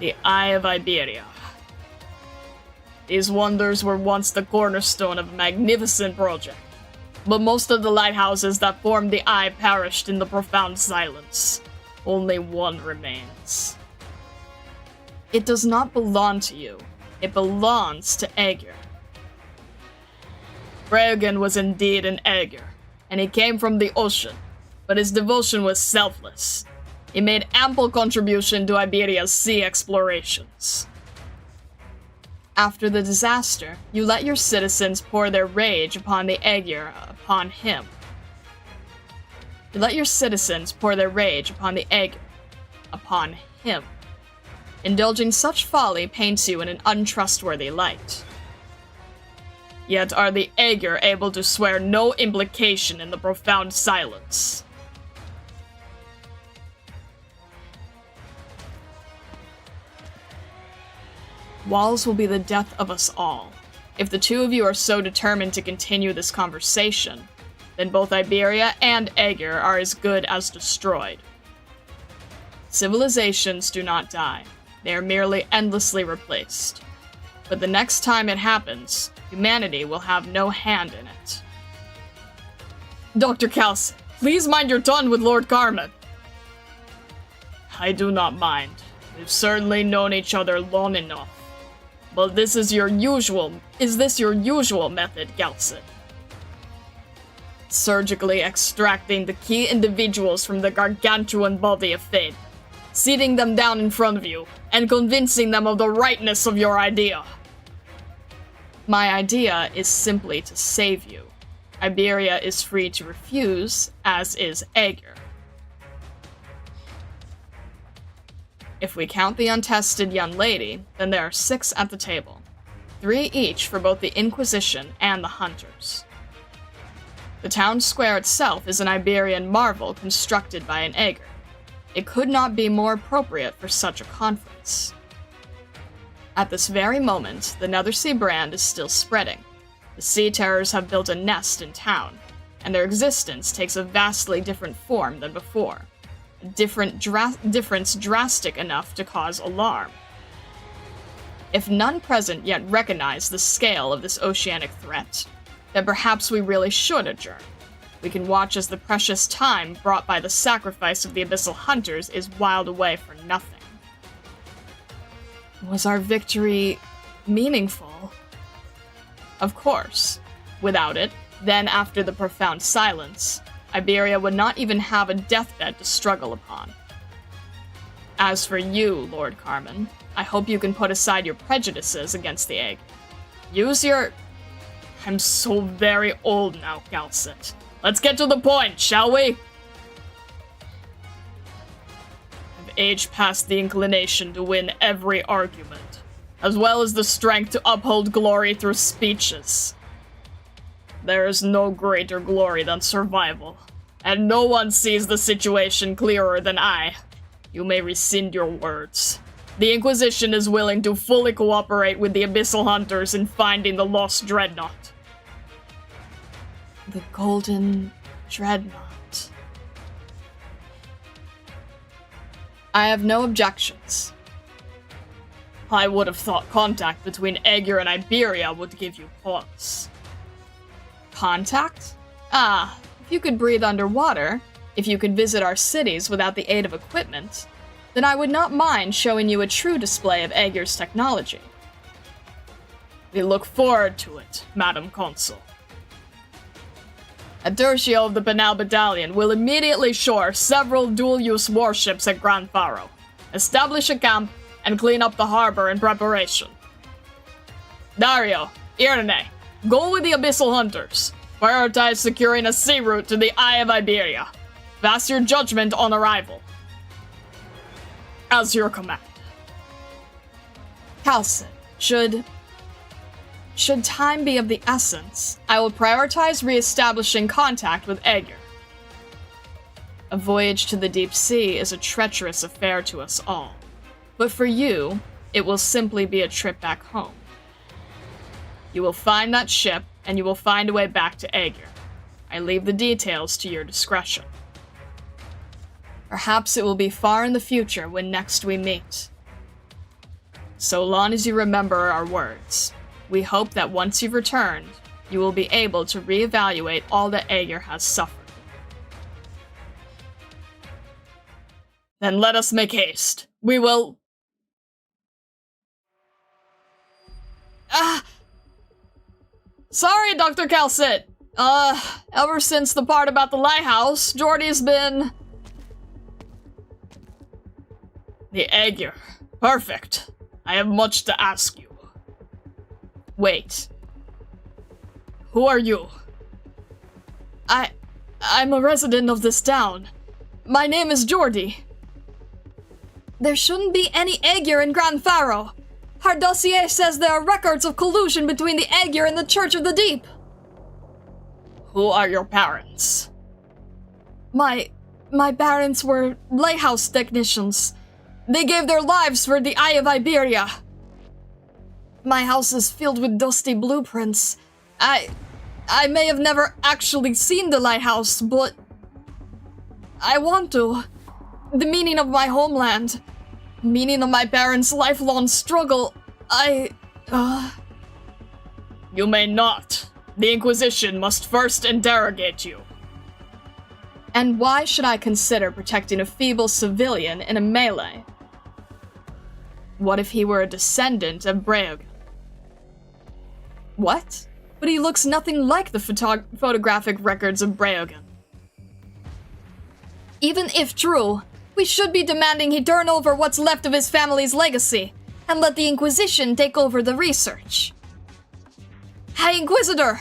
The Eye of Iberia. These wonders were once the cornerstone of a magnificent project, but most of the lighthouses that formed the Eye perished in the profound silence. Only one remains. it does not belong to you. It belongs to Aegir. Bregan was indeed an Aegir, and he came from the ocean, but his devotion was selfless. He made ample contribution to Iberia's sea explorations. After the disaster, you let your citizens pour their rage upon the Aegir upon him. You let your citizens pour their rage upon the Aegir upon him. Indulging such folly paints you in an untrustworthy light. Yet are the Aegir able to swear no implication in the profound silence. Walls will be the death of us all. If the two of you are so determined to continue this conversation, then both Iberia and Aegir are as good as destroyed. Civilizations do not die. They are merely endlessly replaced. But the next time it happens, humanity will have no hand in it. Dr. Calce, please mind your tongue with Lord Carmen. I do not mind. We've certainly known each other long enough. But is this your usual method, Calce? Surgically extracting the key individuals from the gargantuan body of Fate, seating them down in front of you, and convincing them of the rightness of your idea. My idea is simply to save you. Iberia is free to refuse, as is Aegir. If we count the untested young lady, then there are 6 at the table. 3 each for both the Inquisition and the Hunters. The town square itself is an Iberian marvel constructed by an Aegir. It could not be more appropriate for such a conference. At this very moment, the Nethersea brand is still spreading. The Sea Terrors have built a nest in town, and their existence takes a vastly different form than before. A difference drastic enough to cause alarm. If none present yet recognize the scale of this oceanic threat, then perhaps we really should adjourn. We can watch as the precious time brought by the sacrifice of the Abyssal Hunters is whiled away for nothing. Was our victory meaningful? Of course. Without it, then after the profound silence, Iberia would not even have a deathbed to struggle upon. As for you, Lord Carmen, I hope you can put aside your prejudices against the Aegir. Use your... I'm so very old now, Calce. Let's get to the point, shall we? I've aged past the inclination to win every argument, as well as the strength to uphold glory through speeches. There is no greater glory than survival, and no one sees the situation clearer than I. You may rescind your words. The Inquisition is willing to fully cooperate with the Abyssal Hunters in finding the lost dreadnought. The Golden Dreadnought. I have no objections. I would have thought contact between Aegir and Iberia would give you pause. Contact? Ah, if you could breathe underwater, if you could visit our cities without the aid of equipment, then I would not mind showing you a true display of Aegir's technology. We look forward to it, Madam Consul. A tertio of the Penal Battalion will immediately shore several dual-use warships at Gran Faro, establish a camp, and clean up the harbor in preparation. Dario, Irene, go with the Abyssal Hunters. Prioritize securing a sea route to the Eye of Iberia. Pass your judgment on arrival. As your command. Calcid, should time be of the essence, I will prioritize re-establishing contact with Aegir. a voyage to the deep sea is a treacherous affair to us all. But for you, it will simply be a trip back home. You will find that ship, and you will find a way back to Aegir. I leave the details to your discretion. Perhaps it will be far in the future when next we meet. So long as you remember our words, we hope that once you've returned, you will be able to reevaluate all that Aegir has suffered. Then let us make haste. We will... Sorry, Dr. Calcit. Ever since the part about the lighthouse, Jordi's been... The Aegir. Perfect. I have much to ask you. Wait. Who are you? I'm a resident of this town. My name is Jordi. There shouldn't be any Aegir in Gran Faro. Our dossier says there are records of collusion between the Aegir and the Church of the Deep. Who are your parents? My parents were lighthouse technicians. They gave their lives for the Eye of Iberia. My house is filled with dusty blueprints. I may have never actually seen the lighthouse, but I want to. The meaning of my homeland. Meaning of my parents' lifelong struggle. You may not. The Inquisition must first interrogate you. And why should I consider protecting a feeble civilian in a melee? What if he were a descendant of Breogan? What? But he looks nothing like the photographic records of Breogan. Even if true, we should be demanding he turn over what's left of his family's legacy, and let the Inquisition take over the research. Hey, Inquisitor!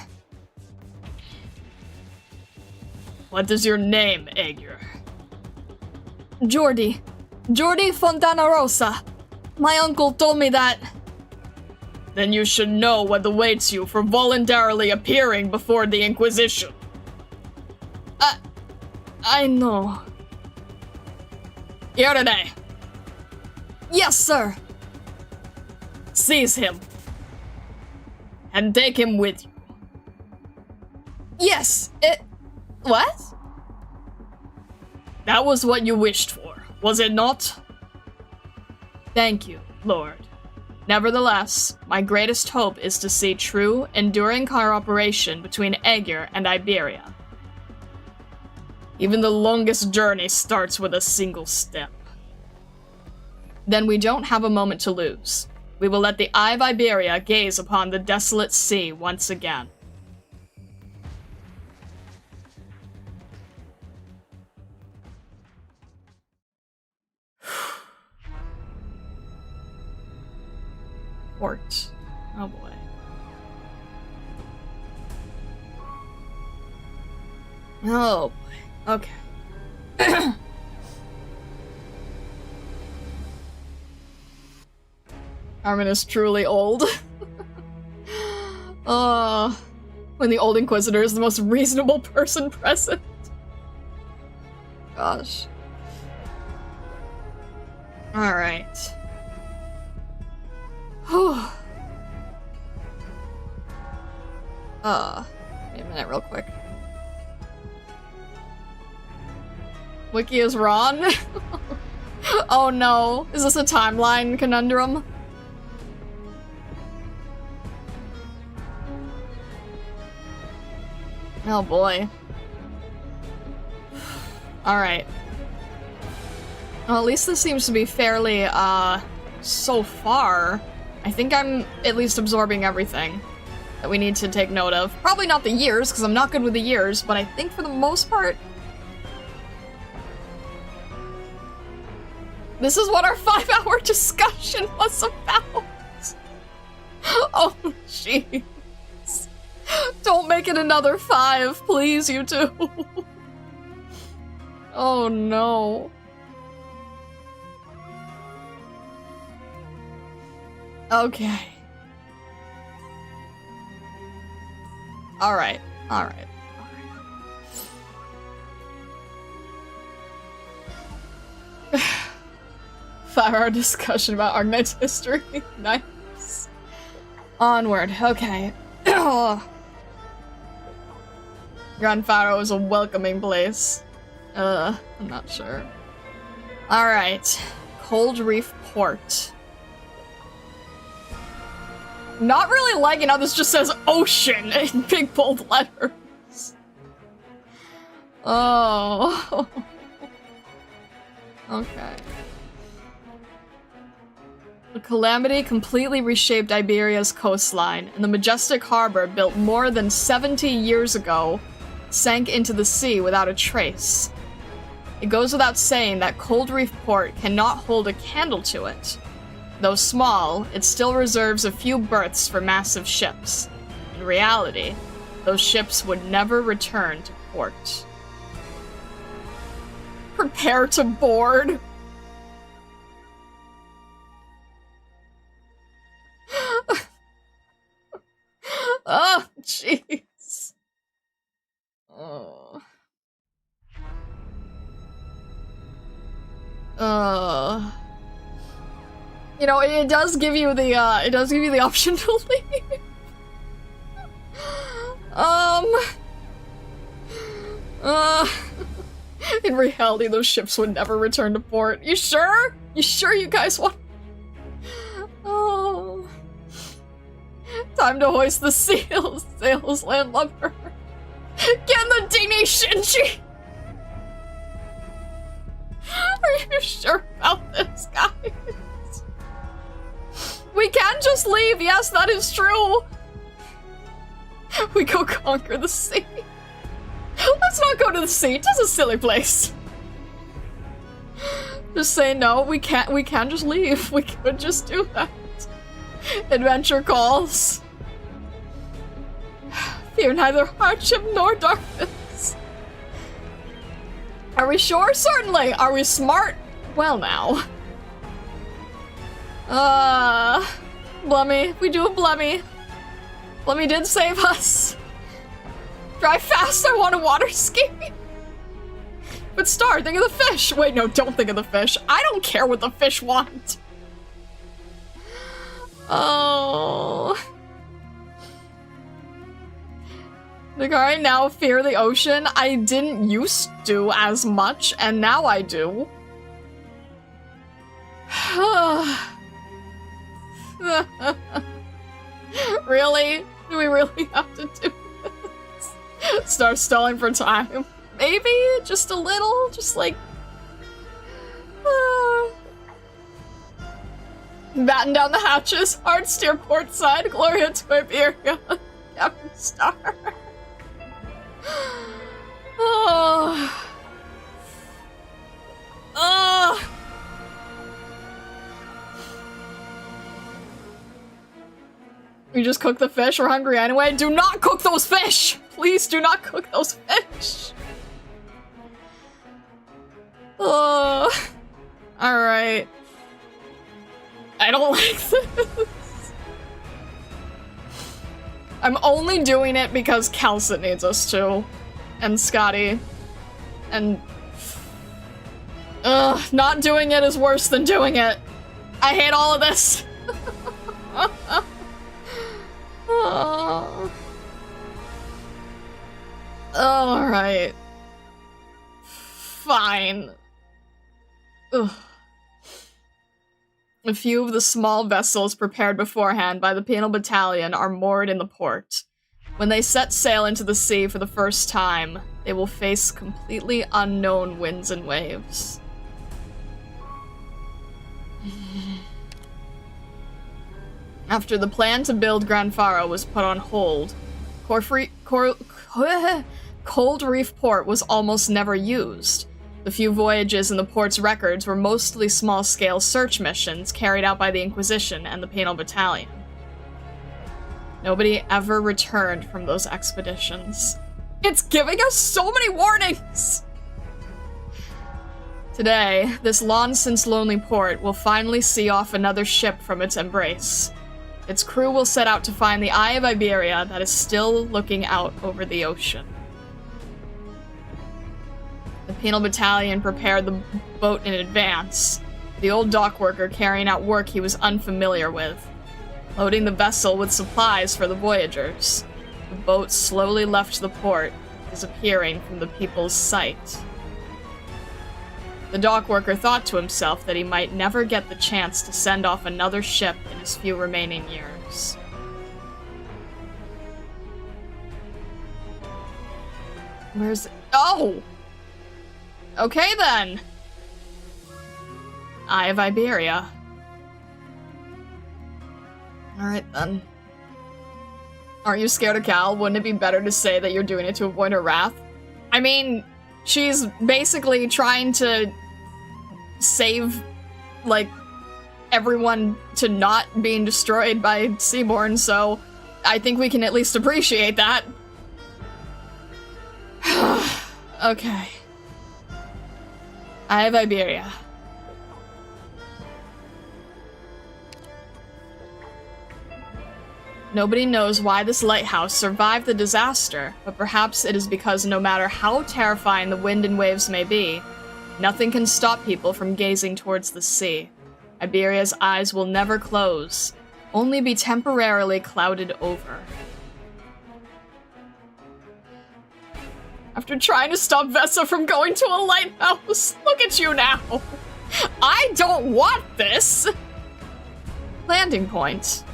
What is your name, Aegir? Jordi. Jordi Fontana Rosa. My uncle told me that... Then you should know what awaits you for voluntarily appearing before the Inquisition. I know. Jordi! Yes, sir! Seize him. And take him with you. Yes, what? That was what you wished for, was it not? Thank you, Lord. Nevertheless, my greatest hope is to see true, enduring cooperation between Aegir and Iberia. Even the longest journey starts with a single step. Then we don't have a moment to lose. We will let the Eye of Iberia gaze upon the desolate sea once again. Port. Oh boy. Oh boy. Okay. Armin is truly old. When the old Inquisitor is the most reasonable person present. Gosh. Alright. Whew. Wait a minute real quick. Wiki is Ron? Oh no. Is this a timeline conundrum? Oh boy. Alright. Well, at least this seems to be fairly, so far, I think I'm at least absorbing everything that we need to take note of. Probably not the years, because I'm not good with the years, but I think for the most part, this is what our 5-hour discussion was about. Oh, jeez. Don't make it another 5, please, you two. Oh no. Okay. Alright. Faro discussion about Arknights history. Nice. Onward. Okay. Gran Faro is a welcoming place. I'm not sure. Alright. Cold Reef Port. Not really liking how this just says ocean in big bold letters. Oh. Okay. The calamity completely reshaped Iberia's coastline, and the majestic harbor, built more than 70 years ago, sank into the sea without a trace. It goes without saying that Cold Reef Port cannot hold a candle to it. Though small, it still reserves a few berths for massive ships. In reality, those ships would never return to port. Prepare to board. Oh, jeez. Oh. You know, it does give you the option to leave. In reality, those ships would never return to port. You sure? You sure you guys want? Oh. Time to hoist the sails, landlubber. Get in the dinghy, Shinji! Are you sure about this, guys? We can just leave, yes, that is true! We go conquer the sea. Let's not go to the sea, it's just a silly place. Just say no, we can't just leave. We could just do that. Adventure calls. Fear neither hardship nor darkness. Are we sure? Certainly. Are we smart? Well now. Blummy. We do a Blummy. Blummy did save us. Drive fast, I want a water ski. But Star, think of the fish. Wait, no, don't think of the fish. I don't care what the fish want. Oh. Like, I now fear the ocean. I didn't used to as much, and now I do. Really? Do we really have to do this? Start stalling for time. Maybe? Just a little? Just like... Batten down the hatches. Hard steer port side. Gloria to Iberia. Captain Star. Oh. Oh. We just cook the fish. We're hungry anyway. Do not cook those fish! Please do not cook those fish. Oh. Alright. I don't like this. I'm only doing it because Kelsit needs us to. And Scotty. And... not doing it is worse than doing it. I hate all of this. Oh. Alright. Fine. Ugh. A few of the small vessels prepared beforehand by the Penal Battalion are moored in the port. When they set sail into the sea for the first time, they will face completely unknown winds and waves. After the plan to build Gran Faro was put on hold, Cold Reef Port was almost never used. The few voyages in the port's records were mostly small-scale search missions carried out by the Inquisition and the Penal Battalion. Nobody ever returned from those expeditions. It's giving us so many warnings! Today, this long-since lonely port will finally see off another ship from its embrace. Its crew will set out to find the Eye of Iberia that is still looking out over the ocean. The penal battalion prepared the boat in advance, the old dock worker carrying out work he was unfamiliar with, loading the vessel with supplies for the voyagers. The boat slowly left the port, disappearing from the people's sight. The dock worker thought to himself that he might never get the chance to send off another ship in his few remaining years. Where's it? Oh! Okay then! Eye of Iberia. Alright then. Aren't you scared of Cal? Wouldn't it be better to say that you're doing it to avoid her wrath? I mean, she's basically trying to save, like, everyone to not being destroyed by Seaborn, so I think we can at least appreciate that. Okay. Eye of Iberia. Nobody knows why this lighthouse survived the disaster, but perhaps it is because no matter how terrifying the wind and waves may be, nothing can stop people from gazing towards the sea. Iberia's eyes will never close, only be temporarily clouded over. After trying to stop Vesa from going to a lighthouse, look at you now! I don't want this! Landing point.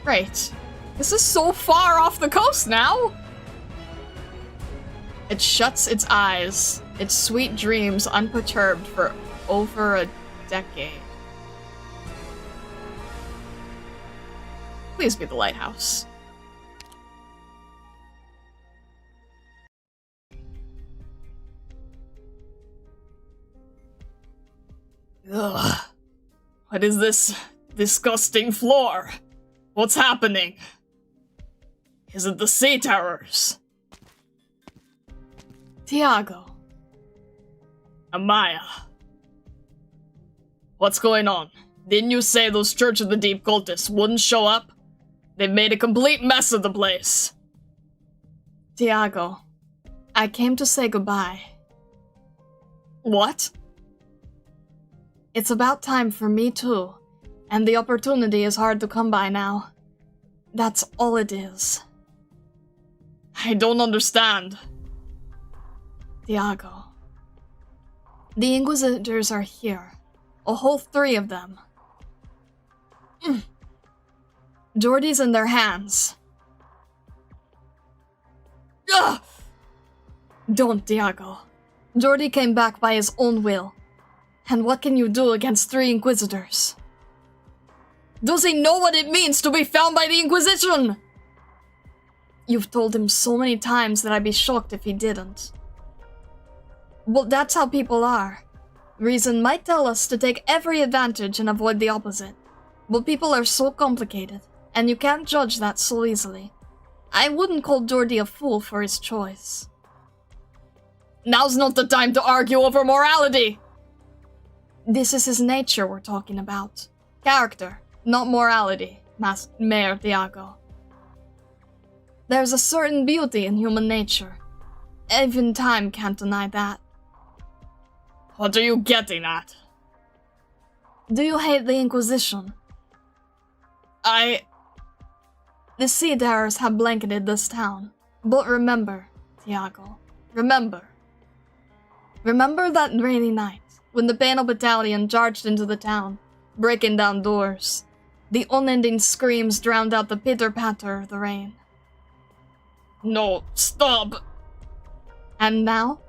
Great. This is so far off the coast now! It shuts its eyes, its sweet dreams unperturbed for over a decade. Please be the lighthouse. Ugh. What is this disgusting floor? What's happening? Is it the sea terrors? Tiago. Amaya. What's going on? Didn't you say those Church of the Deep cultists wouldn't show up? They've made a complete mess of the place. Tiago, I came to say goodbye. What? It's about time for me too, and the opportunity is hard to come by now. That's all it is. I don't understand. Tiago. The Inquisitors are here. A whole 3 of them. Jordi's in their hands. Ugh! Don't, Tiago. Jordi came back by his own will. And what can you do against 3 Inquisitors? Does he know what it means to be found by the Inquisition? You've told him so many times that I'd be shocked if he didn't. Well, that's how people are. Reason might tell us to take every advantage and avoid the opposite. But people are so complicated, and you can't judge that so easily. I wouldn't call Jordi a fool for his choice. Now's not the time to argue over morality! This is his nature we're talking about. Character, not morality, Mayor Tiago. There's a certain beauty in human nature. Even time can't deny that. What are you getting at? Do you hate the Inquisition? The sea terrors have blanketed this town. But remember, Tiago, remember. Remember that rainy night, when the Penal Battalion charged into the town, breaking down doors. The unending screams drowned out the pitter-patter of the rain. No, stop! And now?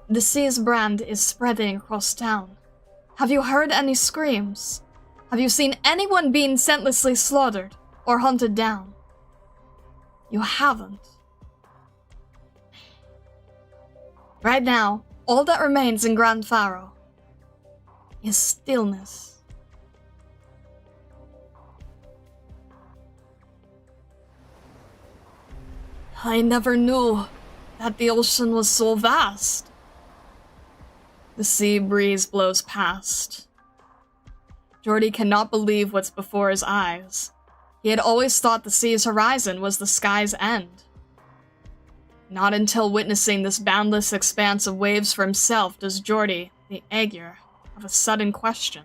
The sea's brand is spreading across town. Have you heard any screams? Have you seen anyone being senselessly slaughtered or hunted down? You haven't. Right now, all that remains in Gran Faro is stillness. I never knew that the ocean was so vast. The sea breeze blows past. Jordi cannot believe what's before his eyes. He had always thought the sea's horizon was the sky's end. Not until witnessing this boundless expanse of waves for himself does Jordi, the Aegir, have a sudden question.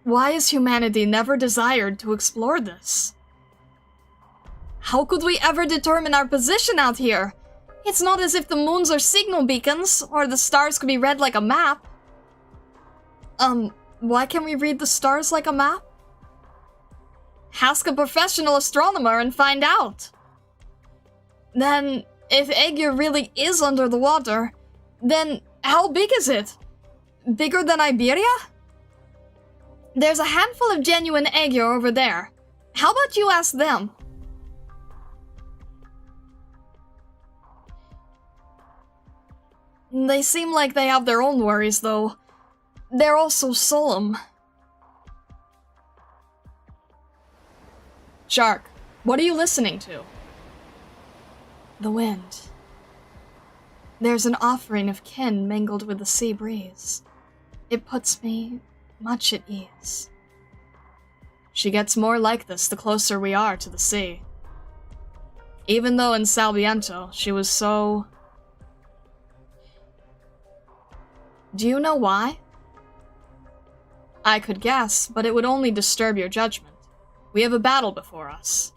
Why has humanity never desired to explore this? How could we ever determine our position out here? It's not as if the moons are signal beacons, or the stars could be read like a map. Why can't we read the stars like a map? Ask a professional astronomer and find out. Then, if Aegir really is under the water, then how big is it? Bigger than Iberia? There's a handful of genuine Aegir over there. How about you ask them? They seem like they have their own worries, though. They're all so solemn. Shark, what are you listening to? The wind. There's an offering of kin mingled with the sea breeze. It puts me much at ease. She gets more like this the closer we are to the sea. Even though in Salviento she was so... Do you know why? I could guess, but it would only disturb your judgment. We have a battle before us.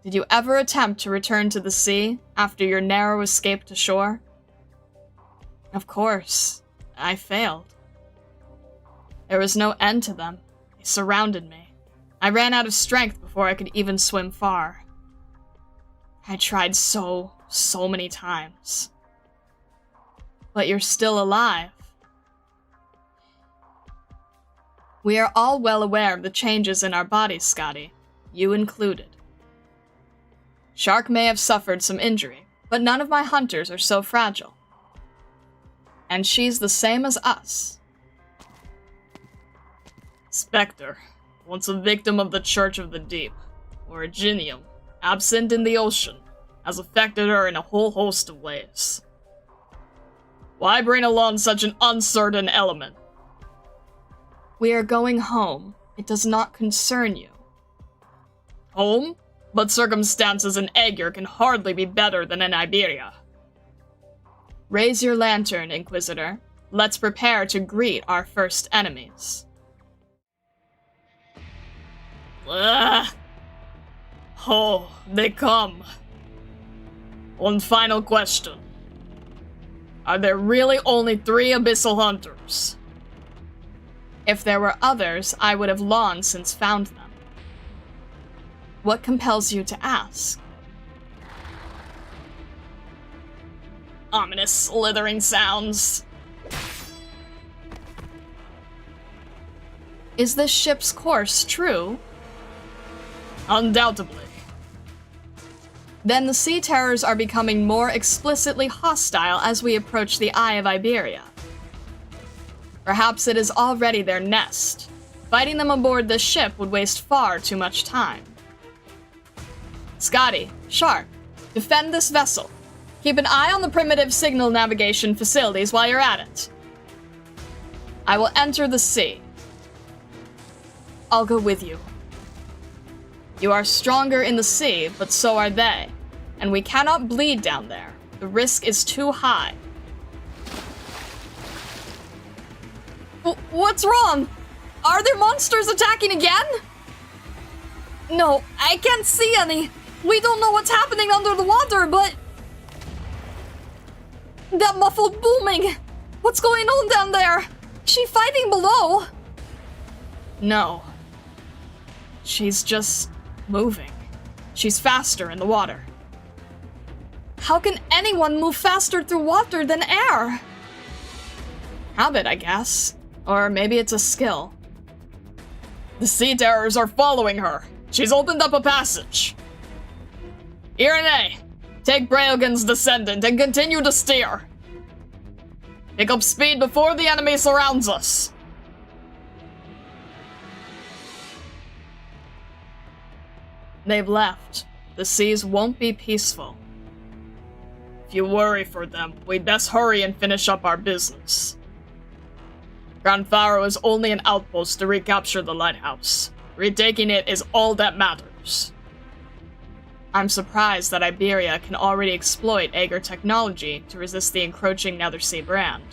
Did you ever attempt to return to the sea after your narrow escape to shore? Of course, I failed. There was no end to them. They surrounded me. I ran out of strength before I could even swim far. I tried so many times. But you're still alive. We are all well aware of the changes in our bodies, Scotty, you included. Shark may have suffered some injury, but none of my hunters are so fragile. And she's the same as us. Spectre, once a victim of the Church of the Deep, or a Genium, absent in the ocean, has affected her in a whole host of ways. Why bring along such an uncertain element? We are going home. It does not concern you. Home? But circumstances in Aegir can hardly be better than in Iberia. Raise your lantern, Inquisitor. Let's prepare to greet our first enemies. Oh, they come. One final question. Are there really only 3 Abyssal Hunters? If there were others, I would have long since found them. What compels you to ask? Ominous slithering sounds. Is this ship's course true? Undoubtedly. Then the sea terrors are becoming more explicitly hostile as we approach the Eye of Iberia. Perhaps it is already their nest. Fighting them aboard this ship would waste far too much time. Scotty, Shark, defend this vessel. Keep an eye on the primitive signal navigation facilities while you're at it. I will enter the sea. I'll go with you. You are stronger in the sea, but so are they, and we cannot bleed down there. The risk is too high. What's wrong? Are there monsters attacking again? No, I can't see any. We don't know what's happening under the water, but... That muffled booming! What's going on down there? Is she fighting below? No. She's just moving. She's faster in the water. How can anyone move faster through water than air? Habit, I guess. Or maybe it's a skill. The sea terrors are following her. She's opened up a passage. Irene, take Breogan's descendant and continue to steer. Pick up speed before the enemy surrounds us. They've left. The seas won't be peaceful. you worry for them, we'd best hurry and finish up our business. Gran Faro is only an outpost to recapture the lighthouse. Retaking it is all that matters. I'm surprised that Iberia can already exploit Aegir technology to resist the encroaching Nethersea brand.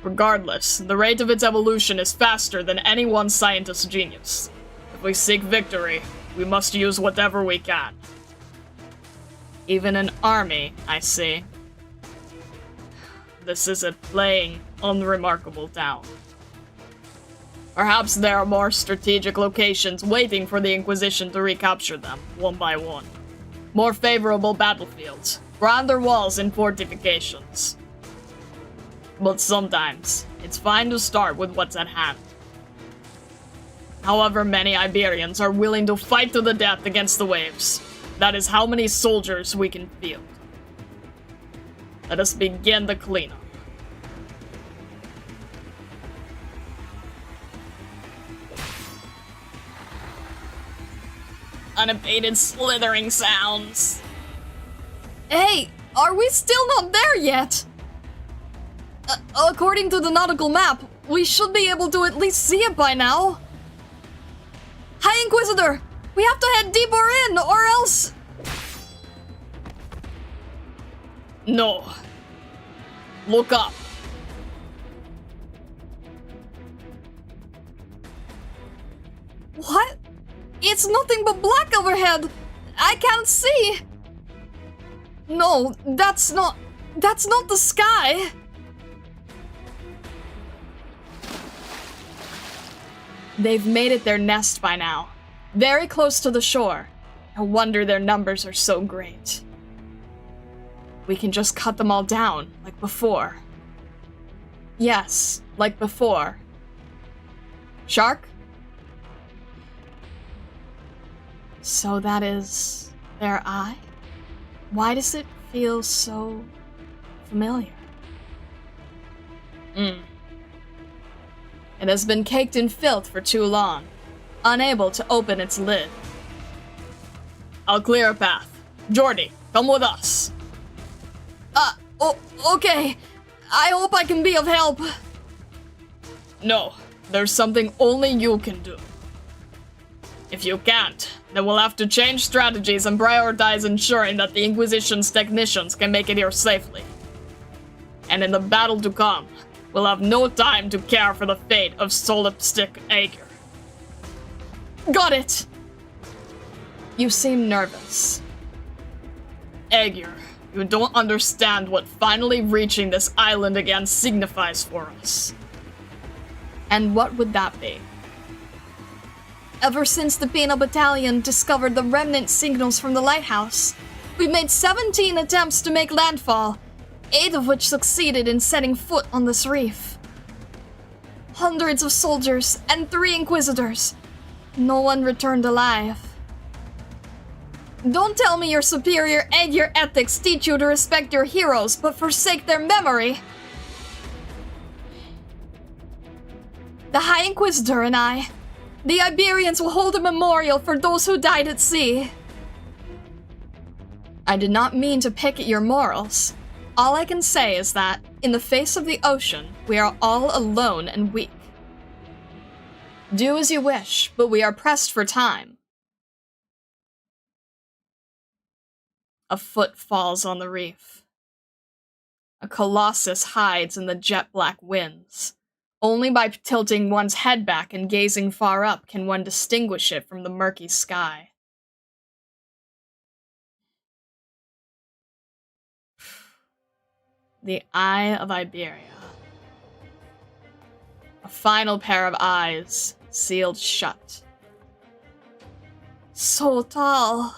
Regardless, the rate of its evolution is faster than any one scientist's genius. If we seek victory, we must use whatever we can. Even an army, I see. This is a plain, unremarkable town. Perhaps there are more strategic locations waiting for the Inquisition to recapture them, one by one. More favorable battlefields, grander walls and fortifications. But sometimes, it's fine to start with what's at hand. However many Iberians are willing to fight to the death against the waves, that is how many soldiers we can field. Let us begin the cleanup. Unabated slithering sounds. Hey, are we still not there yet? According to the nautical map, we should be able to at least see it by now. Hi, Inquisitor! We have to head deeper in, or else... No. Look up. What? It's nothing but black overhead! I can't see! No, that's not the sky! They've made it their nest by now. Very close to the shore. No wonder their numbers are so great. We can just cut them all down, like before. Yes, like before. Shark? So that is their eye? Why does it feel so familiar? It has been caked in filth for too long, unable to open its lid. I'll clear a path. Jordi, come with us. Okay. I hope I can be of help. No, there's something only you can do. If you can't, then we'll have to change strategies and prioritize ensuring that the Inquisition's technicians can make it here safely. And in the battle to come, we'll have no time to care for the fate of Stultifera Aegir. Got it! You seem nervous. Aegir, you don't understand what finally reaching this island again signifies for us. And what would that be? Ever since the Penal Battalion discovered the remnant signals from the lighthouse, we've made 17 attempts to make landfall, 8 of which succeeded in setting foot on this reef. Hundreds of soldiers and 3 Inquisitors. No one returned alive. Don't tell me your superior Aegir ethics teach you to respect your heroes but forsake their memory. The High Inquisitor and I, the Iberians, will hold a memorial for those who died at sea. I did not mean to pick at your morals. All I can say is that, in the face of the ocean, we are all alone and weak. Do as you wish, but we are pressed for time. A foot falls on the reef. A colossus hides in the jet-black winds. Only by tilting one's head back and gazing far up can one distinguish it from the murky sky. The Eye of Iberia. A final pair of eyes, sealed shut. So tall.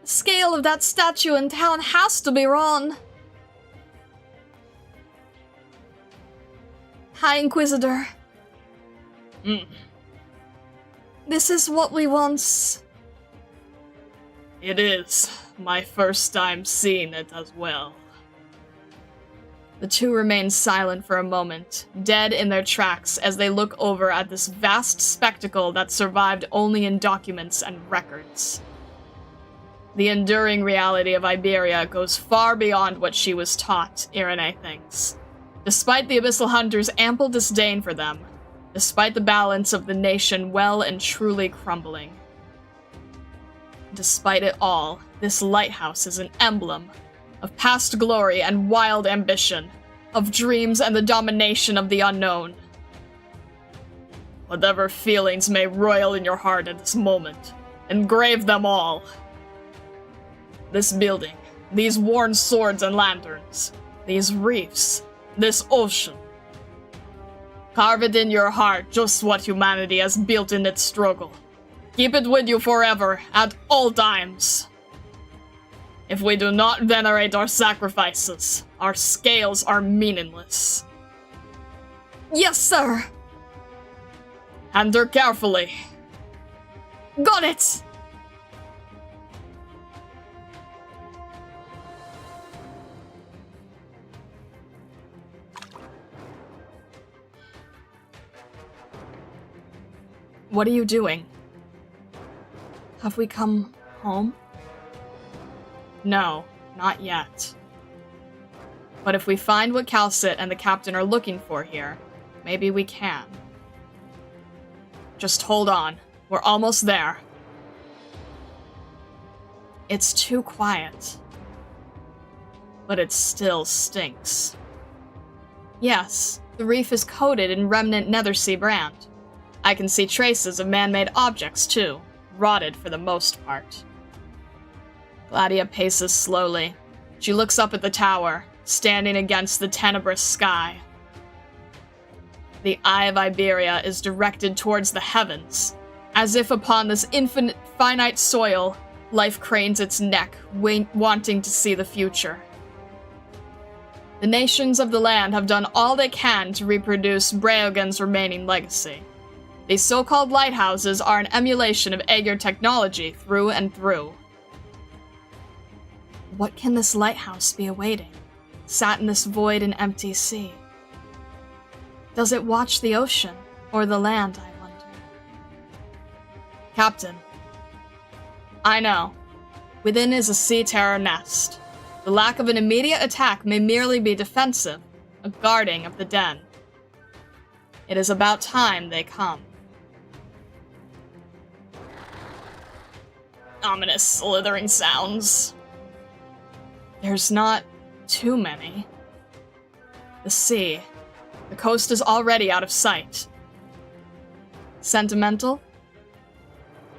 The scale of that statue in town has to be wrong. High Inquisitor. This is what we once... It is my first time seeing it as well. The two remain silent for a moment, dead in their tracks as they look over at this vast spectacle that survived only in documents and records. The enduring reality of Iberia goes far beyond what she was taught, Irene thinks. Despite the Abyssal Hunters' ample disdain for them, despite the balance of the nation well and truly crumbling. Despite it all, this lighthouse is an emblem of past glory and wild ambition, of dreams and the domination of the unknown. Whatever feelings may roil in your heart at this moment, engrave them all. This building, these worn swords and lanterns, these reefs, this ocean. Carve it in your heart just what humanity has built in its struggle. Keep it with you forever, at all times. If we do not venerate our sacrifices, our scales are meaningless. Yes, sir! Hand her carefully. Got it! What are you doing? Have we come home? No, not yet. But if we find what Calcit and the captain are looking for here, maybe we can. Just hold on. We're almost there. It's too quiet. But it still stinks. Yes, the reef is coated in remnant Nethersea brand. I can see traces of man-made objects, too, rotted for the most part. Gladia paces slowly. She looks up at the tower, standing against the tenebrous sky. The eye of Iberia is directed towards the heavens, as if upon this infinite, finite soil, life cranes its neck, wanting to see the future. The nations of the land have done all they can to reproduce Breogan's remaining legacy. These so-called lighthouses are an emulation of Aegir technology through and through. What can this lighthouse be awaiting, sat in this void and empty sea? Does it watch the ocean, or the land, I wonder? Captain. I know. Within is a sea terror nest. The lack of an immediate attack may merely be defensive, a guarding of the den. It is about time they come. Ominous slithering sounds. There's not too many. The sea. The coast is already out of sight. Sentimental?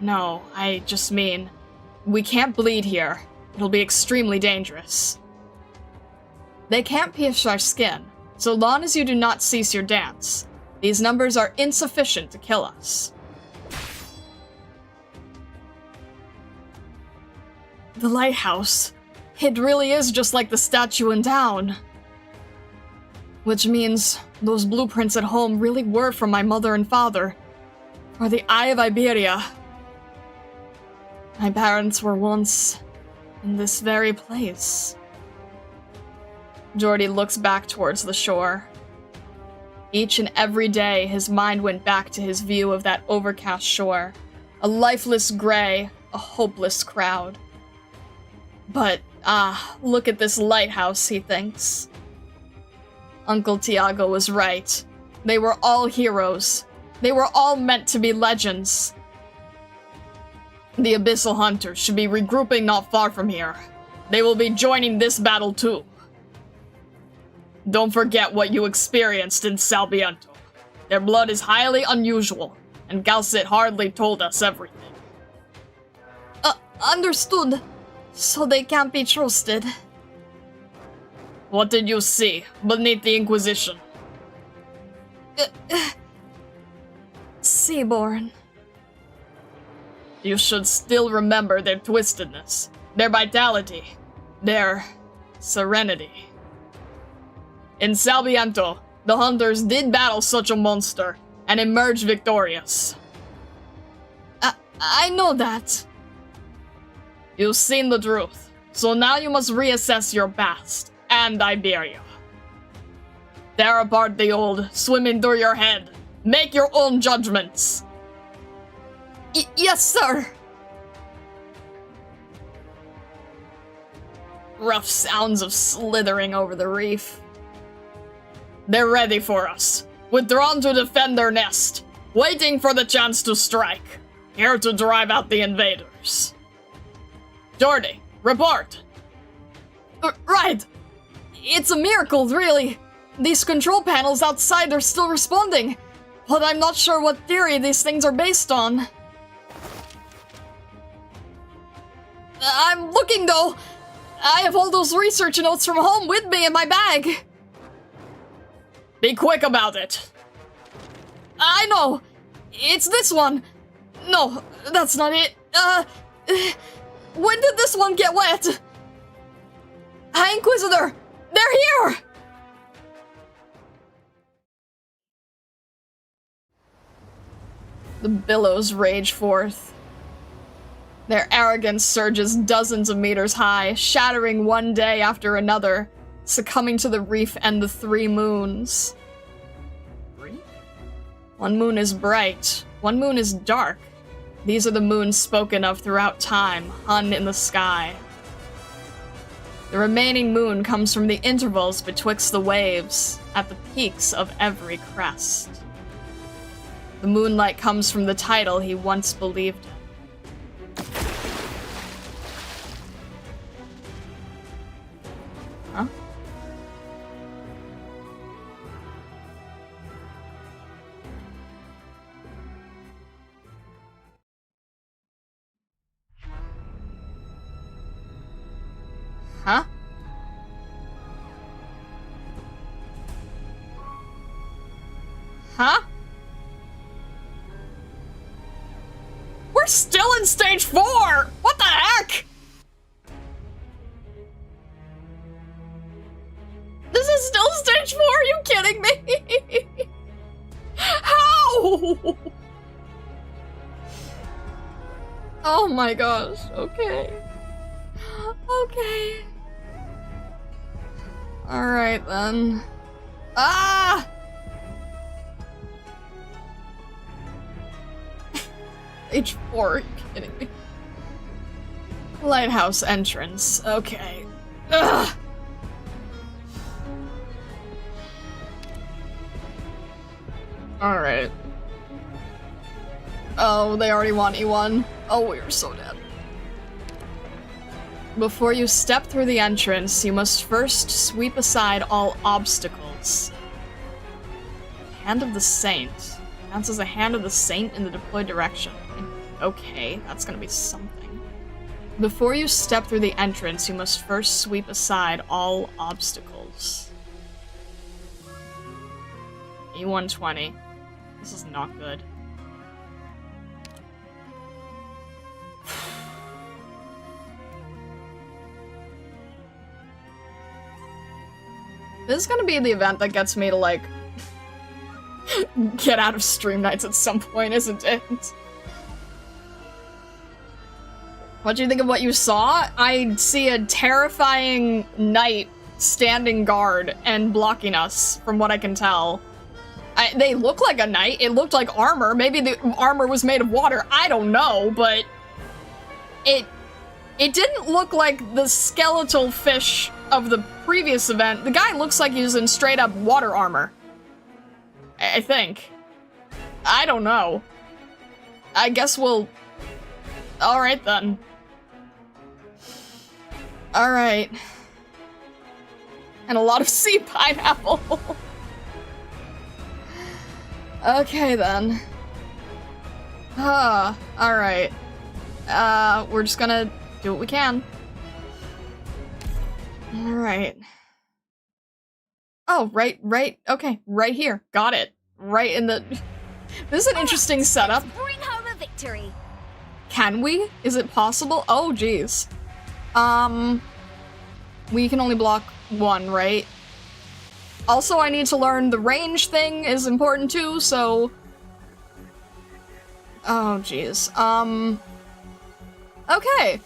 No, I just mean, we can't bleed here. It'll be extremely dangerous. They can't pierce our skin, so long as you do not cease your dance. These numbers are insufficient to kill us. The lighthouse. It really is just like the statue in town. Which means those blueprints at home really were from my mother and father. Or the Eye of Iberia. My parents were once in this very place. Jordi looks back towards the shore. Each and every day, his mind went back to his view of that overcast shore. A lifeless gray, a hopeless crowd. But, look at this lighthouse, he thinks. Uncle Tiago was right. They were all heroes. They were all meant to be legends. The Abyssal Hunters should be regrouping not far from here. They will be joining this battle too. Don't forget what you experienced in Salviento. Their blood is highly unusual, and Calcit hardly told us everything. Understood. So they can't be trusted. What did you see beneath the Inquisition? Seaborn. You should still remember their twistedness, their vitality, their serenity. In Salviento, the hunters did battle such a monster and emerged victorious. I know that. You've seen the truth, so now you must reassess your past and Iberia. Tear apart the old, swim into your head. Make your own judgments. Yes, sir. rough sounds of slithering over the reef. They're ready for us. Withdrawn to defend their nest. Waiting for the chance to strike. Here to drive out the invaders. Jordi, report! Right! It's a miracle, really. These control panels outside are still responding. But I'm not sure what theory these things are based on. I'm looking, though. I have all those research notes from home with me in my bag. Be quick about it. I know. It's this one. No, that's not it. When did this one get wet? Hi, Inquisitor! They're here! The billows rage forth. Their arrogance surges dozens of meters high, shattering one day after another, succumbing to the reef and the 3 moons. One moon is bright, one moon is dark. These are the moons spoken of throughout time, hung in the sky. The remaining moon comes from the intervals betwixt the waves, at the peaks of every crest. The moonlight comes from the title he once believed in. Huh? Huh? Huh? We're still in stage 4! What the heck? This is still stage 4? Are you kidding me? How? Oh my gosh, okay. Okay. Alright then. Ah! Stage 4, are you kidding me? Lighthouse entrance, okay. Ugh! Alright. Oh, they already want E1. Oh, we're so dead. Before you step through the entrance, you must first sweep aside all obstacles. Hand of the Saint. Counts as a hand of the Saint in the deployed direction. Okay, that's gonna be something. Before you step through the entrance, you must first sweep aside all obstacles. E120. This is not good. This is gonna be the event that gets me to, like, get out of stream nights at some point, isn't it? What do you think of what you saw? I see a terrifying knight standing guard and blocking us, from what I can tell. They look like a knight. It looked like armor. Maybe the armor was made of water. I don't know, but it didn't look like the skeletal fish of the previous event. The guy looks like he's in straight up water armor. I think. I don't know. I guess we'll... Alright then. Alright. And a lot of sea pineapple. Okay then. Alright. We're just gonna do what we can. Alright. Oh, right, okay, right here. Got it. Right in the... This is an interesting setup. Bring home a victory. Can we? Is it possible? Oh, geez. We can only block 1, right? Also, I need to learn the range thing is important too, so... Oh, geez. Okay.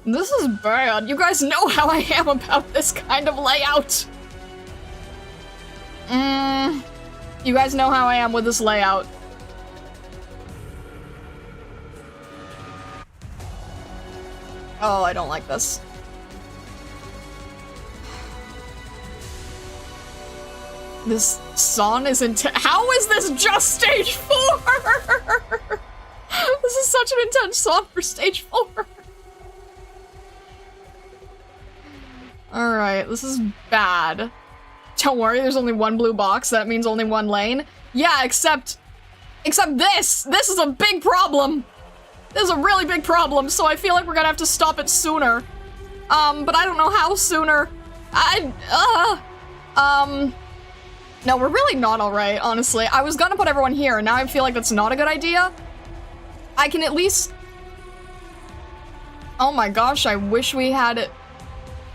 This is bad. You guys know how I am about this kind of layout. You guys know how I am with this layout. Oh, I don't like this. This song is how is this just stage 4? This is such an intense song for stage 4. Alright, this is bad. Don't worry, there's only one blue box. That means only one lane. Yeah, except this! This is a big problem! This is a really big problem, so I feel like we're gonna have to stop it sooner. But I don't know how sooner. No, we're really not alright, honestly. I was gonna put everyone here, and now I feel like that's not a good idea. I can at least... Oh my gosh, I wish we had it.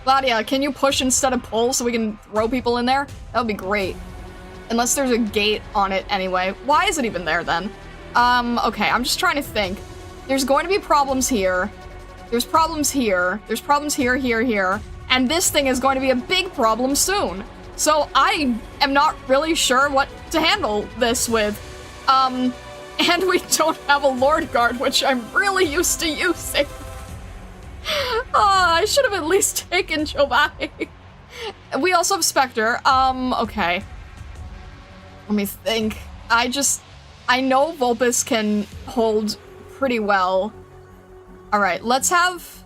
Gladia, can you push instead of pull so we can throw people in there? That would be great. Unless there's a gate on it anyway. Why is it even there then? Okay, I'm just trying to think. There's going to be problems here. There's problems here. There's problems here, here, here. And this thing is going to be a big problem soon. So I am not really sure what to handle this with. And we don't have a Lord Guard, which I'm really used to using. I should have at least taken Giovanni. We also have Spectre. Okay. Let me think. I know Vulpes can hold pretty well. Alright, let's have...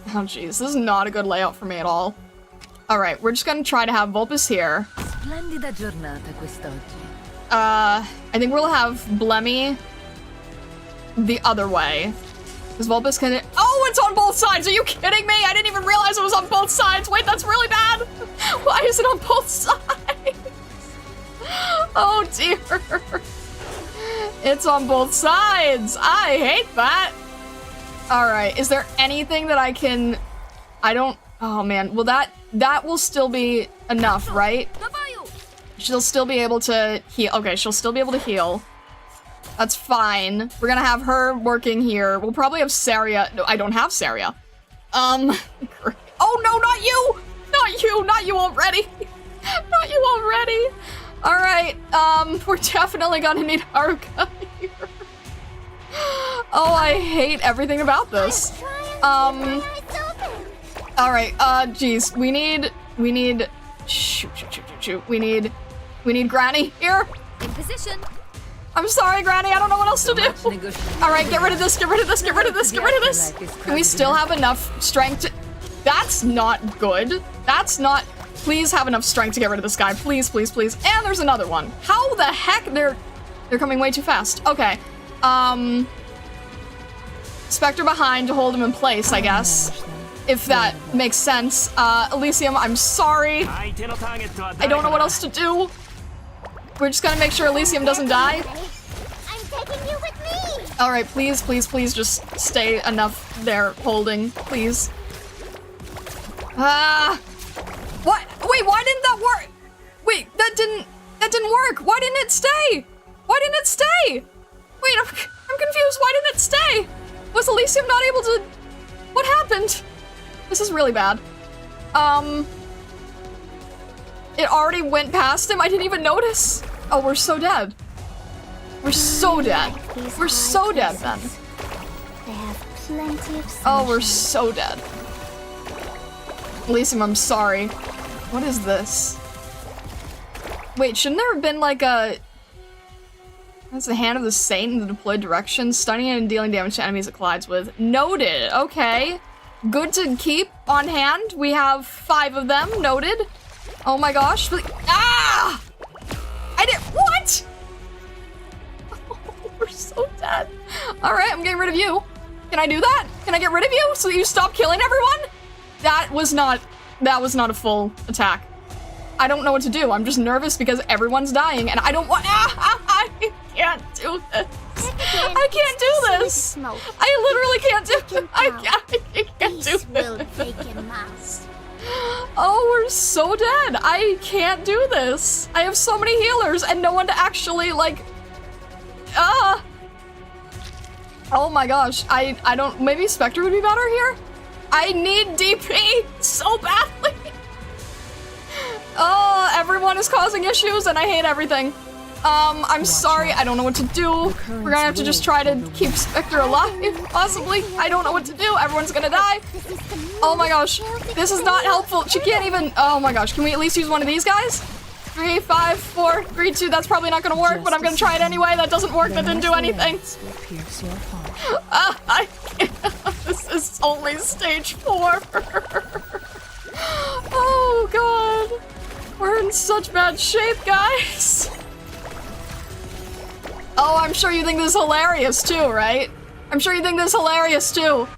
Oh jeez, this is not a good layout for me at all. Alright, we're just gonna try to have Vulpes here. Splendida giornata quest'oggi. I think we'll have Blemmy the other way. Because Vulpes can... Oh, it's on both sides! Are you kidding me? I didn't even realize it was on both sides! Wait, that's really bad! Why is it on both sides? Oh dear. It's on both sides! I hate that! Alright, is there anything that I can... Oh man, well that will still be enough, right? She'll still be able to heal. Okay, she'll still be able to heal. That's fine. We're gonna have her working here. We'll probably have Saria. No, I don't have Saria. Oh no, not you! Not you! Not you already! Not you already! Alright, we're definitely gonna need Haruka here. Oh, I hate everything about this. Alright, geez. We need... Shoot. We need Granny here. In position. I'm sorry, Granny, I don't know what else to do. Alright, get rid of this, get rid of this, get rid of this, get rid of this. Can we still have enough strength to... That's not good. That's not... Please have enough strength to get rid of this guy. Please, please, please. And there's another one. How the heck? They're coming way too fast. Okay. Spectre behind to hold him in place, I guess. If that makes sense. Elysium, I'm sorry. I don't know what else to do. We're just gonna make sure Elysium doesn't die. I'm taking you with me. Alright, please, please, please just stay enough there holding, please. What? Wait, why didn't that work? Wait, that didn't work. Why didn't it stay? Why didn't it stay? Wait, I'm confused. Why didn't it stay? Was Elysium not able to... What happened? This is really bad. It already went past him. I didn't even notice. Oh, we're so dead. We're so dead. We're so dead then. They have plenty of sunshine. Oh, we're so dead. Elysium, I'm sorry. What is this? Wait, shouldn't there have been like a... That's the hand of the saint in the deployed direction, stunning and dealing damage to enemies it collides with. Noted. Okay. Good to keep on hand. We have 5 of them. Noted. Oh my gosh. Ah! I did... What? Oh, we're so dead. Alright, I'm getting rid of you. Can I do that? Can I get rid of you so that you stop killing everyone? That was not a full attack. I don't know what to do. I'm just nervous because everyone's dying and I don't want... I can't do this. I can't do this. I literally can't do it. I can't do this. Oh, we're so dead. I can't do this. I have so many healers and no one to actually, like... Oh my gosh. I don't... Maybe Spectre would be better here? I need DP so badly. Oh, everyone is causing issues and I hate everything. I'm sorry, I don't know what to do. We're gonna have to just try to keep Spectre alive, possibly. I don't know what to do. Everyone's gonna die. Oh my gosh, this is not helpful. She can't even. Oh my gosh, can we at least use one of these guys? 3, 5, 4, 3, 2. That's probably not gonna work, but I'm gonna try it anyway. That doesn't work. That didn't do anything. I can't. This is only stage 4. Oh god. We're in such bad shape, guys. Oh, I'm sure you think this is hilarious too, right? I'm sure you think this is hilarious too.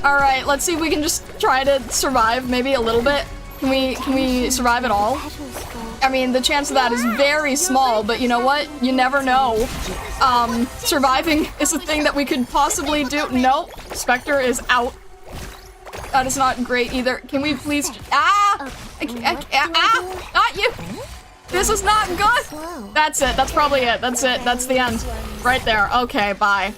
Alright, let's see if we can just try to survive, maybe a little bit. Can we survive at all? I mean, the chance of that is very small, but you know what? You never know. Surviving is a thing that we could possibly do. Nope, Spectre is out. That is not great either. Can we please? Not you. This is not good. That's it. That's probably it. That's it. That's the end. Right there. Okay, bye.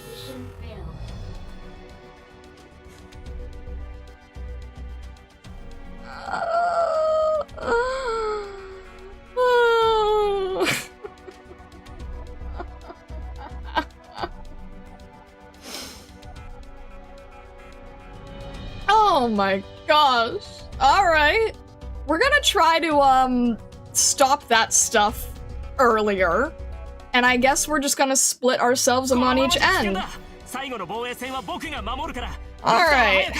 Oh my gosh. Alright. We're gonna try to, stop that stuff earlier. And I guess we're just gonna split ourselves among each end. Alright.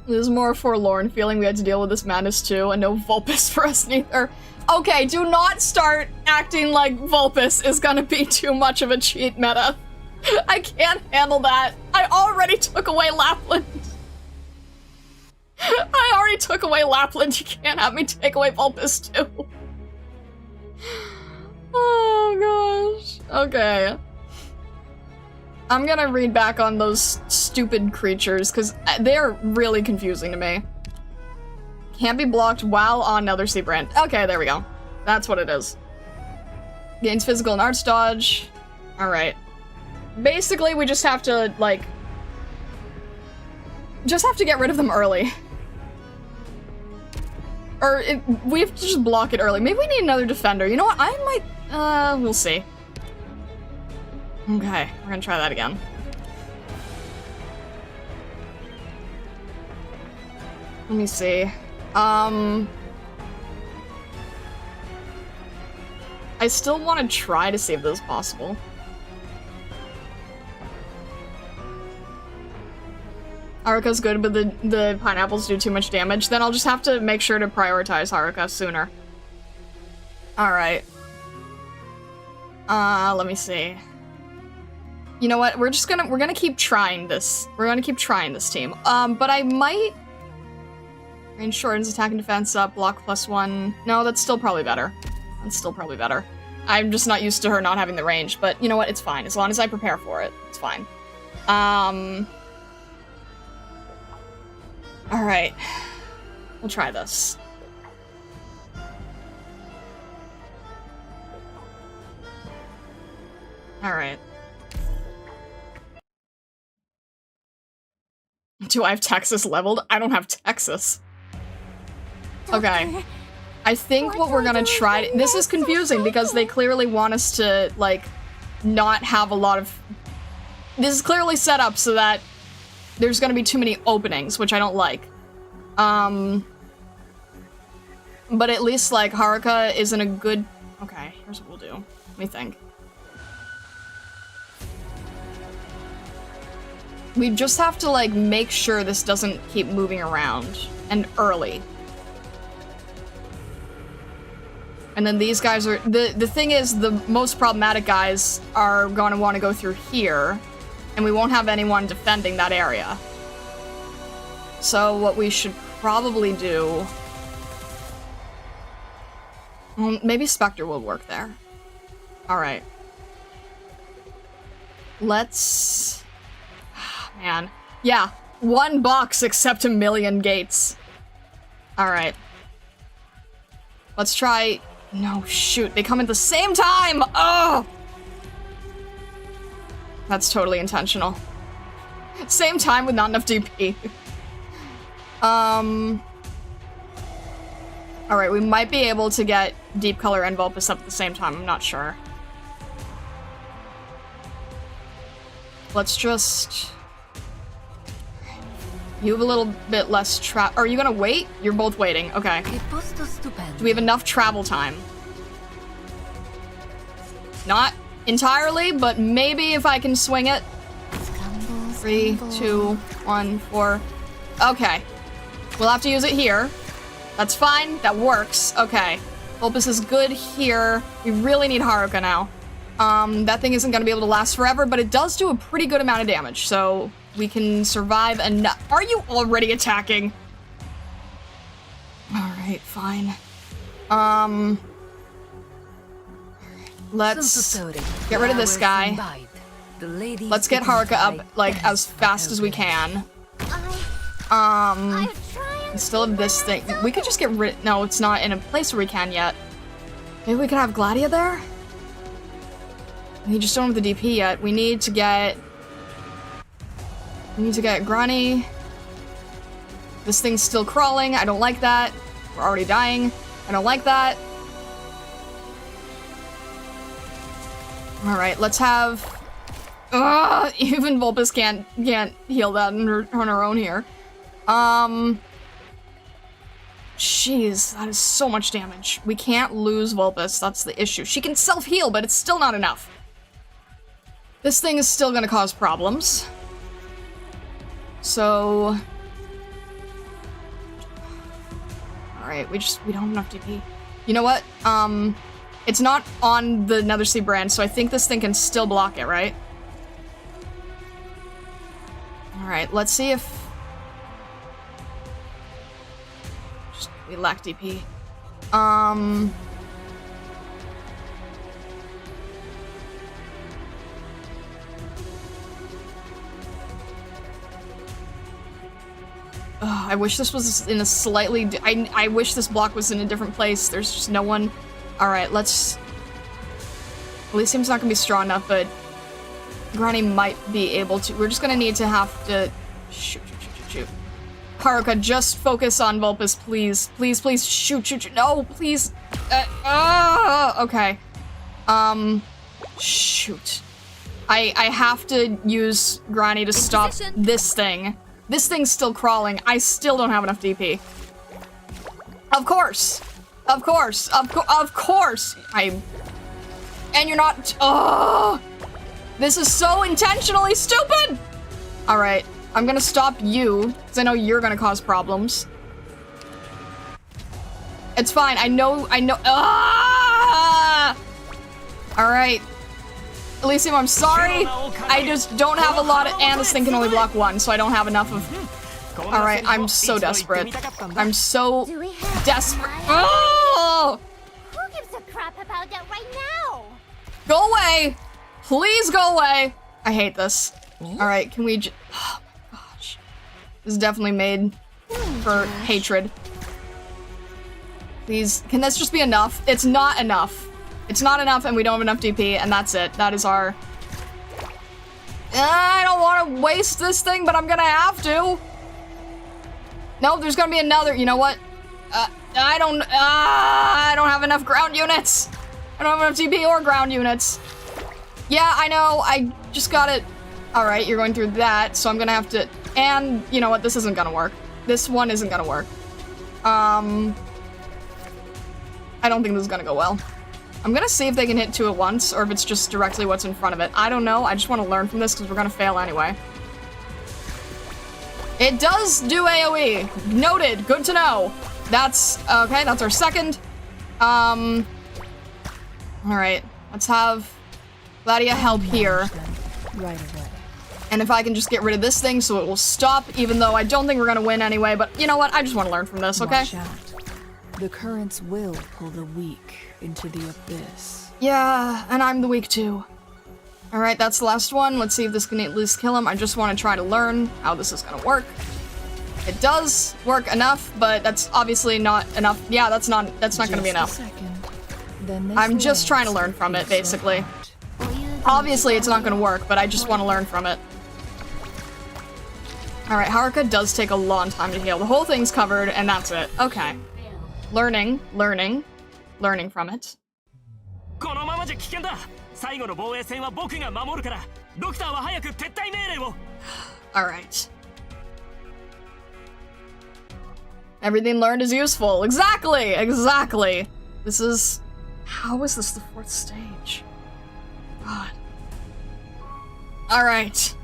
This is more forlorn feeling we had to deal with this madness too, and no Vulpes for us neither. Okay, do not start acting like Vulpes is gonna be too much of a cheat meta. I can't handle that. I already took away Lapland. I already took away Lapland. You can't have me take away Vulpes too. Oh gosh. Okay. I'm gonna read back on those stupid creatures because they're really confusing to me. Can't be blocked while on Nether Sea Brand. Okay, there we go. That's what it is. Gains physical and arts dodge. Alright. Basically, we just have to, like... just have to get rid of them early. Or, we have to just block it early. Maybe we need another defender. You know what? I might... we'll see. Okay, we're gonna try that again. Let me see. I still want to try to see if this is possible. Haruka's good, but the pineapples do too much damage. Then I'll just have to make sure to prioritize Haruka sooner. Alright. Let me see. You know what? We're gonna keep trying this. We're gonna keep trying this team. But I might... range shortens attack and defense up, block +1. No, that's still probably better. That's still probably better. I'm just not used to her not having the range, but you know what? It's fine. As long as I prepare for it, it's fine. Alright. We'll try this. Alright. Do I have Texas leveled? I don't have Texas. Okay. I think what we're gonna try... This is confusing because they clearly want us to, like, not have a lot of... This is clearly set up so that there's gonna be too many openings, which I don't like. But at least, like, Haruka is in a good... Okay, here's what we'll do. Let me think. We just have to, like, make sure this doesn't keep moving around. And early. And then these guys are... The thing is, the most problematic guys are gonna want to go through here. And we won't have anyone defending that area. So what we should probably do... maybe Spectre will work there. Alright. Let's... man. Yeah. 1 box except 1,000,000 gates. Alright. Let's try... No, shoot. They come at the same time! Oh! That's totally intentional. Same time with not enough DP. Alright, we might be able to get Deep Color and Vulpus up at the same time. I'm not sure. Let's just... You have a little bit less Are you gonna wait? You're both waiting. Okay. Do we have enough travel time? Not entirely, but maybe if I can swing it. 3, 2, 1, 4. Okay. We'll have to use it here. That's fine. That works. Okay. Vulpus is good here. We really need Haruka now. That thing isn't going to be able to last forever, but it does do a pretty good amount of damage, so we can survive enough. Are you already attacking? Alright, fine. Let's get rid of this guy. Let's get Haruka up, like, as fast as we can. We still have this thing. We could just get rid- No, it's not in a place where we can yet. Maybe we could have Gladia there? We just don't have the DP yet. We need to get Grani. This thing's still crawling. I don't like that. We're already dying. I don't like that. Alright, let's have... even Vulpus can't heal that on her own here. Jeez, that is so much damage. We can't lose Vulpus, that's the issue. She can self-heal, but it's still not enough. This thing is still gonna cause problems. So... Alright, we don't have enough DP. You know what? It's not on the Nethersea brand, so I think this thing can still block it, right? Alright, let's see if... We lack DP. I wish this was in a slightly... I wish this block was in a different place. There's just no one... Alright, let's... Elysium's not gonna be strong enough, but... Granny might be able to... We're just gonna need to have to... Shoot. Haruka, just focus on Vulpus, please. Please, shoot. No, please. Okay. Shoot. I have to use Granny to stop this thing. This thing's still crawling. I still don't have enough DP. Of course. And you're not... This is so intentionally stupid! Alright. I'm gonna stop you, because I know you're gonna cause problems. It's fine, I know- Alright. Elysium, I'm sorry. I just don't have a lot of- and this thing can only block one, so I don't have enough of- Alright, I'm so desperate. I'm so desperate. Oh! Who gives a crap about that right now? Go away! Please go away! I hate this. Alright, can we oh my gosh. This is definitely made for hatred. Please, can this just be enough? It's not enough. It's not enough and we don't have enough DP and that's it. That is our... I don't want to waste this thing, but I'm gonna have to. No, there's gonna be another, you know what? I don't have enough ground units. I don't have enough DP or ground units. Yeah, I know, I just got it. Alright, you're going through that, so I'm gonna have to... And, you know what, this isn't gonna work. This one isn't gonna work. I don't think this is gonna go well. I'm gonna see if they can hit two at once, or if it's just directly what's in front of it. I don't know, I just want to learn from this, because we're gonna fail anyway. It does do AoE! Noted! Good to know! That's... okay, that's our second. Alright, let's have Gladia help here. Right away. And if I can just get rid of this thing so it will stop, even though I don't think we're gonna win anyway, but you know what? I just want to learn from this, okay? Watch out. The currents will pull the weak into the abyss. Yeah, and I'm the weak too. Alright, that's the last one. Let's see if this can at least kill him. I just want to try to learn how this is gonna work. It does work enough, but that's obviously not enough. Yeah, that's not gonna be enough. I'm just trying to learn from it, basically. Obviously, it's not gonna work, but I just want to learn from it. Alright, Haruka does take a long time to heal. The whole thing's covered, and that's it. Okay. Learning from it. Alright. Everything learned is useful. Exactly! Exactly! This is... How is this the 4th stage? God. Alright.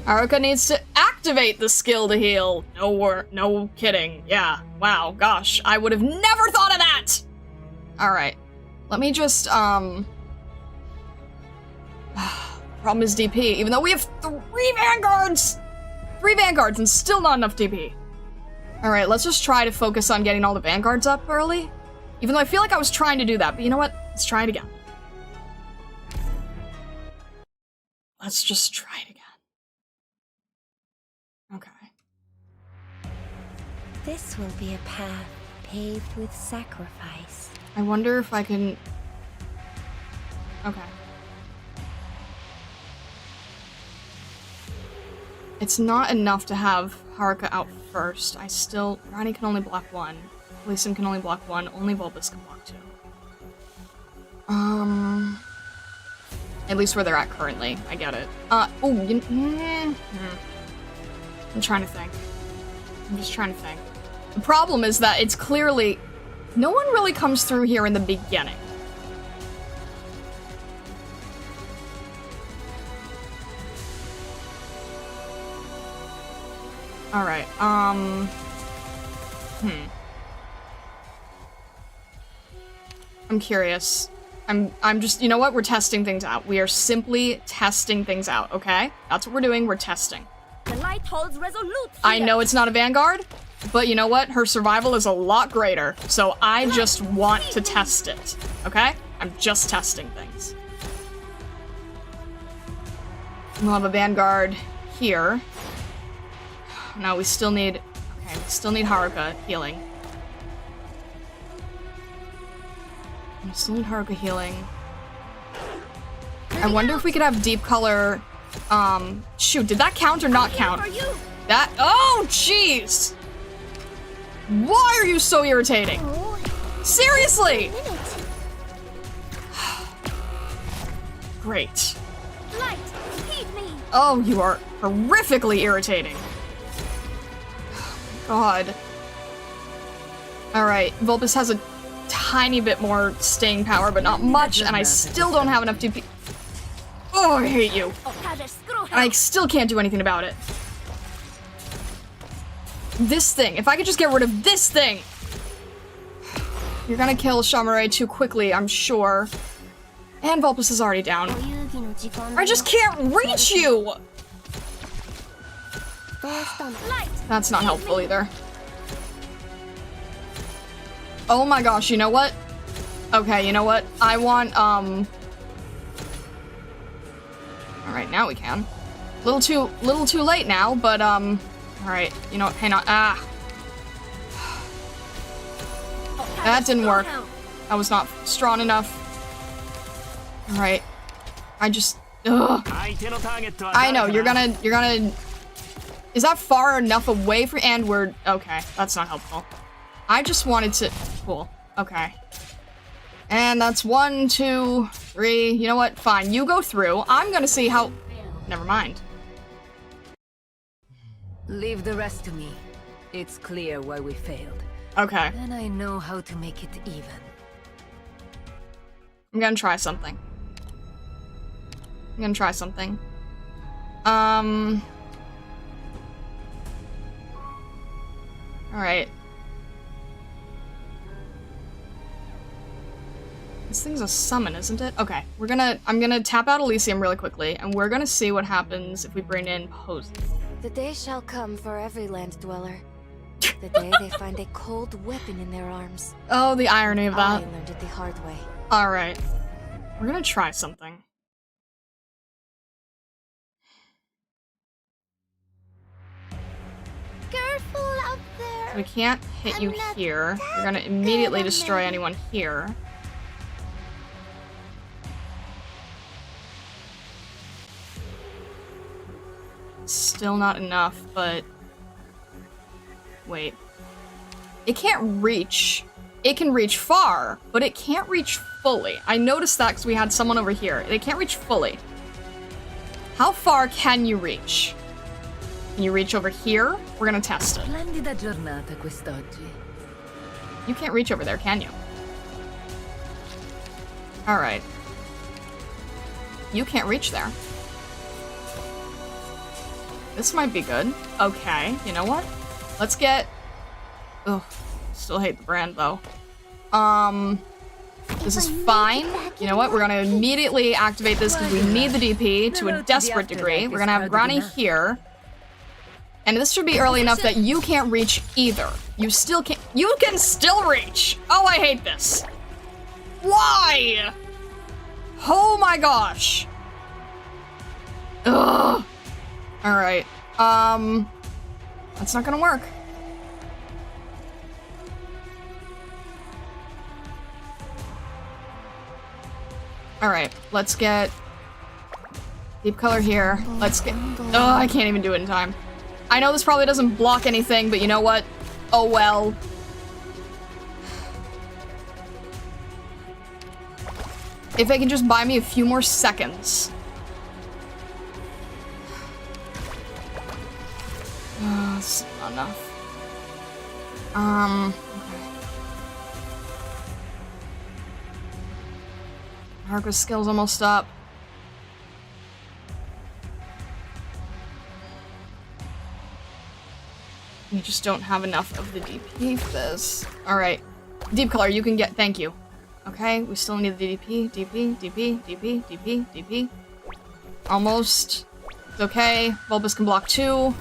Haruka needs to activate the skill to heal. No kidding. Yeah. Wow. Gosh. I would have never thought of that! Alright. Let me just, Problem is DP. Even though we have 3 vanguards! 3 vanguards and still not enough DP. Alright, let's just try to focus on getting all the vanguards up early. Even though I feel like I was trying to do that, but you know what? Let's try it again. Let's just try it again. Okay. This will be a path paved with sacrifice. I wonder if I can... Okay. It's not enough to have Haruka out first. Rani can only block 1. Lee Sin can only block 1. Only Vulpes can block 2. At least where they're at currently. I get it. I'm trying to think. I'm just trying to think. The problem is that it's clearly... No one really comes through here in the beginning. Alright, I'm curious. I'm just, you know what? We're testing things out. We are simply testing things out, okay? That's what we're doing. We're testing. The light holds resolute. I know it's not a vanguard, but you know what? Her survival is a lot greater, so I just want to test it, okay? I'm just testing things. We'll have a vanguard here. No, we still need... Okay, we still need Haruka healing. We still need Haruka healing. I wonder if we could have deep color... Shoot, did that count or not count? That... Oh, jeez! Why are you so irritating? Seriously! Great. Oh, you are horrifically irritating. God. Alright, Vulpes has a tiny bit more staying power, but not much, and I still don't have enough DP. Oh, I hate you. And I still can't do anything about it. This thing. If I could just get rid of this thing! You're gonna kill Shamare too quickly, I'm sure. And Vulpes is already down. I just can't reach you! That's not helpful either. Oh my gosh, you know what? Okay, you know what? I want, Alright, now we can. Little too late now, but, alright, you know what? Hang on. Ah. That didn't work. I was not strong enough. Alright. I just... Ugh. I know, you're gonna... Is that far enough away for... And we're... Okay, that's not helpful. I just wanted to... Cool. Okay. And that's 1, 2, 3... You know what? Fine, you go through. I'm gonna see how... Never mind. Leave the rest to me. It's clear why we failed. Okay. And I know how to make it even. I'm gonna try something. Alright. This thing's a summon, isn't it? Okay, I'm gonna tap out Elysium really quickly, and we're gonna see what happens if we bring in Pose. The day shall come for every land dweller. The day they find a cold weapon in their arms. Oh, the irony of that. I learned it the hard way. Alright. We're gonna try something. Careful out there. We can't hit you here. You're gonna immediately destroy anyone here. Still not enough, but... Wait. It can't reach. It can reach far, but it can't reach fully. I noticed that because we had someone over here. They can't reach fully. How far can you reach? Can you reach over here? We're gonna test it. Splendida giornata quest'oggi. You can't reach over there, can you? Alright. You can't reach there. This might be good. Okay, you know what? Let's get... Ugh, still hate the brand, though. This is fine. You know what? We're gonna immediately activate this because we need the DP to a desperate degree. We're gonna have Granny here. And this should be early enough that you can't reach either. You still can't- You can still reach! Oh, I hate this. Why? Oh my gosh. Ugh. Alright. That's not gonna work. Alright, let's get deep color here. Let's get- Oh, I can't even do it in time. I know this probably doesn't block anything, but you know what? Oh well. If they can just buy me a few more seconds. Oh, it's not enough. Okay. Harko's skill's almost up. You just don't have enough of the DP for this. Alright. Deep color, you can get- thank you. Okay, we still need the DP, DP. Almost. It's okay. Bulbous can block 2.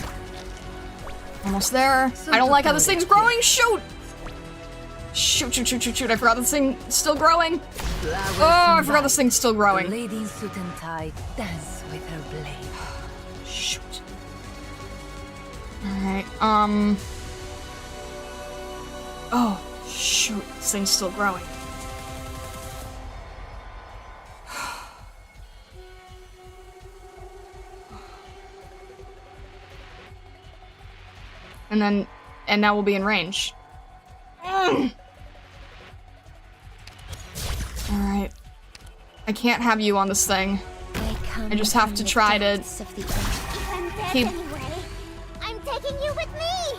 Almost there. I don't like how this thing's growing! Shoot! Shoot. I forgot this thing's still growing. Oh, I forgot this thing's still growing. Lady in suit and tie dance with her blade. Shoot. Alright, Oh, shoot. This thing's still growing. And now we'll be in range. Alright. I can't have you on this thing. I just have to try to keep... I'm taking you with me.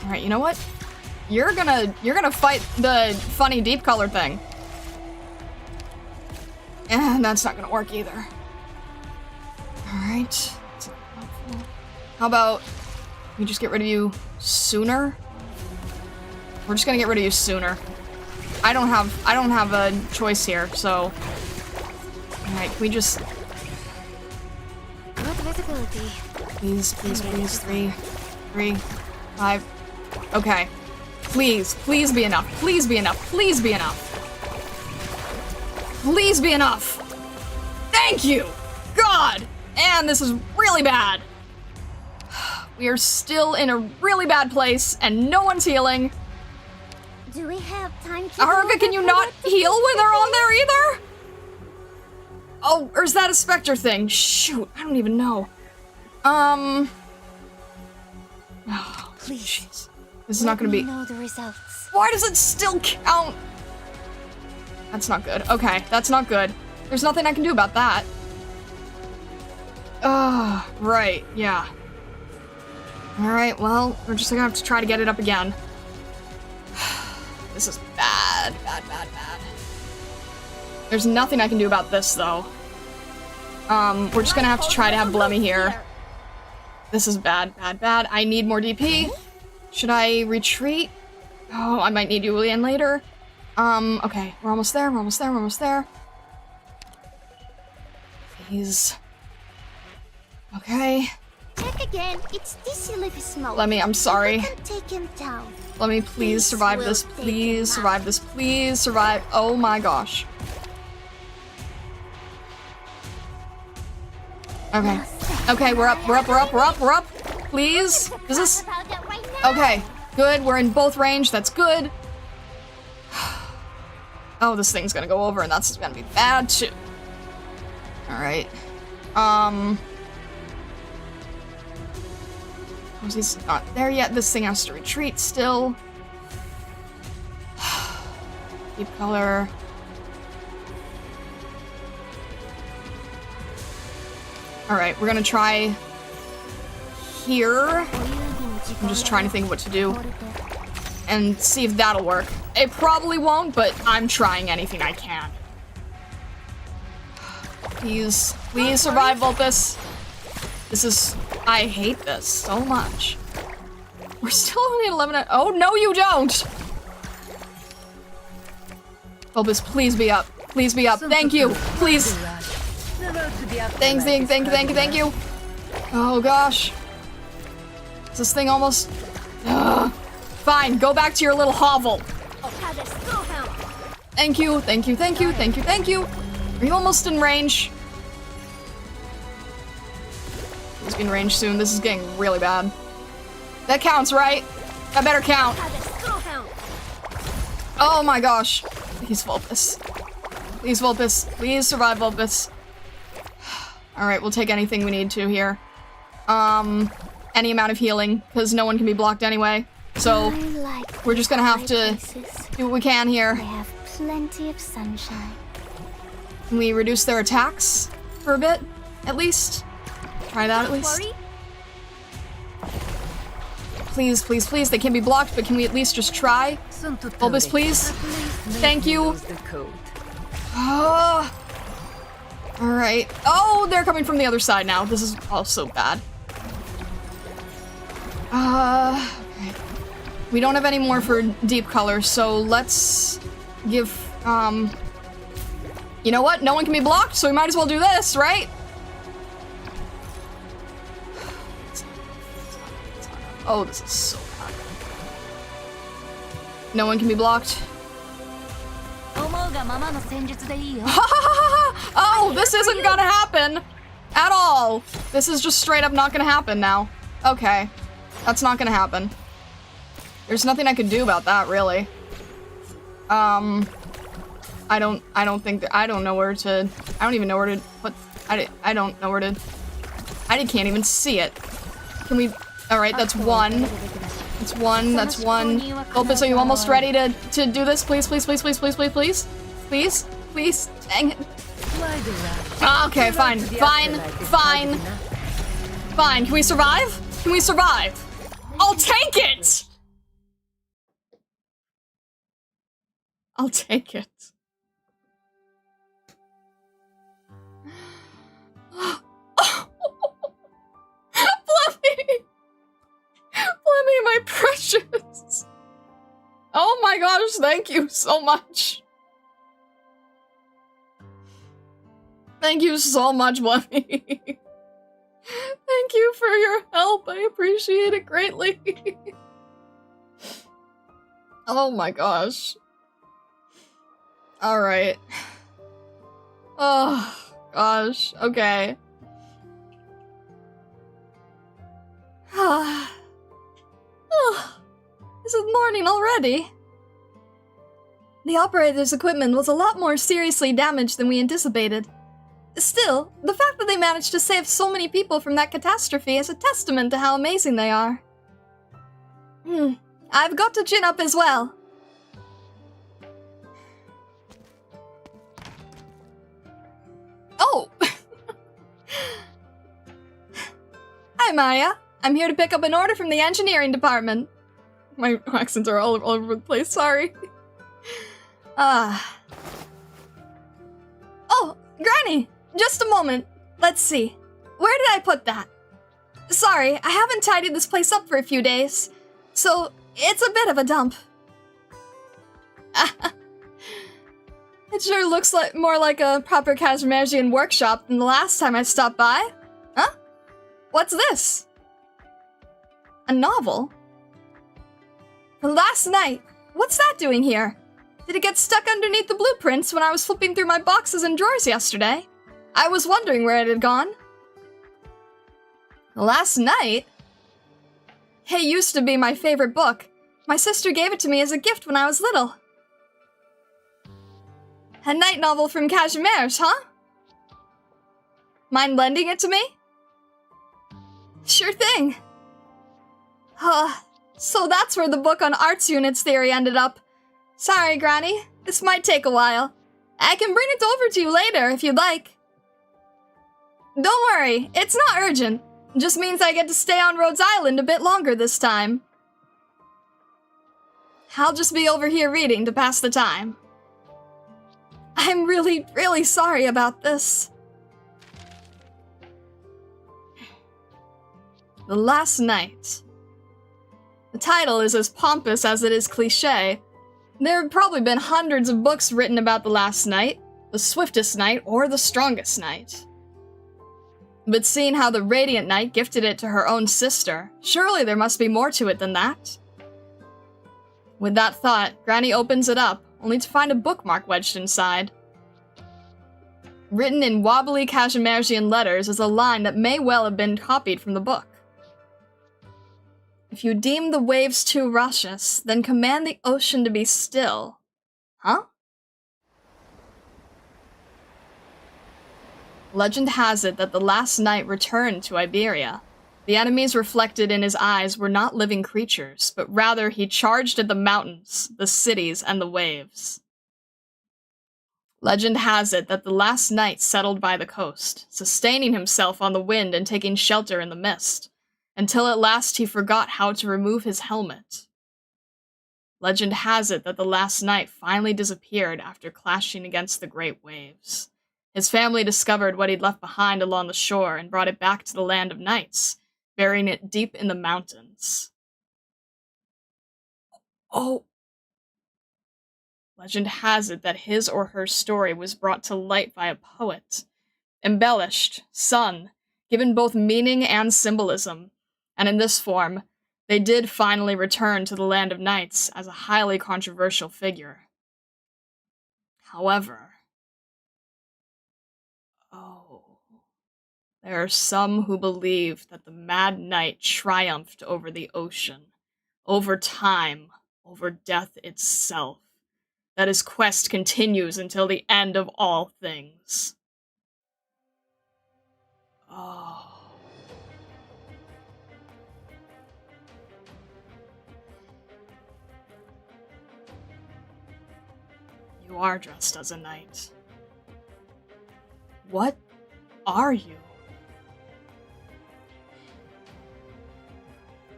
Alright, you know what? You're gonna fight the funny deep color thing. And that's not gonna work either. Alright. How about we just get rid of you sooner? We're just gonna get rid of you sooner. I don't have a choice here, so. Alright, can we just Good visibility. please, 3, 5. Okay. Please be enough. Please be enough. Please be enough. Please be enough. Thank you! God! And this is really bad. We are still in a really bad place, and no one's healing. Do we have time to- Harvey, can you not heal when they're on there either? Oh, or is that a Spectre thing? Shoot, I don't even know. Oh, Please. jeez. This is not gonna be- know the results. Why does it still count? That's not good. Okay, that's not good. There's nothing I can do about that. Right, yeah. Alright, well, we're just gonna have to try to get it up again. This is bad. There's nothing I can do about this, though. We're just gonna have to try to have Blemmy here. This is bad. I need more DP. Should I retreat? Oh, I might need you again later. Okay, we're almost there. Please. Okay. Check again. It's this little smoke. Lemmy, I'm sorry. You can take him down. Let me please survive this. Please survive this. Please survive. Oh my gosh. Okay. Okay, we're up. Please. Is this... Okay. Good. We're in both range. That's good. Oh, this thing's gonna go over and that's gonna be bad too. Alright. He's not there yet. This thing has to retreat still. Deep color. Alright, we're gonna try here. I'm just trying to think what to do. And see if that'll work. It probably won't, but I'm trying anything I can. Please survive, Vulpus. This is... I hate this so much. We're still only at 11. Oh, no, you don't! Vulpus, please be up. Please be up. Thank you. Please. Thank you. Oh, gosh. Is this thing almost... Ugh. Fine, go back to your little hovel. Thank you. Are you almost in range? He's in range soon. This is getting really bad. That counts, right? That better count. Oh my gosh. Please, Vulpus. Please, Vulpus. Please survive, Vulpus. Alright, we'll take anything we need to here. Any amount of healing, because no one can be blocked anyway. So, we're just gonna have to do what we can here. They have plenty of sunshine. Can we reduce their attacks for a bit, at least? Try that at least. Please, please, please. They can be blocked, but can we at least just try? Bulbous, please. Thank you. Alright. Oh, they're coming from the other side now. This is also bad. Okay. We don't have any more for deep color, so let's give, you know what? No one can be blocked, so we might as well do this, right? Oh, this is so bad. No one can be blocked. Oh, this isn't gonna happen at all. This is just straight up not gonna happen now. Okay, that's not gonna happen. There's nothing I could do about that, really. I don't know where to. I don't even know where to put. I don't know where to. I can't even see it. Can we? All right, that's one. That's one. That's one. Opus, are you almost ready to do this? Please, please, please, please, please, please, please, please, please. Dang it. Okay, fine, fine, fine, fine. Can we survive? Can we survive? I'll take it. I'll take it. Flemmy, my precious. Oh my gosh, thank you so much. Thank you so much, Flemmy. Thank you for your help. I appreciate it greatly. Oh my gosh. Alright. Oh gosh, okay. Oh, is it morning already? The operator's equipment was a lot more seriously damaged than we anticipated. Still, the fact that they managed to save so many people from that catastrophe is a testament to how amazing they are. I've got to chin up as well. Oh! Hi, Maya. I'm here to pick up an order from the engineering department. My accents are all over the place, sorry. Oh, Granny! Just a moment. Let's see. Where did I put that? Sorry, I haven't tidied this place up for a few days, so it's a bit of a dump. It sure looks like more like a proper Kazimierzian workshop than the last time I stopped by. Huh? What's this? A novel? Last night? What's that doing here? Did it get stuck underneath the blueprints when I was flipping through my boxes and drawers yesterday? I was wondering where it had gone. Last night? It used to be my favorite book. My sister gave it to me as a gift when I was little. A night novel from Kazimierz, huh? Mind lending it to me? Sure thing. So that's where the book on arts units theory ended up. Sorry, Granny. This might take a while. I can bring it over to you later if you'd like. Don't worry, it's not urgent. It just means I get to stay on Rhodes Island a bit longer this time. I'll just be over here reading to pass the time. I'm really, really sorry about this. The Last Night. The title is as pompous as it is cliché. There have probably been hundreds of books written about the Last Night, the Swiftest Night, or the Strongest Night. But seeing how the Radiant Knight gifted it to her own sister, surely there must be more to it than that. With that thought, Granny opens it up, only to find a bookmark wedged inside. Written in wobbly Cashmersian letters is a line that may well have been copied from the book. If you deem the waves too raucous, then command the ocean to be still. Huh? Legend has it that the Last Knight returned to Iberia. The enemies reflected in his eyes were not living creatures, but rather he charged at the mountains, the cities, and the waves. Legend has it that the Last Knight settled by the coast, sustaining himself on the wind and taking shelter in the mist, until at last he forgot how to remove his helmet. Legend has it that the Last Knight finally disappeared after clashing against the great waves. His family discovered what he'd left behind along the shore and brought it back to the land of knights, burying it deep in the mountains. Oh. Legend has it that his or her story was brought to light by a poet, embellished, sung, given both meaning and symbolism, and in this form, they did finally return to the land of knights as a highly controversial figure. However, there are some who believe that the Mad Knight triumphed over the ocean, over time, over death itself, that his quest continues until the end of all things. Oh. You are dressed as a knight. What are you?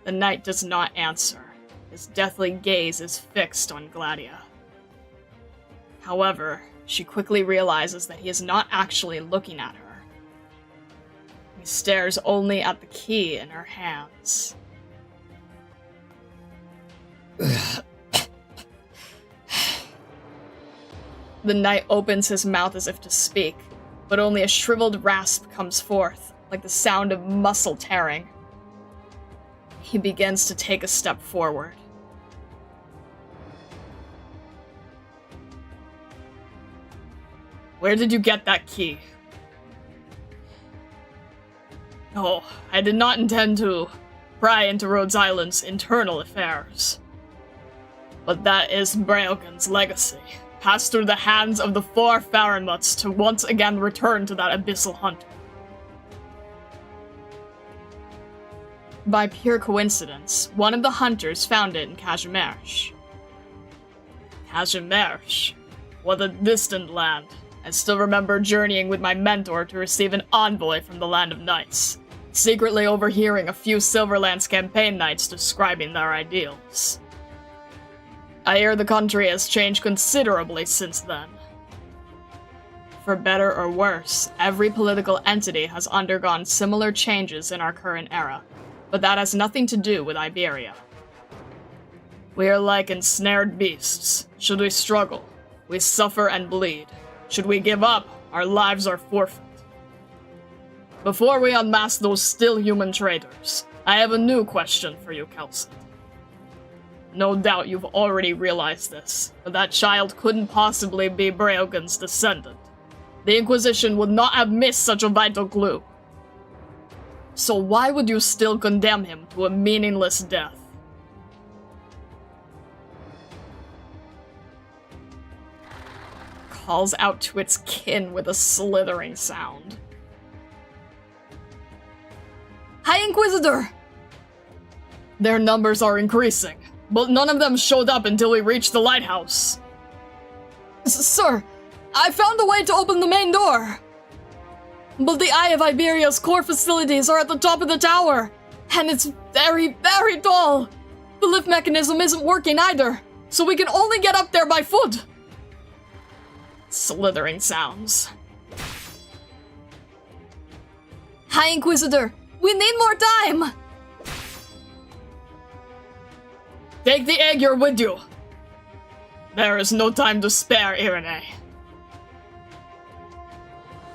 The knight does not answer. His deathly gaze is fixed on Gladia. However, she quickly realizes that he is not actually looking at her. He stares only at the key in her hands. The knight opens his mouth as if to speak, but only a shriveled rasp comes forth, like the sound of muscle tearing. He begins to take a step forward. Where did you get that key? Oh, I did not intend to pry into Rhodes Island's internal affairs. But that is Breogan's legacy, passed through the hands of the 4 Faramutts to once again return to that abyssal hunter. By pure coincidence, one of the hunters found it in Cashmersh. Cashmersh? What a distant land. I still remember journeying with my mentor to receive an envoy from the Land of Knights, secretly overhearing a few Silverlands campaign knights describing their ideals. I hear the country has changed considerably since then. For better or worse, every political entity has undergone similar changes in our current era, but that has nothing to do with Iberia. We are like ensnared beasts. Should we struggle, we suffer and bleed. Should we give up, our lives are forfeit. Before we unmask those still human traitors, I have a new question for you, Kelson. No doubt you've already realized this, but that child couldn't possibly be Breogan's descendant. The Inquisition would not have missed such a vital clue. So why would you still condemn him to a meaningless death? Calls out to its kin with a slithering sound. Hi, Inquisitor! Their numbers are increasing, but none of them showed up until we reached the lighthouse. Sir, I found a way to open the main door. But the Eye of Iberia's core facilities are at the top of the tower, and it's very, very tall. The lift mechanism isn't working either, so we can only get up there by foot. Slithering sounds. High Inquisitor, we need more time! Take the egg you're with you. There is no time to spare, Irene.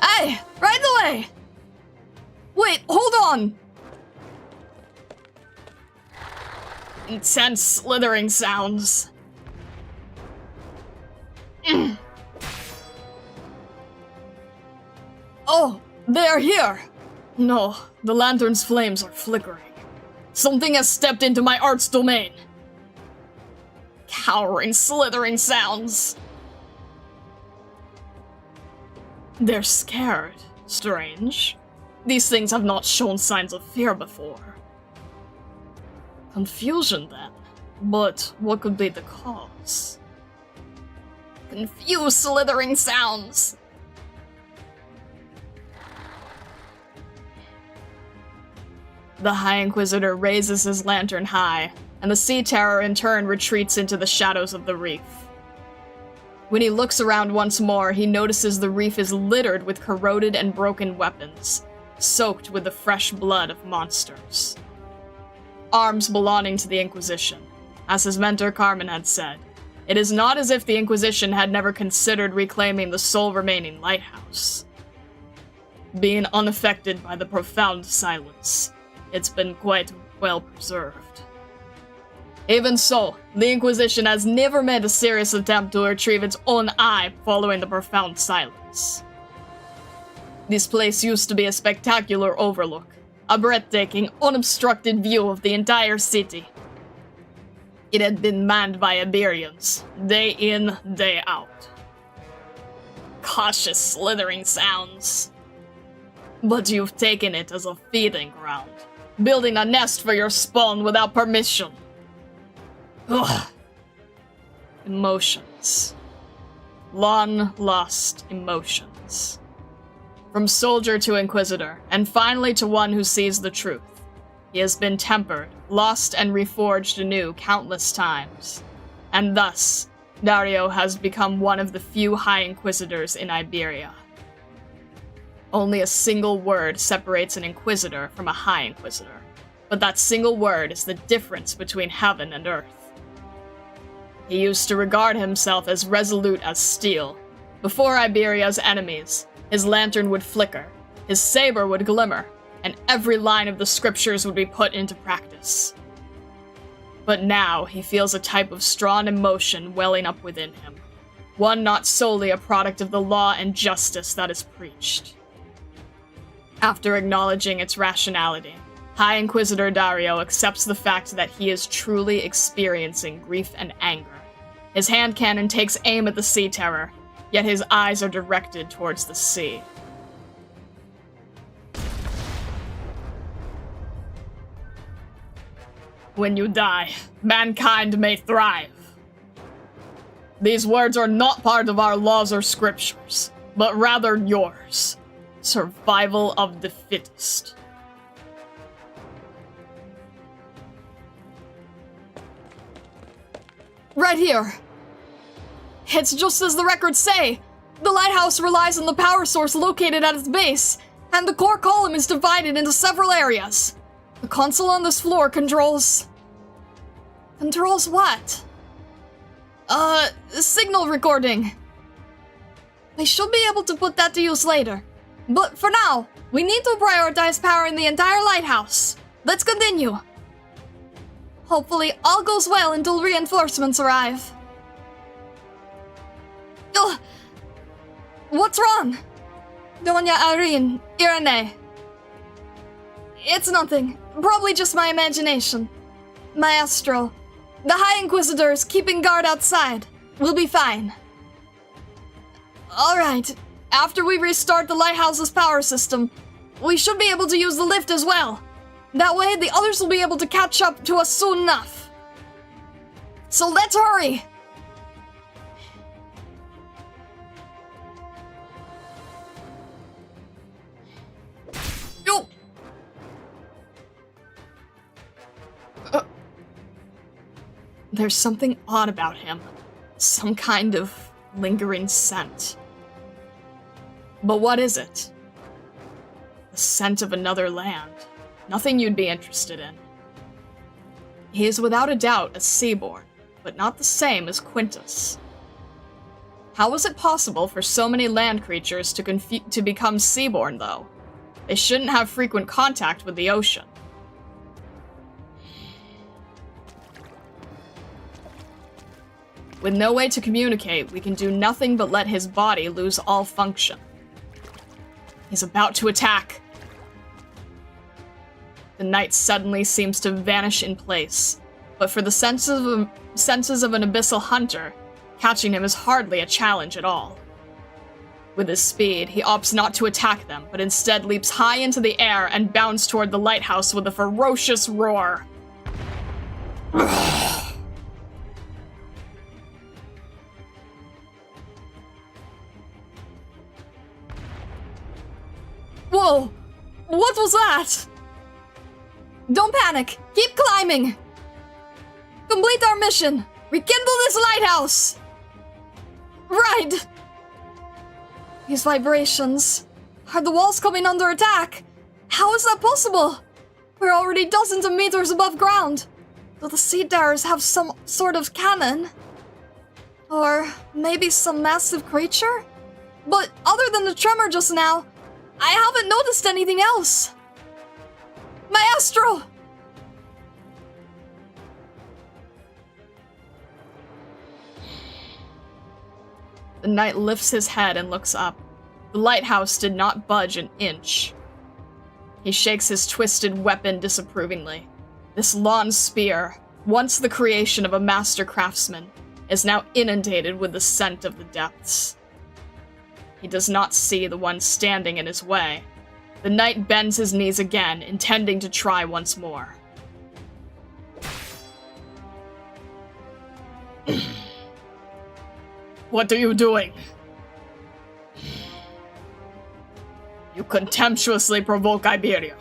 Aye, right away! Wait, hold on! Intense slithering sounds. Oh, they are here! No, the lantern's flames are flickering. Something has stepped into my art's domain. Cowering, slithering sounds. They're scared. Strange. These things have not shown signs of fear before. Confusion, then. But what could be the cause? Confused, slithering sounds. The High Inquisitor raises his lantern high, and the Sea Terror in turn retreats into the shadows of the reef. When he looks around once more, he notices the reef is littered with corroded and broken weapons, soaked with the fresh blood of monsters. Arms belonging to the Inquisition. As his mentor Carmen had said, it is not as if the Inquisition had never considered reclaiming the sole remaining lighthouse. Being unaffected by the profound silence, it's been quite well preserved. Even so, the Inquisition has never made a serious attempt to retrieve its own eye following the profound silence. This place used to be a spectacular overlook, a breathtaking, unobstructed view of the entire city. It had been manned by Iberians, day in, day out. Cautious, slithering sounds. But you've taken it as a feeding ground, building a nest for your spawn without permission. Ugh. Emotions. Long-lost emotions. From soldier to Inquisitor, and finally to one who sees the truth. He has been tempered, lost and reforged anew countless times. And thus, Dario has become one of the few High Inquisitors in Iberia. Only a single word separates an Inquisitor from a High Inquisitor, but that single word is the difference between heaven and earth. He used to regard himself as resolute as steel. Before Iberia's enemies, his lantern would flicker, his saber would glimmer, and every line of the scriptures would be put into practice. But now he feels a type of strong emotion welling up within him, one not solely a product of the law and justice that is preached. After acknowledging its rationality, High Inquisitor Dario accepts the fact that he is truly experiencing grief and anger. His hand cannon takes aim at the Sea Terror, yet his eyes are directed towards the sea. When you die, mankind may thrive. These words are not part of our laws or scriptures, but rather yours. Survival of the fittest. Right here. It's just as the records say. The lighthouse relies on the power source located at its base, and the core column is divided into several areas. The console on this floor controls... Controls what? Signal recording. We should be able to put that to use later. But for now, we need to prioritize powering the entire lighthouse. Let's continue. Hopefully all goes well until reinforcements arrive. Ugh. What's wrong? Doña Irene. It's nothing. Probably just my imagination. Maestro, the High Inquisitor is keeping guard outside. We'll be fine. Alright, after we restart the lighthouse's power system, we should be able to use the lift as well. That way, the others will be able to catch up to us soon enough. So let's hurry! Yo! There's something odd about him. Some kind of lingering scent. But what is it? The scent of another land. Nothing you'd be interested in. He is without a doubt a Seaborn, but not the same as Quintus. How was it possible for so many land creatures to become Seaborn, though? They shouldn't have frequent contact with the ocean. With no way to communicate, we can do nothing but let his body lose all function. He's about to attack. The knight suddenly seems to vanish in place, but for the senses of an abyssal hunter, catching him is hardly a challenge at all. With his speed, he opts not to attack them, but instead leaps high into the air and bounds toward the lighthouse with a ferocious roar. Whoa! What was that? Don't panic! Keep climbing! Complete our mission! Rekindle this lighthouse! Right! These vibrations... Are the walls coming under attack? How is that possible? We're already dozens of meters above ground. Do the seafarers have some sort of cannon? Or maybe some massive creature? But other than the tremor just now, I haven't noticed anything else. Maestro! The knight lifts his head and looks up. The lighthouse did not budge an inch. He shakes his twisted weapon disapprovingly. This lawn spear, once the creation of a master craftsman, is now inundated with the scent of the depths. He does not see the one standing in his way. The knight bends his knees again, intending to try once more. What are you doing? You contemptuously provoke Iberia,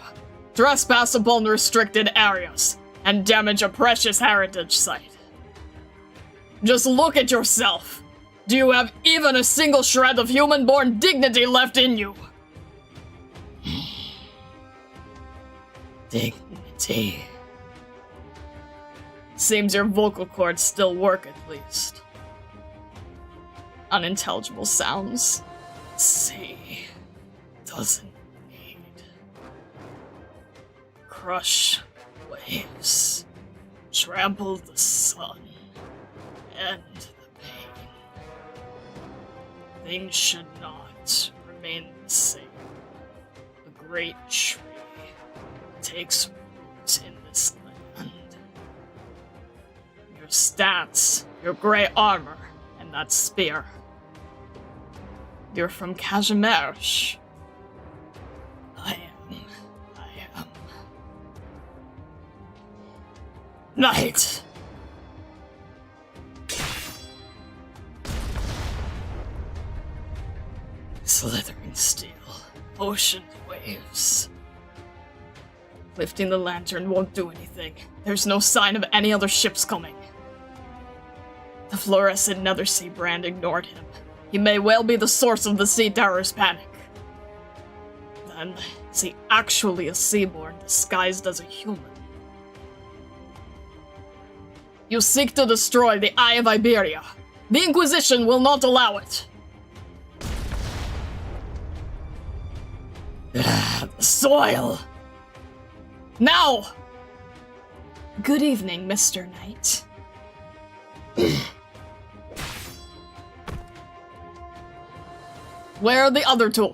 trespass upon restricted areas, and damage a precious heritage site. Just look at yourself. Do you have even a single shred of human-born dignity left in you? Dignity. Seems your vocal cords still work at least. Unintelligible sounds. Sea doesn't need. Crush waves. Trample the sun. End the pain. Things should not remain the same. The great tree takes root in this land. Your stats, your gray armor, and that spear. You're from Kazimierz. I am. Knight! Slithering steel, ocean waves. Lifting the lantern won't do anything. There's no sign of any other ships coming. The fluorescent Nethersea brand ignored him. He may well be the source of the Seafarers' panic. Then, is he actually a Seaborn disguised as a human? You seek to destroy the Eye of Iberia. The Inquisition will not allow it. The soil! Now! Good evening, Mr. Knight. Where are the other two?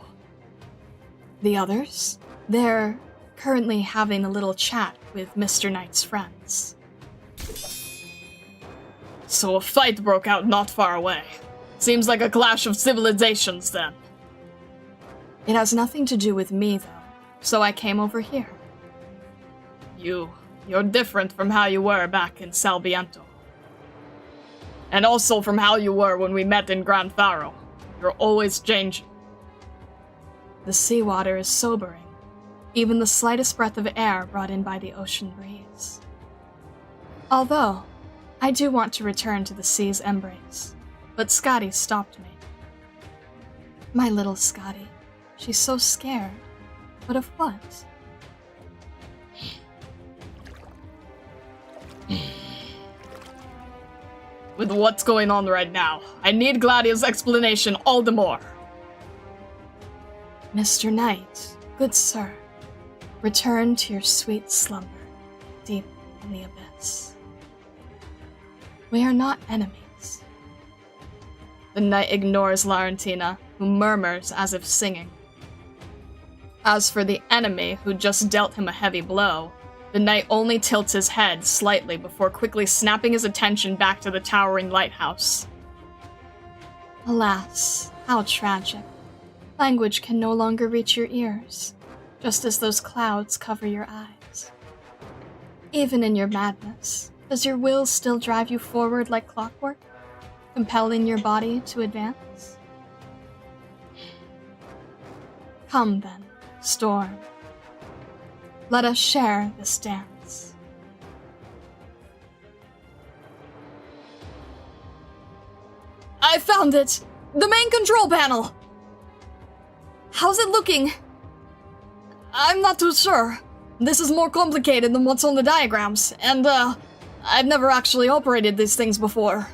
The others? They're currently having a little chat with Mr. Knight's friends. So a fight broke out not far away. Seems like a clash of civilizations then. It has nothing to do with me, though, so I came over here. You're different from how you were back in Salviento. And also from how you were when we met in Gran Faro. You're always changing. The seawater is sobering. Even the slightest breath of air brought in by the ocean breeze. Although, I do want to return to the sea's embrace, but Scotty stopped me. My little Scotty. She's so scared. But of what? With what's going on right now, I need Gladia's explanation all the more. Mr. Knight, good sir, return to your sweet slumber, deep in the abyss. We are not enemies. The knight ignores Laurentina, who murmurs as if singing. As for the enemy who just dealt him a heavy blow, the knight only tilts his head slightly before quickly snapping his attention back to the towering lighthouse. Alas, how tragic. Language can no longer reach your ears, just as those clouds cover your eyes. Even in your madness, does your will still drive you forward like clockwork, compelling your body to advance? Come then, storm. Let us share this dance. I found it! The main control panel! How's it looking? I'm not too sure. This is more complicated than what's on the diagrams, and, I've never actually operated these things before.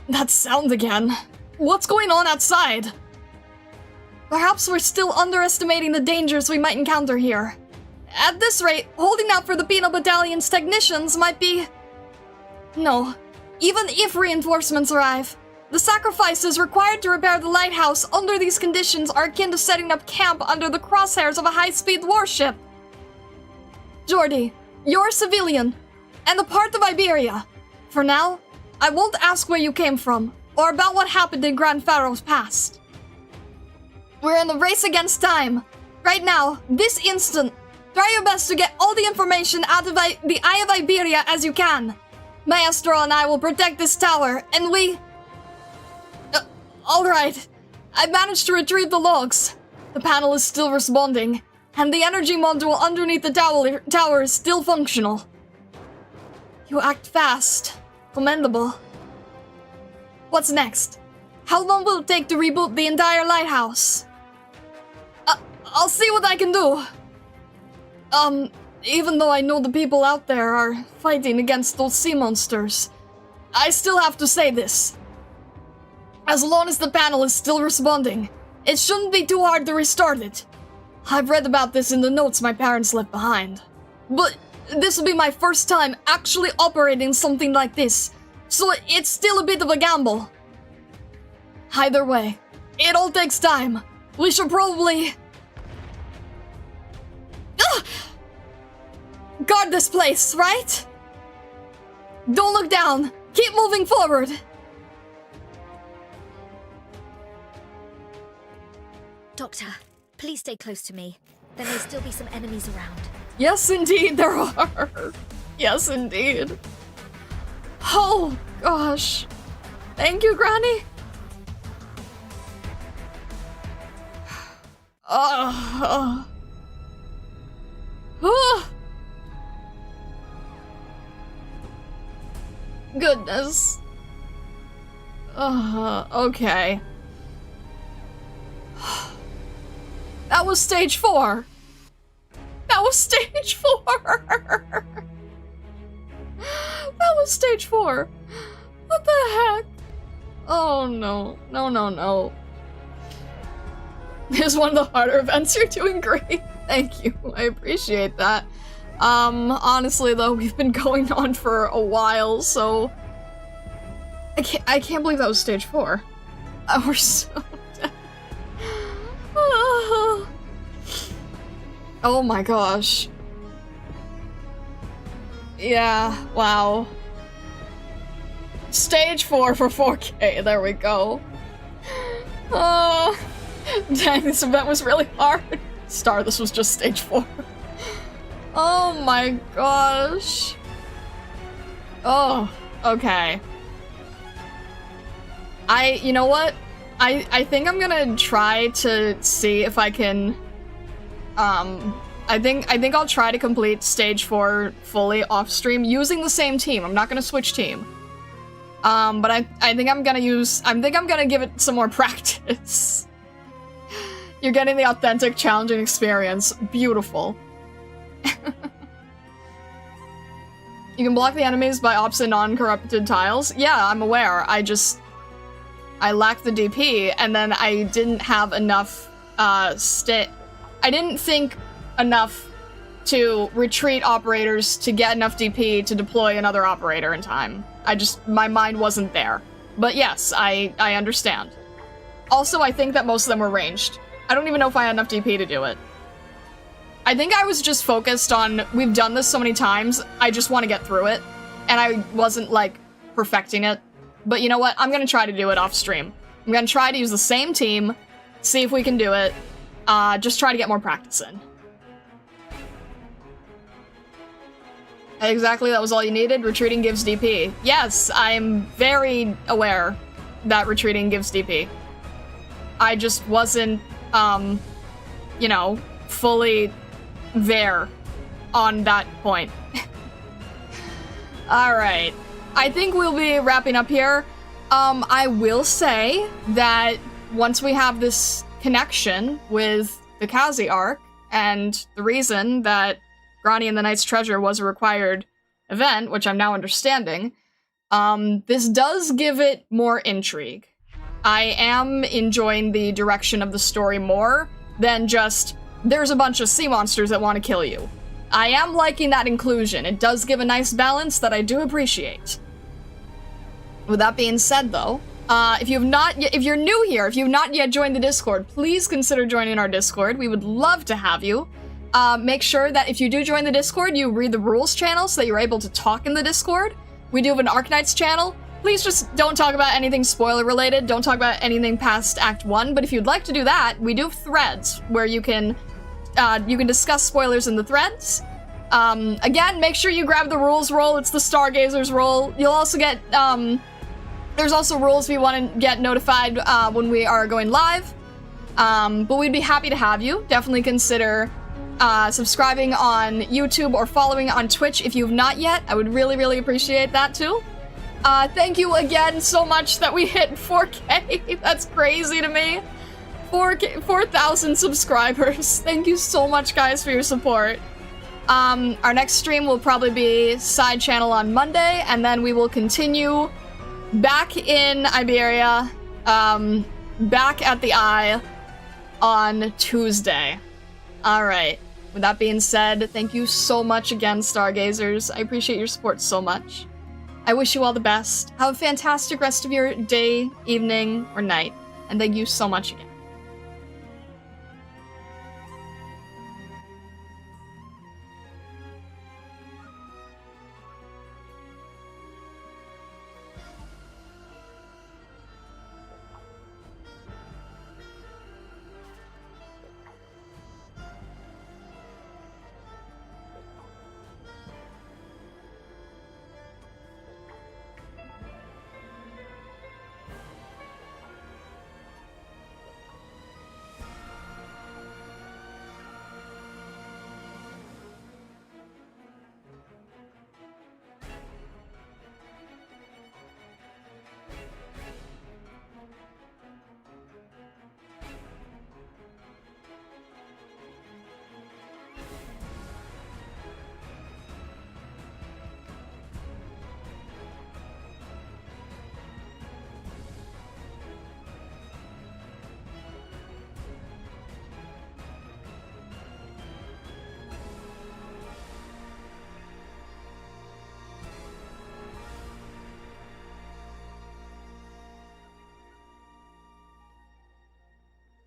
That sound again. What's going on outside? Perhaps we're still underestimating the dangers we might encounter here. At this rate, holding out for the Penal Battalion's technicians might be... No. Even if reinforcements arrive, the sacrifices required to repair the lighthouse under these conditions are akin to setting up camp under the crosshairs of a high-speed warship. Jordi, you're a civilian, and a part of Iberia. For now, I won't ask where you came from, or about what happened in Gran Faro's past. We're in a race against time. Right now, this instant, try your best to get all the information out of the Eye of Iberia as you can. Maestro and I will protect this tower, and we... Alright. I've managed to retrieve the logs. The panel is still responding, and the energy module underneath the tower is still functional. You act fast. Commendable. What's next? How long will it take to reboot the entire lighthouse? I'll see what I can do. Even though I know the people out there are fighting against those sea monsters, I still have to say this. As long as the panel is still responding, it shouldn't be too hard to restart it. I've read about this in the notes my parents left behind. But this will be my first time actually operating something like this, so it's still a bit of a gamble. Either way, it all takes time. We should probably... guard this place, right? Don't look down. Keep moving forward. Doctor, please stay close to me. There may still be some enemies around. Yes, indeed, there are. Yes, indeed. Oh, gosh. Thank you, Granny. Goodness. Okay. That was stage 4. That was stage 4. That was stage 4. What the heck? Oh no. No. This is one of the harder events. You're doing great. Thank you. I appreciate that. Honestly though, we've been going on for a while, so I can't believe that was stage 4. We're so dead. Oh my gosh. Yeah, wow. Stage 4 for 4K, there we go. Dang, this event was really hard. Star, this was just stage 4. Oh my gosh. Oh, okay. You know what? I think I'm gonna try to see if I can, I think I'll try to complete stage 4 fully off stream using the same team. I'm not gonna switch team. But I think I'm gonna give it some more practice. You're getting the authentic, challenging experience. Beautiful. You can block the enemies by opposite non-corrupted tiles. Yeah, I'm aware. I lacked the DP, and then I didn't have enough, I didn't think enough to retreat operators to get enough DP to deploy another operator in time. My mind wasn't there. But yes, I understand. Also, I think that most of them were ranged. I don't even know if I had enough DP to do it. I think I was just focused on, we've done this so many times, I just want to get through it. And I wasn't, like, perfecting it. But you know what? I'm gonna try to do it off stream. I'm gonna try to use the same team, see if we can do it. Just try to get more practice in. Exactly, that was all you needed? Retreating gives DP. Yes, I'm very aware that retreating gives DP. I just wasn't, you know, fully there on that point. Alright. I think we'll be wrapping up here. I will say that once we have this connection with the Kazi arc, and the reason that Grani and the Knight's Treasure was a required event, which I'm now understanding, this does give it more intrigue. I am enjoying the direction of the story more than just, there's a bunch of sea monsters that want to kill you. I am liking that inclusion. It does give a nice balance that I do appreciate. With that being said, though, if you're new here, if you've not yet joined the Discord, please consider joining our Discord. We would love to have you. Make sure that if you do join the Discord, you read the rules channel so that you're able to talk in the Discord. We do have an Arknights channel. Please just don't talk about anything spoiler related. Don't talk about anything past Act 1. But if you'd like to do that, we do have threads where you can discuss spoilers in the threads. Again, make sure you grab the rules roll. It's the Stargazers roll. You'll also get, there's also rules if you want to get notified when we are going live. But we'd be happy to have you. Definitely consider subscribing on YouTube or following on Twitch if you've not yet. I would really, really appreciate that too. Thank you again so much that we hit 4K. That's crazy to me. 4,000 subscribers. Thank you so much, guys, for your support. Our next stream will probably be side channel on Monday, and then we will continue back in Iberia, back at the Eye on Tuesday. Alright, with that being said, thank you so much again, Stargazers. I appreciate your support so much. I wish you all the best. Have a fantastic rest of your day, evening, or night, and thank you so much again.